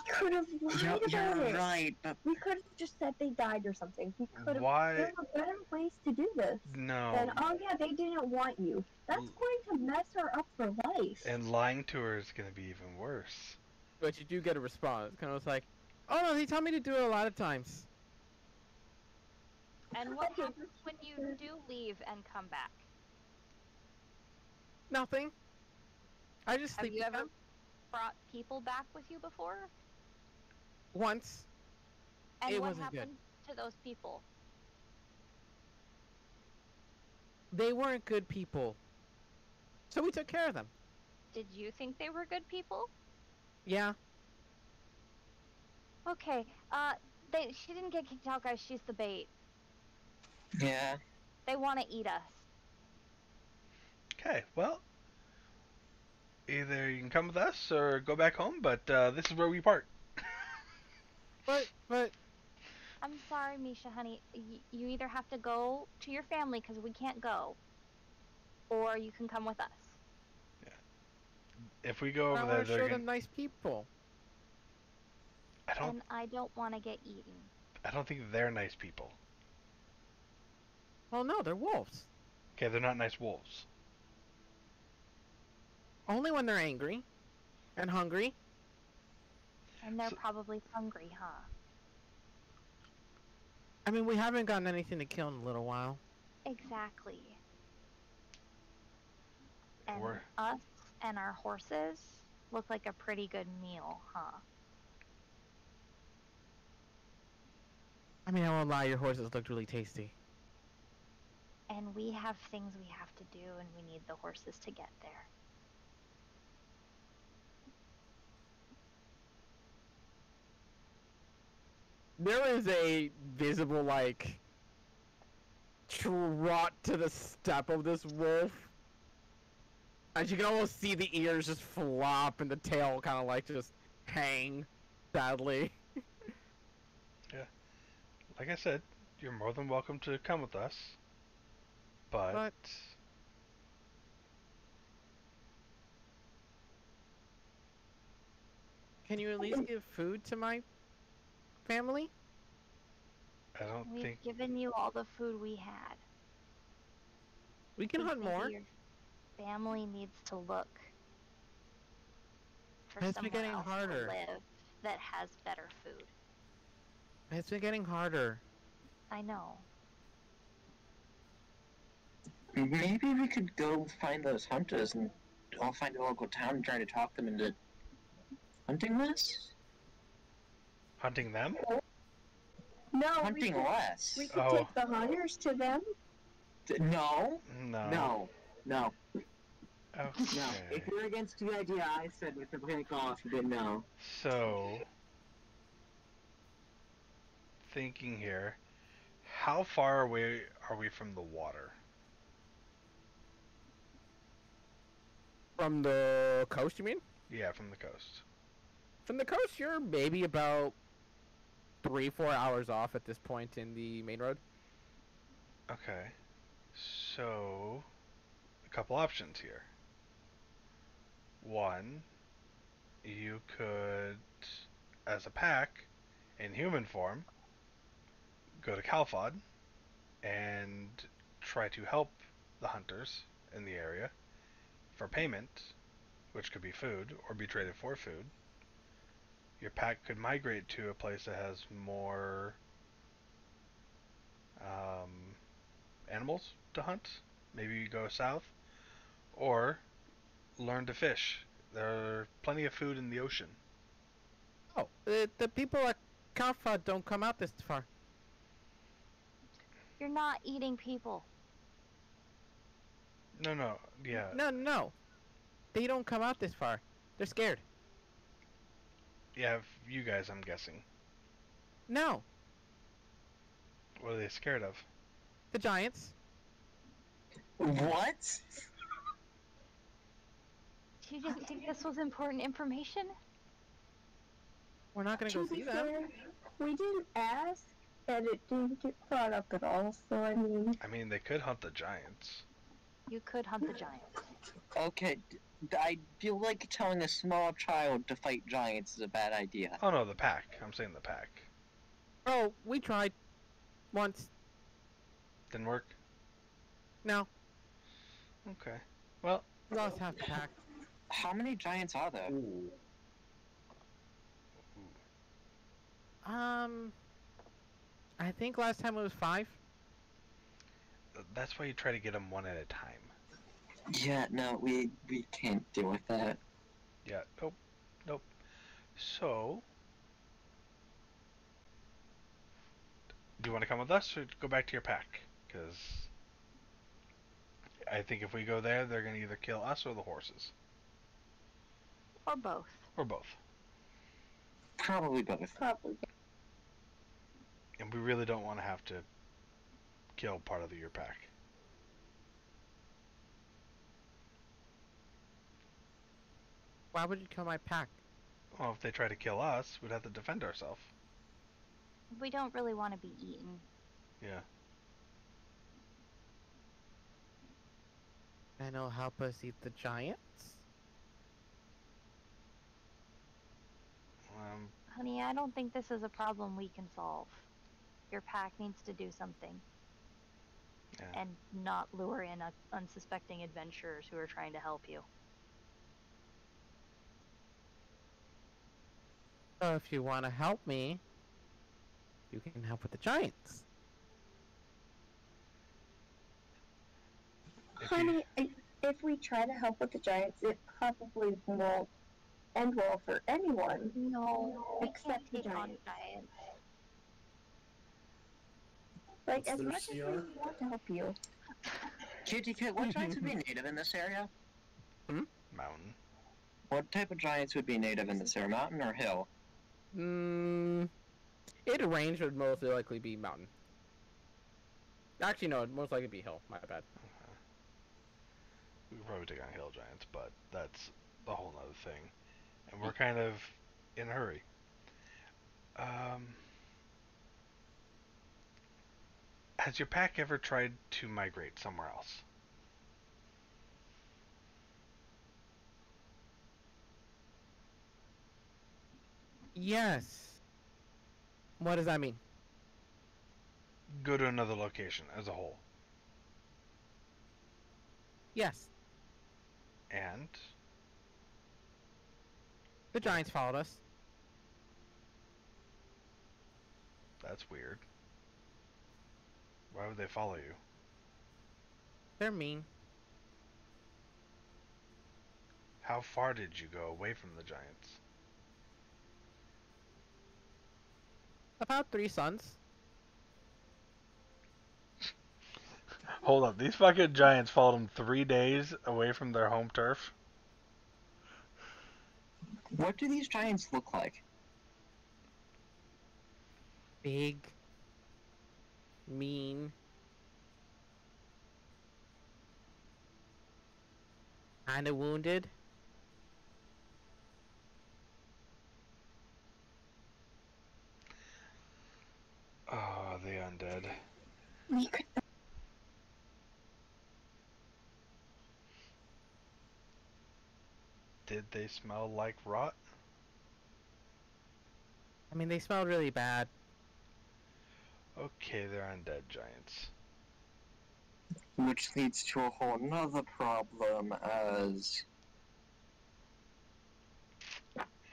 We could have lied about You're it. right, but We could have just said they died or something. We could have. Why? There are better ways to do this. No. Then, oh yeah, they didn't want you. That's going to mess her up for life. And lying to her is gonna be even worse. But you do get a response. Kind of like, oh no, they tell me to do it a lot of times. and what happens when you do leave and come back? Nothing. I just Have sleep you with ever them brought people back with you before? once. And It what wasn't good. happened to those people? They weren't good people. So we took care of them. Did you think they were good people? Yeah. Okay, she didn't get kicked out, guys. She's the bait. yeah. They want to eat us. Okay, well, either you can come with us or go back home, but this is where we part. But I'm sorry, Misha, honey. You either have to go to your family because we can't go, or you can come with us. If we go I over there, want to they're show gonna. them nice people. And I don't want to get eaten. I don't think they're nice people. Well, no, they're wolves. Okay, they're not nice wolves. Only when they're angry and hungry. And they're So- probably hungry, huh? I mean, we haven't gotten anything to kill in a little while. Exactly. And We're- us and our horses look like a pretty good meal, huh? I mean, I won't lie, your horses looked really tasty. And we have things we have to do, and we need the horses to get there. There is a visible, like, trot to the step of this wolf. As you can almost see the ears just flop and the tail kind of, like, just hang, sadly. Like I said, you're more than welcome to come with us. But Can you at least give food to my family? I don't We've think. given you all the food we had. We can hunt Maybe more. Your family needs to look for It's been somewhere getting else harder. to live that has better food. It's been getting harder. I know. Maybe we could go find those hunters and I'll find a local town and try to talk them into hunting less. Hunting them? No, Hunting less. we could Oh. take the hunters to them. No. No. No. No. Okay. No. If you're against the idea I said with the break off, then no. So, thinking here, how far away are we from the water? From the coast, you mean? Yeah, from the coast. From the coast, you're maybe about 3-4 hours off at this point in the main road. Okay. So, a couple options here. One, you could, as a pack, in human form, go to Kalfod and try to help the hunters in the area for payment, which could be food or be traded for food. Your pack could migrate to a place that has more animals to hunt. Maybe you go south, or learn to fish. There are plenty of food in the ocean. Oh, the people at Kafa don't come out this far. You're not eating people. No, yeah. No. They don't come out this far. They're scared. Yeah, you guys, I'm guessing. No, What are they scared of? the giants. What? You didn't think this was important information? We're not gonna go To be see them. fair, we didn't ask, and it didn't get brought up at all, so I mean... They could hunt the giants. You could hunt the giants. Okay, I feel like telling a small child to fight giants is a bad idea. Oh no, the pack. I'm saying the pack. Oh, we tried once. Didn't work? No, Okay. Well, we lost half the pack. How many giants are there? Ooh. I think last time it was 5. that's why you try to get them one at a time. Yeah, no, we can't deal with that. Yeah, nope. So, do you want to come with us or go back to your pack? Because I think if we go there, they're going to either kill us or the horses. Or both. Or both. Probably both. Probably. And we really don't want to have to kill part of your pack. Why would you kill my pack? Well, if they try to kill us, we'd have to defend ourselves. We don't really want to be eaten. Yeah. And it'll help us eat the giants? Honey, I don't think this is a problem we can solve. Your pack needs to do something. Yeah. And not lure in unsuspecting adventurers who are trying to help you. So if you want to help me, you can help with the giants. Honey, if we try to help with the giants, it probably won't end well for anyone. No, we Except can't the take on giants. giants. Like, What's as their much as we CR? want to help you. Kitty Kit, what giants would be native in this area? Mountain. What type of giants would be native in this area? Mountain or hill? It'd range, would most likely be mountain. Actually, no, it'd most likely be hill. My bad. We could probably take on hill giants, but that's a whole nother thing. And we're kind of in a hurry. Has your pack ever tried to migrate somewhere else? Yes. What does that mean? Go to another location as a whole. Yes. And The giants followed us. that's weird. Why would they follow you? They're mean. How far did you go away from the giants? About 3 suns. Hold up, these fucking giants followed them 3 days away from their home turf? What do these giants look like? Big. Mean. Kinda wounded. Oh, are they undead? We could Did they smell like rot? I mean, they smelled really bad. Okay, they're undead giants. Which leads to a whole nother problem, as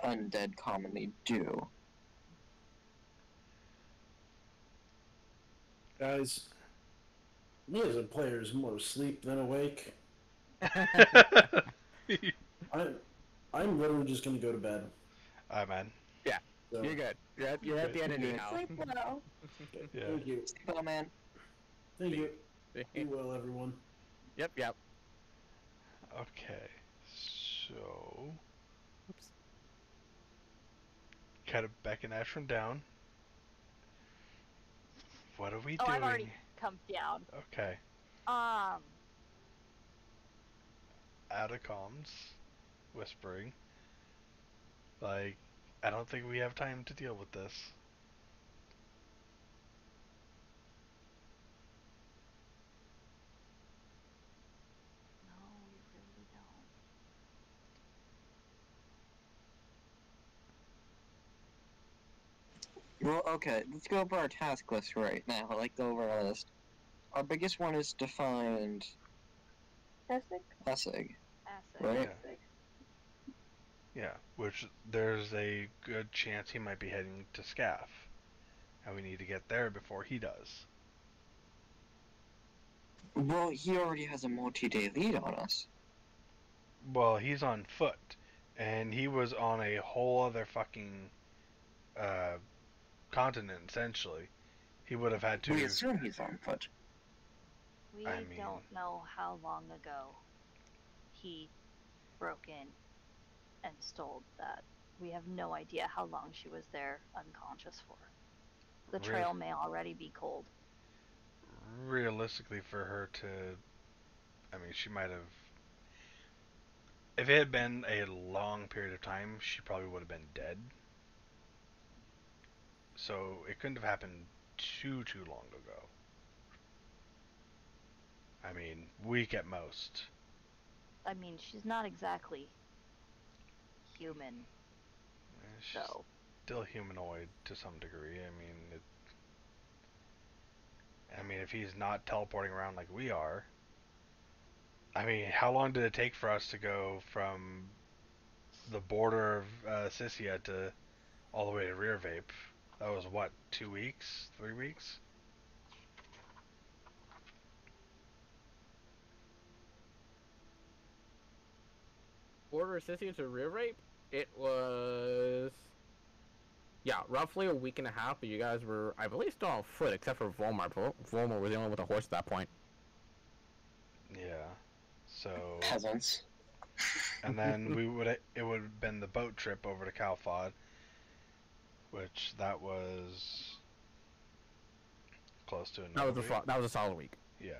undead commonly do. Guys, me as a player is more asleep than awake. I'm literally just gonna go to bed. Alright, man. So, You're good. You're at the end of the now. sleep well. Yeah. Thank you. Oh man, Thank you. Be well, everyone. Yep. Okay, so Oops. cut a Beck and Ashram down. What are we Oh, doing? I've already come down. Okay, Um, out of comms, whispering. Like, I don't think we have time to deal with this. no, we really don't. well, okay, let's go over our task list right now. I like the overall list. Our biggest one is to find Essek? Essig, Acid. right? Yeah, which there's a good chance he might be heading to Scaff. And we need to get there before he does. Well, he already has a multi-day lead on us. Well, he's on foot. And he was on a whole other fucking continent, essentially. He would have had to. We assume he's on foot. We I mean- don't know how long ago he broke in and stole that. We have no idea how long she was there unconscious for. The Really? trail may already be cold. Realistically, for her to. I mean, she might have. If it had been a long period of time, she probably would have been dead. So it couldn't have happened too long ago. I mean, week at most. I mean, she's not exactly human, She's so still humanoid to some degree. I mean, if he's not teleporting around like we are. I mean, how long did it take for us to go from the border of Sissia to all the way to Rear Vape? That was what, 2 weeks? 3 weeks? Order Sissy to rear rape. It was. Yeah, roughly a week and a half, but you guys were, I believe, still on foot, except for Volmar. Volmar was the only one with a horse at that point. Yeah. So, Peasants. and then it would have been the boat trip over to Calfod, which that was close to another week. That was a solid week. Yeah.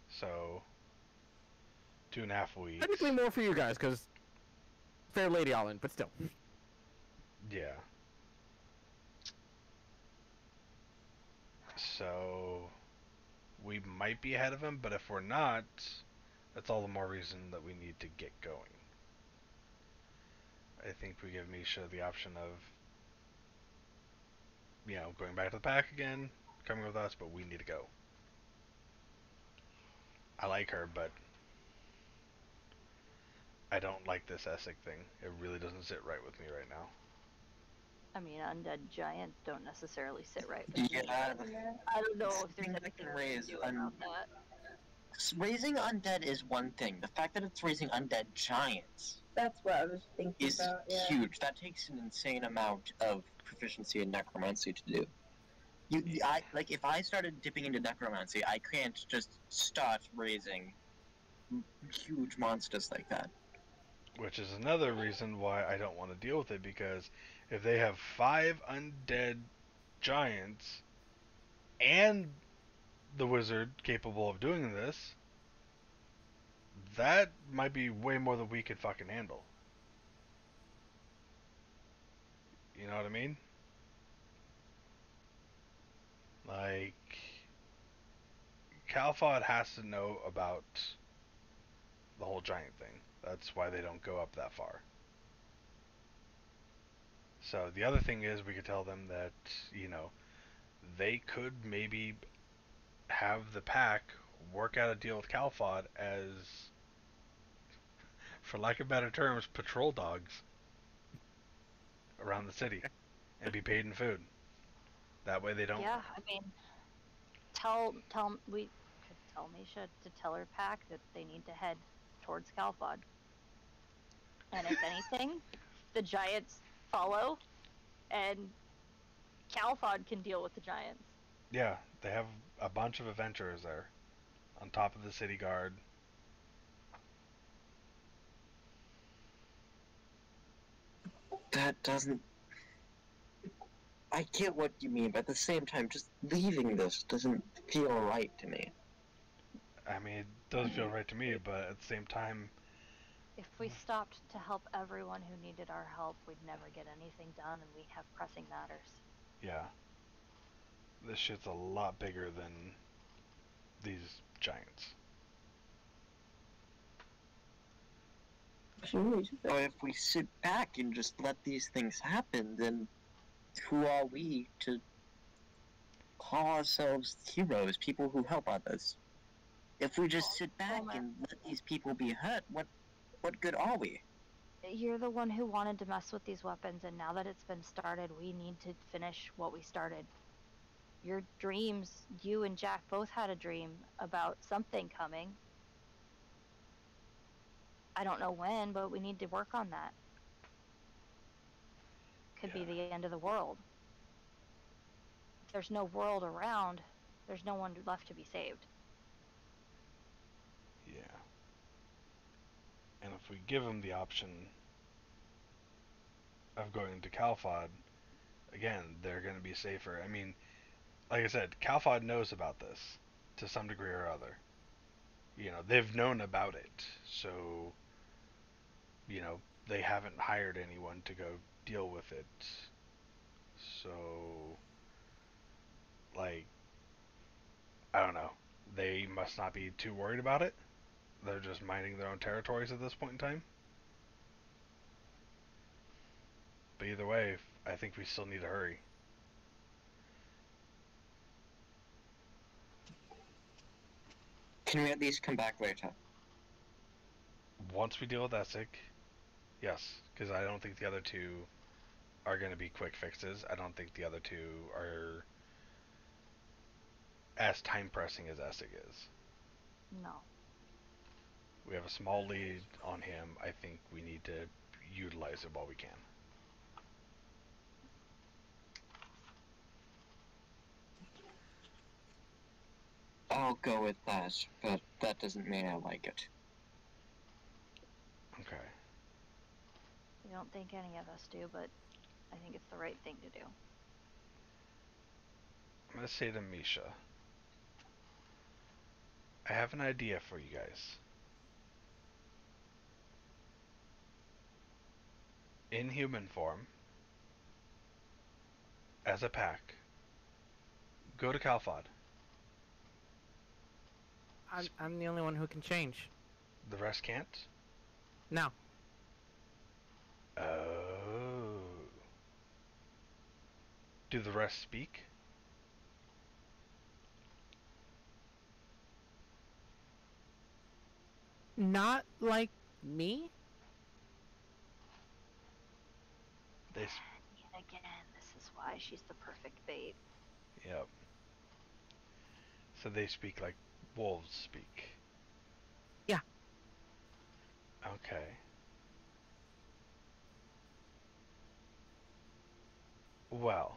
So, 2.5 weeks. Technically more for you guys, because Fair Lady Island, but still. Yeah. So, we might be ahead of him, but if we're not, that's all the more reason that we need to get going. I think we give Misha the option of, going back to the pack again, coming with us, but we need to go. I like her, but I don't like this Essek thing. It really doesn't sit right with me right now. I mean, undead giants don't necessarily sit right with me. Yeah, I don't know if there's thing that anything can we can raise do about that. Raising undead is one thing. The fact that it's raising undead giants That's what I was thinking is about. Yeah. huge. That takes an insane amount of proficiency in necromancy to do. If I started dipping into necromancy, I can't just start raising huge monsters like that. Which is another reason why I don't want to deal with it, because if they have 5 undead giants and the wizard capable of doing this, that might be way more than we could fucking handle. You know what I mean? Like, Calfod has to know about the whole giant thing. That's why they don't go up that far. So the other thing is, we could tell them that, they could maybe have the pack work out a deal with Calfod as, for lack of better terms, patrol dogs around the city and be paid in food. That way they don't. Yeah, I mean, we could tell Misha to tell her pack that they need to head towards Calfod. And if anything, the giants follow, and Calfod can deal with the giants. Yeah, they have a bunch of adventurers there on top of the city guard. That doesn't. I get what you mean, but at the same time, just leaving this doesn't feel right to me. I mean, it does feel right to me, but at the same time, If we stopped to help everyone who needed our help, we'd never get anything done, and we have pressing matters. yeah, this shit's a lot bigger than these giants. But if we sit back and just let these things happen, then who are we to call ourselves heroes, people who help others? If we just sit back and let these people be hurt, what good are we? You're the one who wanted to mess with these weapons, and now that it's been started, we need to finish what we started. Your dreams, you and Jack both had a dream about something coming. I don't know when, but we need to work on that. Could be the end of the world. If there's no world around, there's no one left to be saved. Yeah. And if we give them the option of going to Calfod, again, they're going to be safer. I mean, like I said, Calfod knows about this to some degree or other. They've known about it, so, they haven't hired anyone to go deal with it. So, like, I don't know. They must not be too worried about it. They're just minding their own territories at this point in time. But either way, I think we still need to hurry. Can we at least come back later? Once we deal with Essek, yes, because I don't think the other two are going to be quick fixes. I don't think the other two are as time pressing as Essek is. No. We have a small lead on him. I think we need to utilize it while we can. I'll go with that, but that doesn't mean I like it. Okay. I don't think any of us do, but I think it's the right thing to do. I'm going to say to Misha, I have an idea for you guys. In human form, as a pack, go to Calfod. I'm the only one who can change. The rest can't? No. Oh. Do the rest speak? Not like me? They. And again, this is why she's the perfect bait. Yep. So they speak like wolves speak. Okay. Well,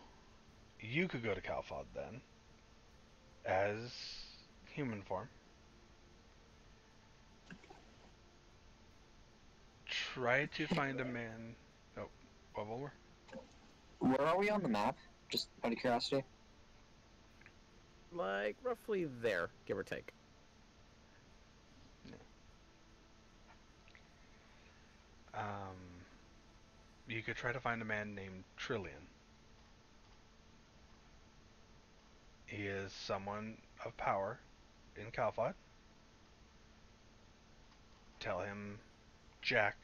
you could go to Calfod then, as human form. Try to find a man. Oh, what more? Where are we on the map? Just out of curiosity. Like, roughly there, give or take. You could try to find a man named Trillian. He is someone of power in Calfod. Tell him Jack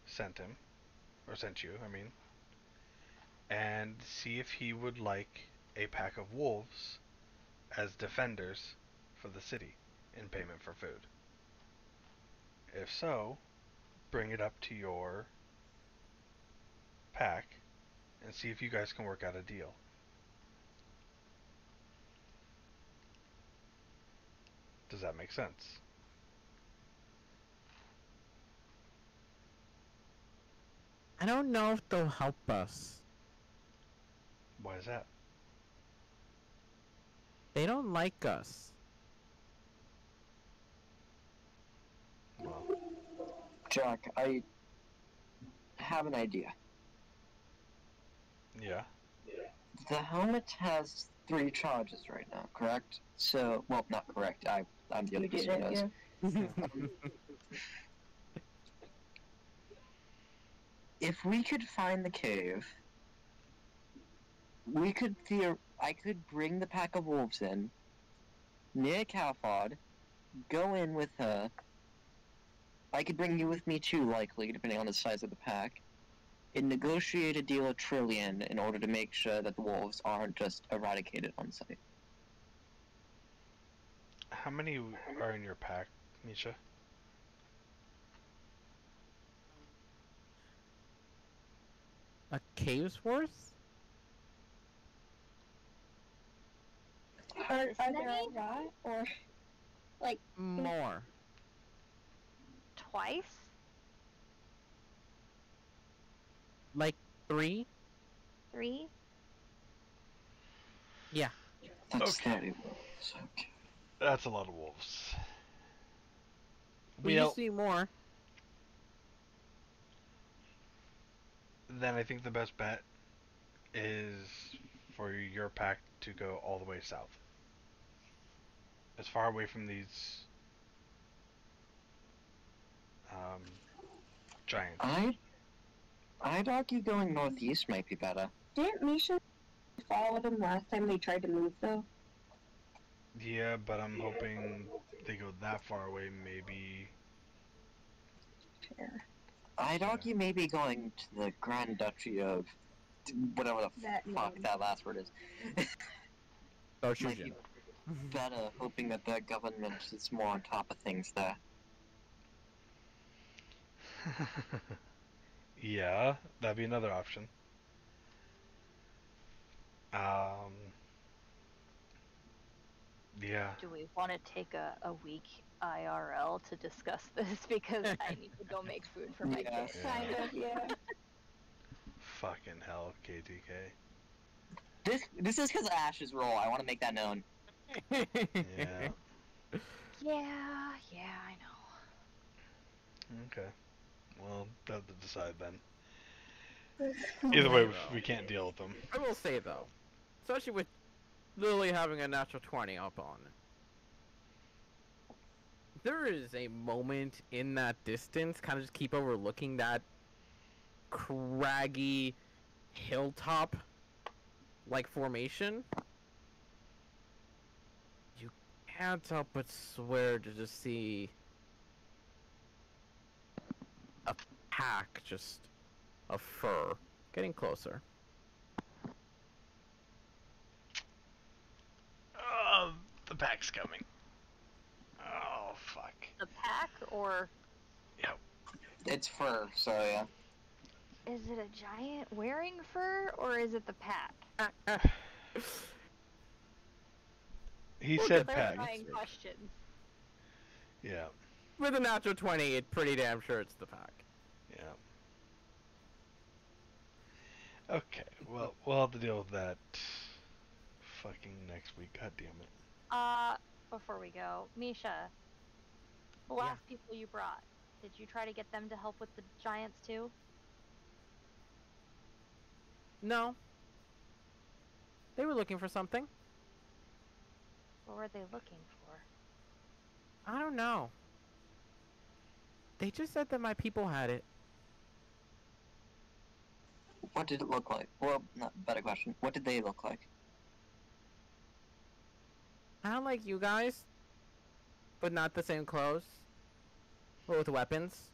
sent him, or sent you, I mean, and see if he would like a pack of wolves as defenders for the city in payment for food. If so, bring it up to your pack and see if you guys can work out a deal. Does that make sense? I don't know if they'll help us. Why is that? They don't like us. Well, Jack, I have an idea. yeah. The helmet has 3 charges right now, correct? So, well, not correct. I'm the other person who knows. If we could find the cave, I could bring the pack of wolves in, near Calfod, go in with her. I could bring you with me too, likely, depending on the size of the pack, and negotiate a deal with Trillian in order to make sure that the wolves aren't just eradicated on site. How many are in your pack, Misha? A cave's worth? Are This there many? a lot, or like More. Twice? Like 3? 3? Yeah. That's Okay. 30 wolves, okay. That's a lot of wolves. We Well, just need more. then I think the best bet is for your pack to go all the way south. As far away from these giants. I'd argue going northeast might be better. didn't Misha follow them last time they tried to move though? Yeah, but I'm hoping they go that far away, maybe. Fair. I'd Yeah. argue maybe going to the Grand Duchy of whatever the That fuck name. that last word is. Might be Oshujin. better, hoping that the government is more on top of things there. Yeah, that'd be another option. Yeah. Do we want to take a week IRL to discuss this? Because I need to go make food for my Yeah. kids. Kind of, yeah. Fucking hell, KTK. This is because of Ash's role. I want to make that known. Yeah. Yeah, I know. Okay. Well, that's to decide then. Either way, we can't deal with them. I will say though, especially with Lily having a natural 20 up on it, there is a moment in that distance, kind of just keep overlooking that craggy hilltop like formation. You can't help but swear to just see a pack just of fur getting closer. Oh, the pack's coming. Oh, fuck. The pack, or Yep. It's fur, so yeah. is it a giant wearing fur, or is it the pack? He We'll said get pack. Clarifying questions. Yeah. With a natural 20, it's pretty damn sure it's the pack. Yeah. Okay, well, we'll have to deal with that fucking next week. God damn it. Before we go, Misha, the last people you brought, did you try to get them to help with the giants too? No. They were looking for something. What were they looking for? I don't know. They just said that my people had it. What did it look like? Well, not better question. What did they look like? Kind of like you guys, but not the same clothes. But with weapons.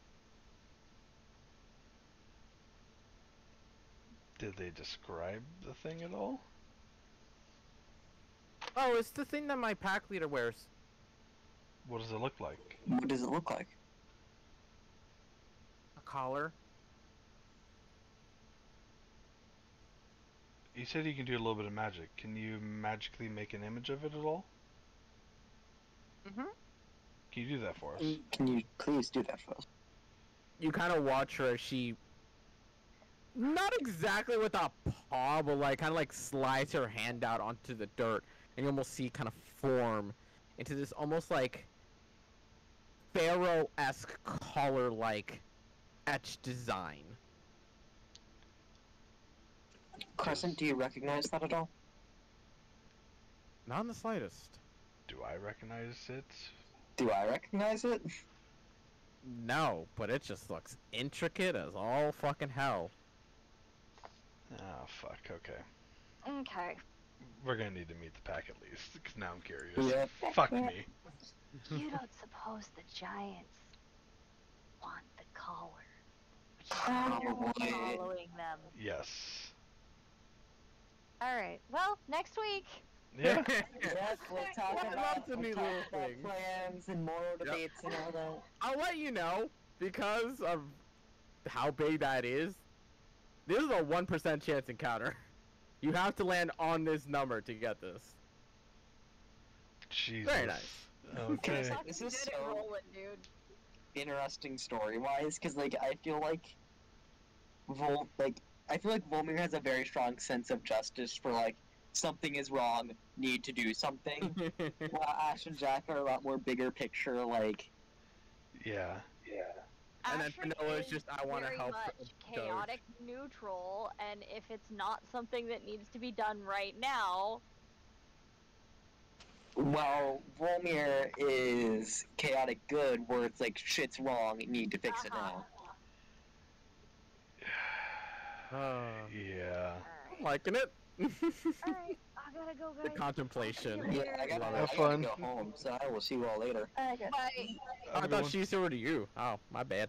Did they describe the thing at all? Oh, it's the thing that my pack leader wears. What does it look like? What does it look like? A collar. You said you can do a little bit of magic. Can you magically make an image of it at all? Mm-hmm. Can you do that for us? Can you please do that for us? You kind of watch her as she, not exactly with a paw, but like kind of like slides her hand out onto the dirt, and you almost see kind of form into this almost like pharaoh-esque collar-like etched design. Crescent, do you recognize that at all? Not in the slightest. Do I recognize it? Do I recognize it? No, but it just looks intricate as all fucking hell. Ah, fuck, okay. Okay. We're gonna need to meet the pack at least, because now I'm curious. Yeah. Fuck me. You don't suppose the giants want the collar? Probably. Following them. Yes. Alright, well, next week. Yeah. Yes, we'll talk Lots about, of neat little things. plans and moral debates and all that. I'll let you know, because of how big that is, this is a 1% chance encounter. You have to land on this number to get this. Jesus. Very nice. Okay. This is Good at so rolling, dude. interesting story-wise, because, like, I feel like Volmir has a very strong sense of justice for, like, something is wrong, need to do something. While Ash and Jack are a lot more bigger picture, like... Yeah. And then Ashford Vanilla is is just, I want to very help much Doge. chaotic neutral, and if it's not something that needs to be done right now, Well, Volmir is chaotic good, where it's like, shit's wrong, need to fix it now. Yeah. I'm liking it. alright, I gotta go, guys. The contemplation. Yeah, I gotta Have fun. go home, so I will see you all later. Bye. I thought she said to you. Oh, my bad.